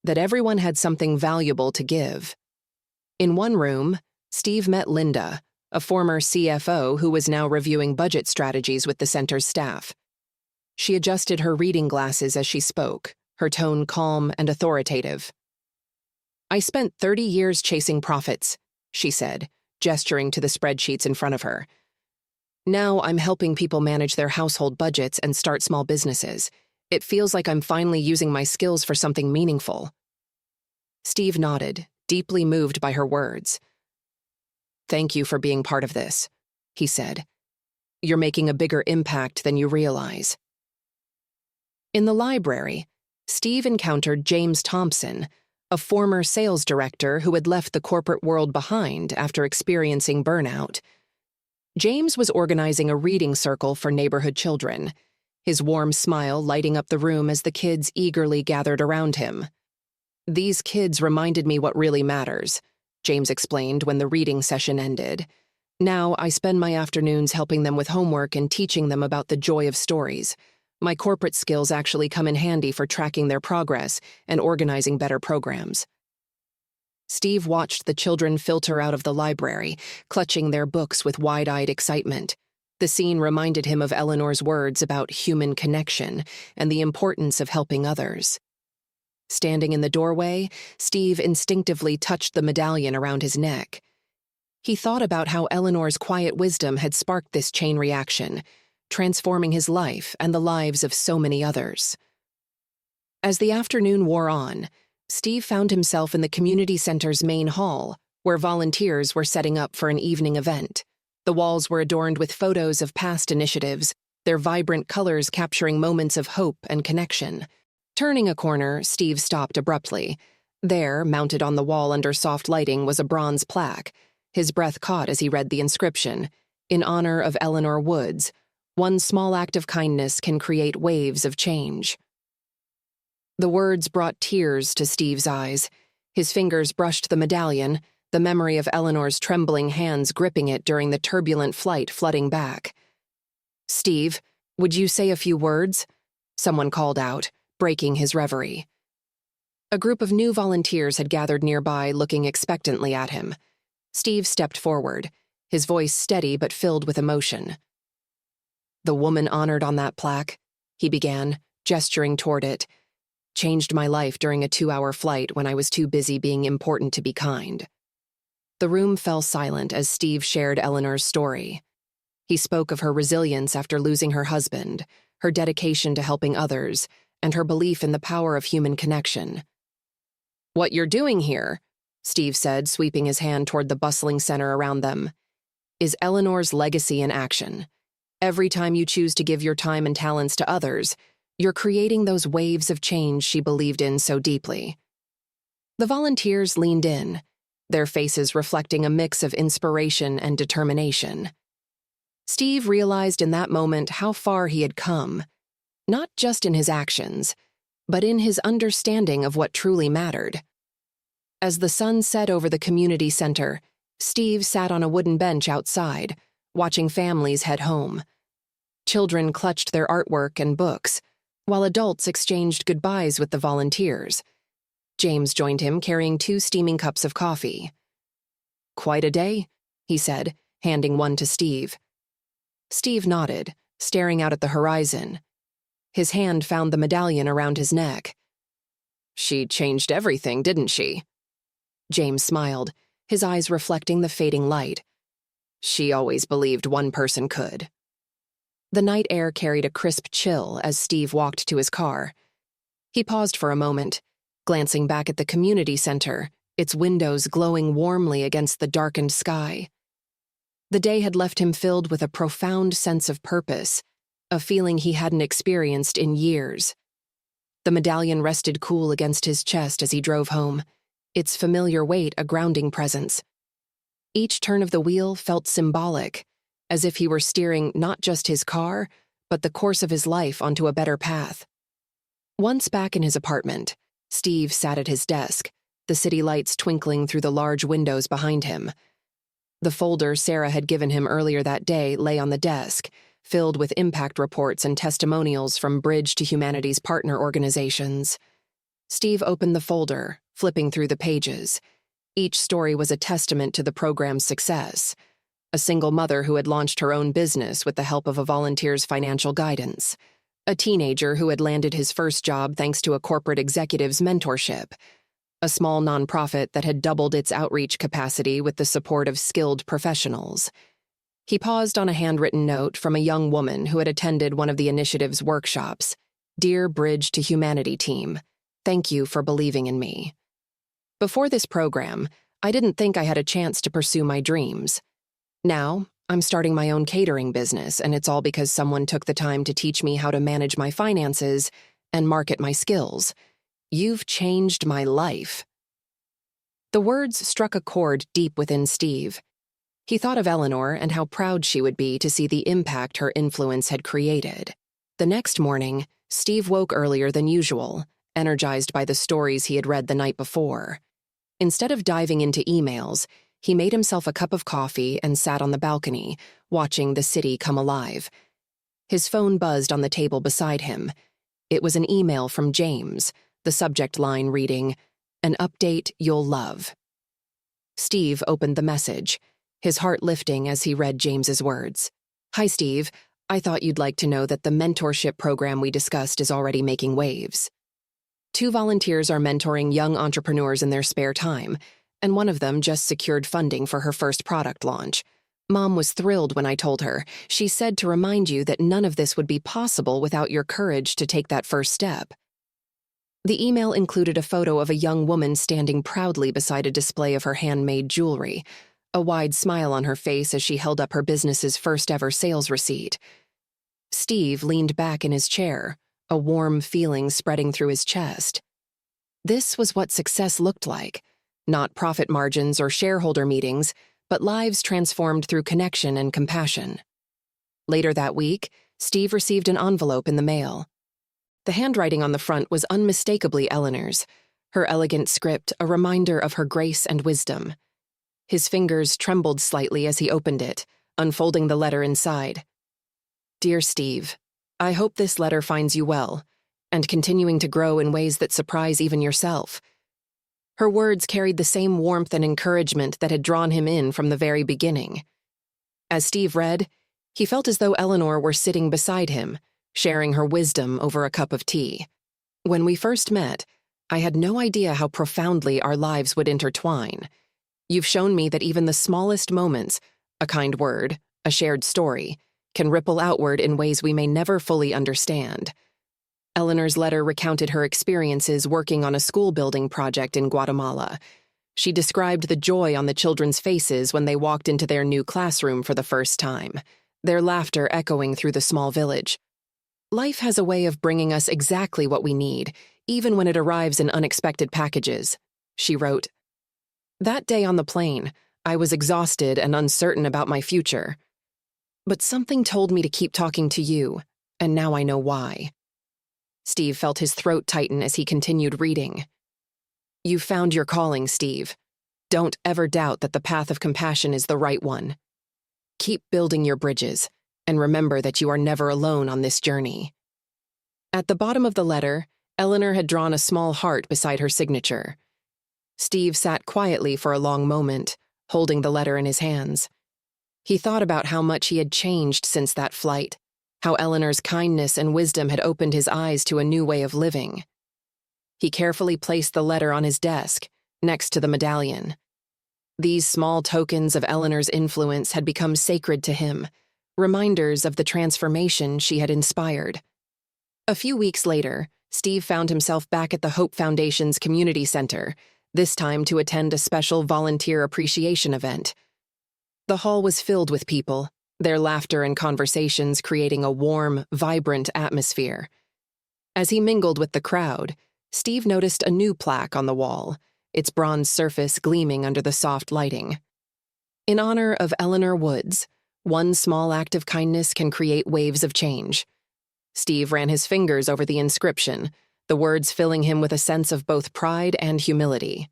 that everyone had something valuable to give. In one room, Steve met Linda, a former CFO who was now reviewing budget strategies with the center's staff. She adjusted her reading glasses as she spoke, her tone calm and authoritative. "I spent 30 years chasing profits," she said, gesturing to the spreadsheets in front of her. "Now I'm helping people manage their household budgets and start small businesses. It feels like I'm finally using my skills for something meaningful." Steve nodded, deeply moved by her words. "Thank you for being part of this," he said. "You're making a bigger impact than you realize." In the library, Steve encountered James Thompson, a former sales director who had left the corporate world behind after experiencing burnout. James was organizing a reading circle for neighborhood children, his warm smile lighting up the room as the kids eagerly gathered around him. "These kids reminded me what really matters," James explained when the reading session ended. "Now I spend my afternoons helping them with homework and teaching them about the joy of stories. My corporate skills actually come in handy for tracking their progress and organizing better programs." Steve watched the children filter out of the library, clutching their books with wide-eyed excitement. The scene reminded him of Eleanor's words about human connection and the importance of helping others. Standing in the doorway, Steve instinctively touched the medallion around his neck. He thought about how Eleanor's quiet wisdom had sparked this chain reaction, transforming his life and the lives of so many others. As the afternoon wore on, Steve found himself in the community center's main hall, where volunteers were setting up for an evening event. The walls were adorned with photos of past initiatives, their vibrant colors capturing moments of hope and connection. Turning a corner, Steve stopped abruptly. There, mounted on the wall under soft lighting, was a bronze plaque. His breath caught as he read the inscription, "In honor of Eleanor Woods, one small act of kindness can create waves of change." The words brought tears to Steve's eyes. His fingers brushed the medallion, the memory of Eleanor's trembling hands gripping it during the turbulent flight flooding back. "Steve, would you say a few words?" someone called out, breaking his reverie. A group of new volunteers had gathered nearby, looking expectantly at him. Steve stepped forward, his voice steady but filled with emotion. "The woman honored on that plaque," he began, gesturing toward it, "changed my life during a 2-hour flight when I was too busy being important to be kind." The room fell silent as Steve shared Eleanor's story. He spoke of her resilience after losing her husband, her dedication to helping others, and her belief in the power of human connection. "What you're doing here," Steve said, sweeping his hand toward the bustling center around them, "is Eleanor's legacy in action. Every time you choose to give your time and talents to others, you're creating those waves of change she believed in so deeply." The volunteers leaned in, their faces reflecting a mix of inspiration and determination. Steve realized in that moment how far he had come, not just in his actions, but in his understanding of what truly mattered. As the sun set over the community center, Steve sat on a wooden bench outside, watching families head home. Children clutched their artwork and books, while adults exchanged goodbyes with the volunteers. James joined him, carrying 2 steaming cups of coffee. "Quite a day," he said, handing one to Steve. Steve nodded, staring out at the horizon. His hand found the medallion around his neck. "She changed everything, didn't she?" James smiled, his eyes reflecting the fading light. "She always believed one person could." The night air carried a crisp chill as Steve walked to his car. He paused for a moment, glancing back at the community center, its windows glowing warmly against the darkened sky. The day had left him filled with a profound sense of purpose, a feeling he hadn't experienced in years. The medallion rested cool against his chest as he drove home, its familiar weight a grounding presence. Each turn of the wheel felt symbolic, as if he were steering not just his car, but the course of his life onto a better path. Once back in his apartment, Steve sat at his desk, the city lights twinkling through the large windows behind him. The folder Sarah had given him earlier that day lay on the desk, filled with impact reports and testimonials from Bridge to Humanity's partner organizations. Steve opened the folder, flipping through the pages. Each story was a testament to the program's success. A single mother who had launched her own business with the help of a volunteer's financial guidance. A teenager who had landed his first job thanks to a corporate executive's mentorship. A small nonprofit that had doubled its outreach capacity with the support of skilled professionals. He paused on a handwritten note from a young woman who had attended one of the initiative's workshops. "Dear Bridge to Humanity team, thank you for believing in me. Before this program, I didn't think I had a chance to pursue my dreams. Now, I'm starting my own catering business, and it's all because someone took the time to teach me how to manage my finances and market my skills. You've changed my life." The words struck a chord deep within Steve. He thought of Eleanor and how proud she would be to see the impact her influence had created. The next morning, Steve woke earlier than usual, energized by the stories he had read the night before. Instead of diving into emails, he made himself a cup of coffee and sat on the balcony, watching the city come alive. His phone buzzed on the table beside him. It was an email from James, the subject line reading, "An update you'll love." Steve opened the message, his heart lifting as he read James's words. "Hi, Steve. I thought you'd like to know that the mentorship program we discussed is already making waves. 2 volunteers are mentoring young entrepreneurs in their spare time, and one of them just secured funding for her first product launch. Mom was thrilled when I told her. She said to remind you that none of this would be possible without your courage to take that first step." The email included a photo of a young woman standing proudly beside a display of her handmade jewelry, a wide smile on her face as she held up her business's first-ever sales receipt. Steve leaned back in his chair, a warm feeling spreading through his chest. This was what success looked like. Not profit margins or shareholder meetings, but lives transformed through connection and compassion. Later that week, Steve received an envelope in the mail. The handwriting on the front was unmistakably Eleanor's, her elegant script a reminder of her grace and wisdom. His fingers trembled slightly as he opened it, unfolding the letter inside. "Dear Steve, I hope this letter finds you well, and continuing to grow in ways that surprise even yourself." Her words carried the same warmth and encouragement that had drawn him in from the very beginning. As Steve read, he felt as though Eleanor were sitting beside him, sharing her wisdom over a cup of tea. "When we first met, I had no idea how profoundly our lives would intertwine. You've shown me that even the smallest moments, a kind word, a shared story, can ripple outward in ways we may never fully understand." Eleanor's letter recounted her experiences working on a school building project in Guatemala. She described the joy on the children's faces when they walked into their new classroom for the first time, their laughter echoing through the small village. "Life has a way of bringing us exactly what we need, even when it arrives in unexpected packages," she wrote. "That day on the plane, I was exhausted and uncertain about my future. But something told me to keep talking to you, and now I know why." Steve felt his throat tighten as he continued reading. "You found your calling, Steve. Don't ever doubt that the path of compassion is the right one. Keep building your bridges, and remember that you are never alone on this journey." At the bottom of the letter, Eleanor had drawn a small heart beside her signature. Steve sat quietly for a long moment, holding the letter in his hands. He thought about how much he had changed since that flight, how Eleanor's kindness and wisdom had opened his eyes to a new way of living. He carefully placed the letter on his desk, next to the medallion. These small tokens of Eleanor's influence had become sacred to him, reminders of the transformation she had inspired. A few weeks later, Steve found himself back at the Hope Foundation's community center, this time to attend a special volunteer appreciation event. The hall was filled with people, their laughter and conversations creating a warm, vibrant atmosphere. As he mingled with the crowd, Steve noticed a new plaque on the wall, its bronze surface gleaming under the soft lighting. "In honor of Eleanor Woods, one small act of kindness can create waves of change." Steve ran his fingers over the inscription, the words filling him with a sense of both pride and humility.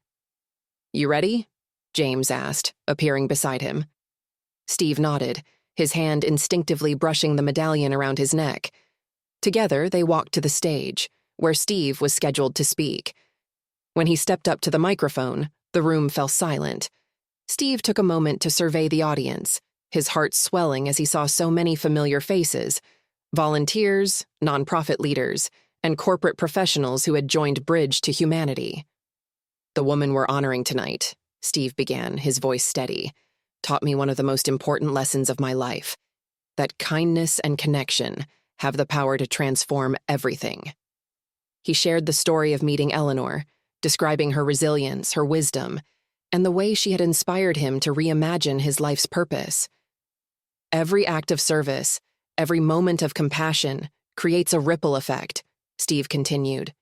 "You ready?" James asked, appearing beside him. Steve nodded, his hand instinctively brushing the medallion around his neck. Together, they walked to the stage, where Steve was scheduled to speak. When he stepped up to the microphone, the room fell silent. Steve took a moment to survey the audience, his heart swelling as he saw so many familiar faces: volunteers, nonprofit leaders, and corporate professionals who had joined Bridge to Humanity. "The woman we're honoring tonight," Steve began, his voice steady, "taught me one of the most important lessons of my life: that kindness and connection have the power to transform everything." He shared the story of meeting Eleanor, describing her resilience, her wisdom, and the way she had inspired him to reimagine his life's purpose. "Every act of service, every moment of compassion, creates a ripple effect," Steve continued.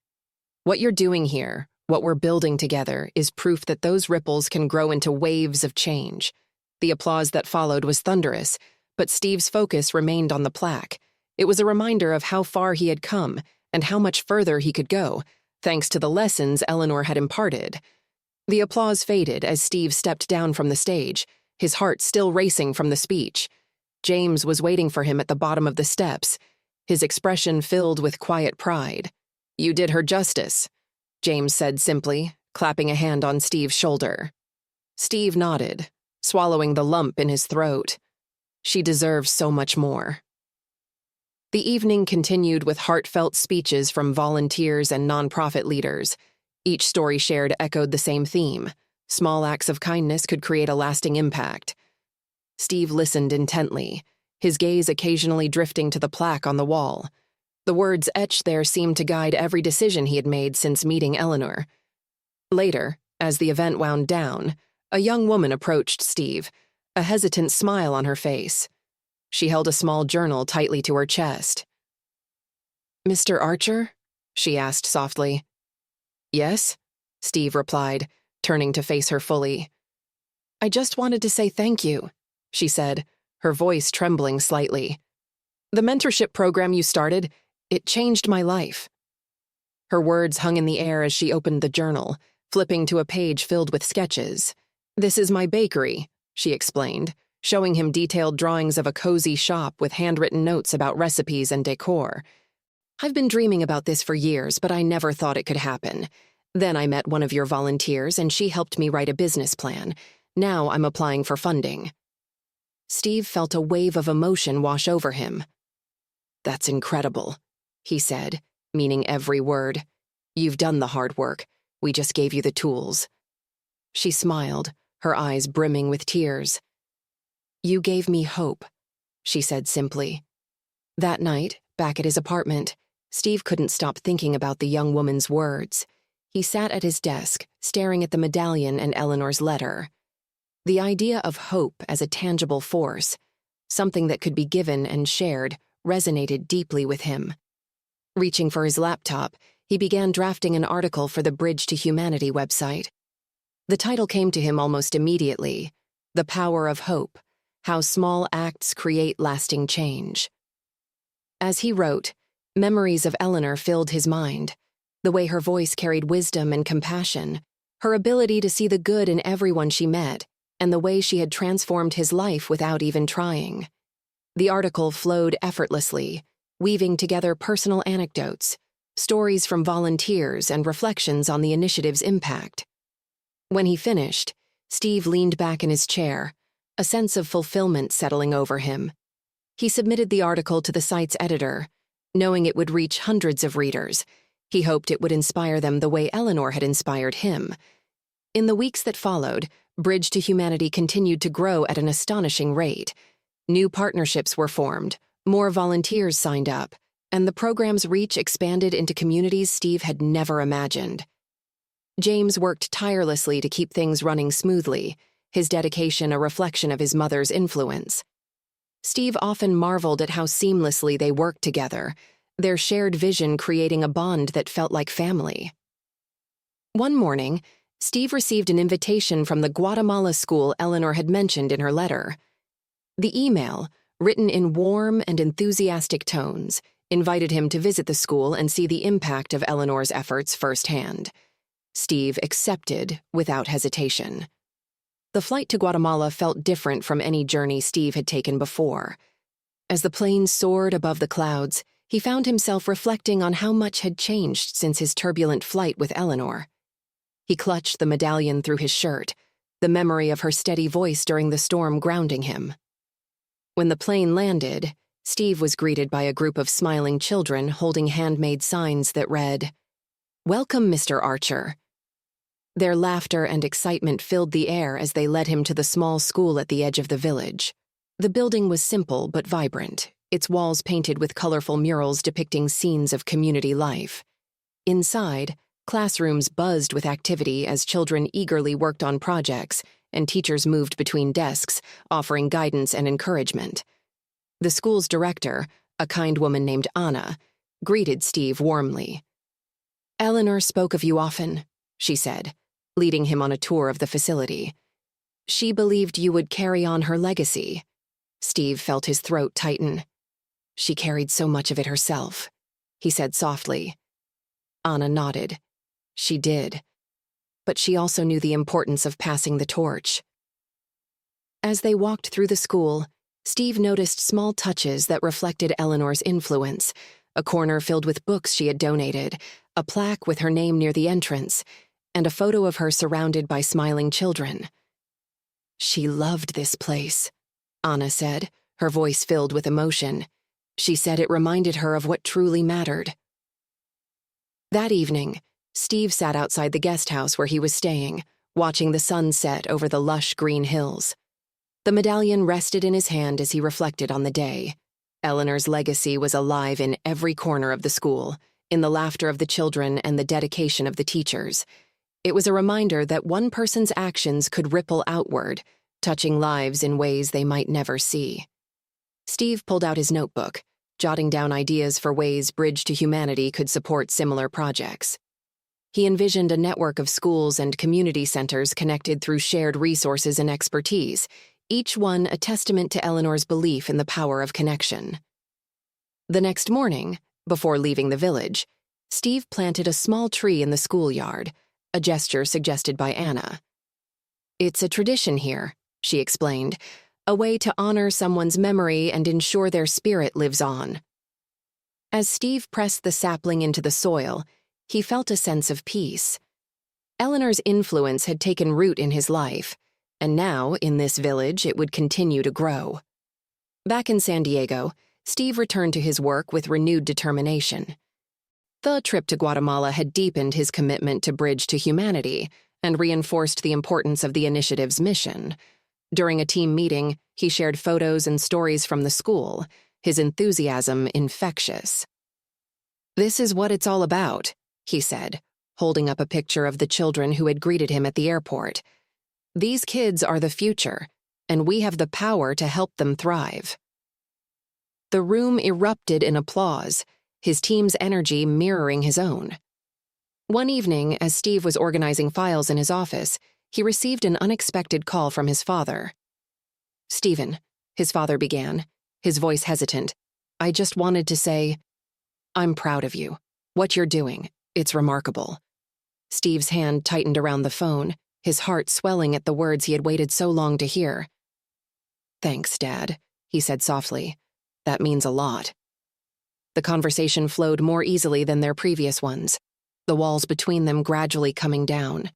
"What you're doing here, what we're building together, is proof that those ripples can grow into waves of change." The applause that followed was thunderous, but Steve's focus remained on the plaque. It was a reminder of how far he had come and how much further he could go, thanks to the lessons Eleanor had imparted. The applause faded as Steve stepped down from the stage, his heart still racing from the speech. James was waiting for him at the bottom of the steps, his expression filled with quiet pride. "You did her justice," James said simply, clapping a hand on Steve's shoulder. Steve nodded, swallowing the lump in his throat. She deserves so much more. The evening continued with heartfelt speeches from volunteers and nonprofit leaders. Each story shared echoed the same theme: small acts of kindness could create a lasting impact. Steve listened intently, his gaze occasionally drifting to the plaque on the wall. The words etched there seemed to guide every decision he had made since meeting Eleanor. Later, as the event wound down, a young woman approached Steve, a hesitant smile on her face. She held a small journal tightly to her chest. "Mr. Archer?" she asked softly. "Yes?" Steve replied, turning to face her fully. "I just wanted to say thank you," she said, her voice trembling slightly. "The mentorship program you started, it changed my life." Her words hung in the air as she opened the journal, flipping to a page filled with sketches. "This is my bakery," she explained, showing him detailed drawings of a cozy shop with handwritten notes about recipes and decor. "I've been dreaming about this for years, but I never thought it could happen. Then I met one of your volunteers, and she helped me write a business plan. Now I'm applying for funding." Steve felt a wave of emotion wash over him. "That's incredible," he said, meaning every word. "You've done the hard work. We just gave you the tools." She smiled, her eyes brimming with tears. "You gave me hope," she said simply. That night, back at his apartment, Steve couldn't stop thinking about the young woman's words. He sat at his desk, staring at the medallion and Eleanor's letter. The idea of hope as a tangible force, something that could be given and shared, resonated deeply with him. Reaching for his laptop, he began drafting an article for the Bridge to Humanity website. The title came to him almost immediately: "The Power of Hope: How Small Acts Create Lasting Change." As he wrote, memories of Eleanor filled his mind, the way her voice carried wisdom and compassion, her ability to see the good in everyone she met, and the way she had transformed his life without even trying. The article flowed effortlessly, weaving together personal anecdotes, stories from volunteers, and reflections on the initiative's impact. When he finished, Steve leaned back in his chair, a sense of fulfillment settling over him. He submitted the article to the site's editor, knowing it would reach hundreds of readers. He hoped it would inspire them the way Eleanor had inspired him. In the weeks that followed, Bridge to Humanity continued to grow at an astonishing rate. New partnerships were formed, more volunteers signed up, and the program's reach expanded into communities Steve had never imagined. James worked tirelessly to keep things running smoothly, his dedication a reflection of his mother's influence. Steve often marveled at how seamlessly they worked together, their shared vision creating a bond that felt like family. One morning, Steve received an invitation from the Guatemala school Eleanor had mentioned in her letter. The email, written in warm and enthusiastic tones, invited him to visit the school and see the impact of Eleanor's efforts firsthand. Steve accepted without hesitation. The flight to Guatemala felt different from any journey Steve had taken before. As the plane soared above the clouds, he found himself reflecting on how much had changed since his turbulent flight with Eleanor. He clutched the medallion through his shirt, the memory of her steady voice during the storm grounding him. When the plane landed, Steve was greeted by a group of smiling children holding handmade signs that read, "Welcome, Mr. Archer." Their laughter and excitement filled the air as they led him to the small school at the edge of the village. The building was simple but vibrant, its walls painted with colorful murals depicting scenes of community life. Inside, classrooms buzzed with activity as children eagerly worked on projects and teachers moved between desks, offering guidance and encouragement. The school's director, a kind woman named Anna, greeted Steve warmly. "Eleanor spoke of you often," she said, leading him on a tour of the facility. "She believed you would carry on her legacy." Steve felt his throat tighten. "She carried so much of it herself," he said softly. Anna nodded. She did. But she also knew the importance of passing the torch. As they walked through the school, Steve noticed small touches that reflected Eleanor's influence, a corner filled with books she had donated, a plaque with her name near the entrance, and a photo of her surrounded by smiling children. "She loved this place," Anna said, her voice filled with emotion. She said it reminded her of what truly mattered. That evening, Steve sat outside the guest house where he was staying, watching the sun set over the lush green hills. The medallion rested in his hand as he reflected on the day. Eleanor's legacy was alive in every corner of the school, in the laughter of the children and the dedication of the teachers. It was a reminder that one person's actions could ripple outward, touching lives in ways they might never see. Steve pulled out his notebook, jotting down ideas for ways Bridge to Humanity could support similar projects. He envisioned a network of schools and community centers connected through shared resources and expertise, each one a testament to Eleanor's belief in the power of connection. The next morning, before leaving the village, Steve planted a small tree in the schoolyard, a gesture suggested by Anna. "It's a tradition here," she explained, "a way to honor someone's memory and ensure their spirit lives on." As Steve pressed the sapling into the soil, he felt a sense of peace. Eleanor's influence had taken root in his life, and now, in this village, it would continue to grow. Back in San Diego, Steve returned to his work with renewed determination. The trip to Guatemala had deepened his commitment to Bridge to Humanity and reinforced the importance of the initiative's mission. During a team meeting, he shared photos and stories from the school, his enthusiasm infectious. "This is what it's all about," he said, holding up a picture of the children who had greeted him at the airport. "These kids are the future, and we have the power to help them thrive." The room erupted in applause, his team's energy mirroring his own. One evening, as Steve was organizing files in his office, he received an unexpected call from his father. "Stephen," his father began, his voice hesitant, "I just wanted to say, I'm proud of you. What you're doing, it's remarkable." Steve's hand tightened around the phone, his heart swelling at the words he had waited so long to hear. "Thanks, Dad," he said softly. "That means a lot." The conversation flowed more easily than their previous ones, the walls between them gradually coming down.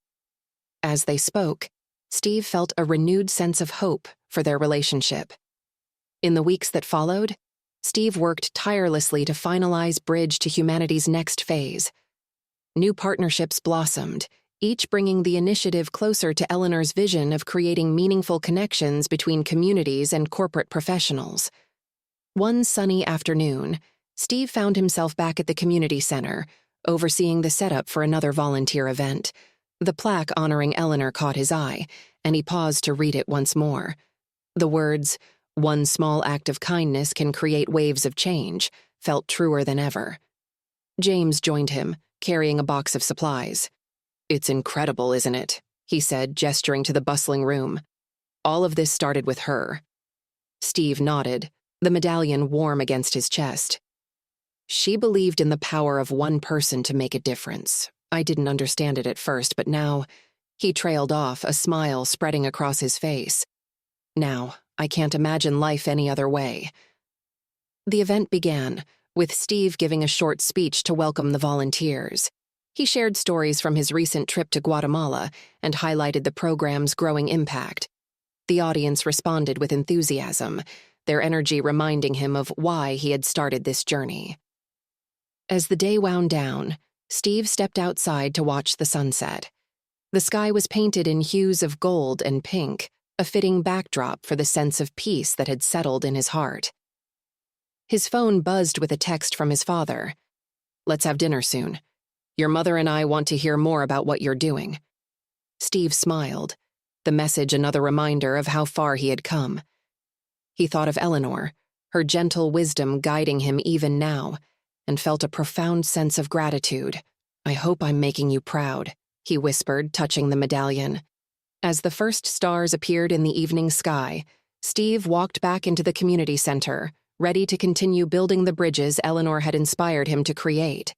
As they spoke, Steve felt a renewed sense of hope for their relationship. In the weeks that followed, Steve worked tirelessly to finalize Bridge to Humanity's next phase. New partnerships blossomed, each bringing the initiative closer to Eleanor's vision of creating meaningful connections between communities and corporate professionals. One sunny afternoon, Steve found himself back at the community center, overseeing the setup for another volunteer event. The plaque honoring Eleanor caught his eye, and he paused to read it once more. The words, "One small act of kindness can create waves of change," felt truer than ever. James joined him, carrying a box of supplies. "It's incredible, isn't it?" he said, gesturing to the bustling room. "All of this started with her." Steve nodded, the medallion warm against his chest. "She believed in the power of one person to make a difference, I didn't understand it at first, but now, he trailed off, a smile spreading across his face. Now, I can't imagine life any other way. The event began, with Steve giving a short speech to welcome the volunteers. He shared stories from his recent trip to Guatemala and highlighted the program's growing impact. The audience responded with enthusiasm, their energy reminding him of why he had started this journey. As the day wound down, Steve stepped outside to watch the sunset. The sky was painted in hues of gold and pink, a fitting backdrop for the sense of peace that had settled in his heart. His phone buzzed with a text from his father. "Let's have dinner soon. Your mother and I want to hear more about what you're doing." Steve smiled, the message another reminder of how far he had come. He thought of Eleanor, her gentle wisdom guiding him even now, and felt a profound sense of gratitude. "I hope I'm making you proud," he whispered, touching the medallion. As the first stars appeared in the evening sky, Steve walked back into the community center, ready to continue building the bridges Eleanor had inspired him to create.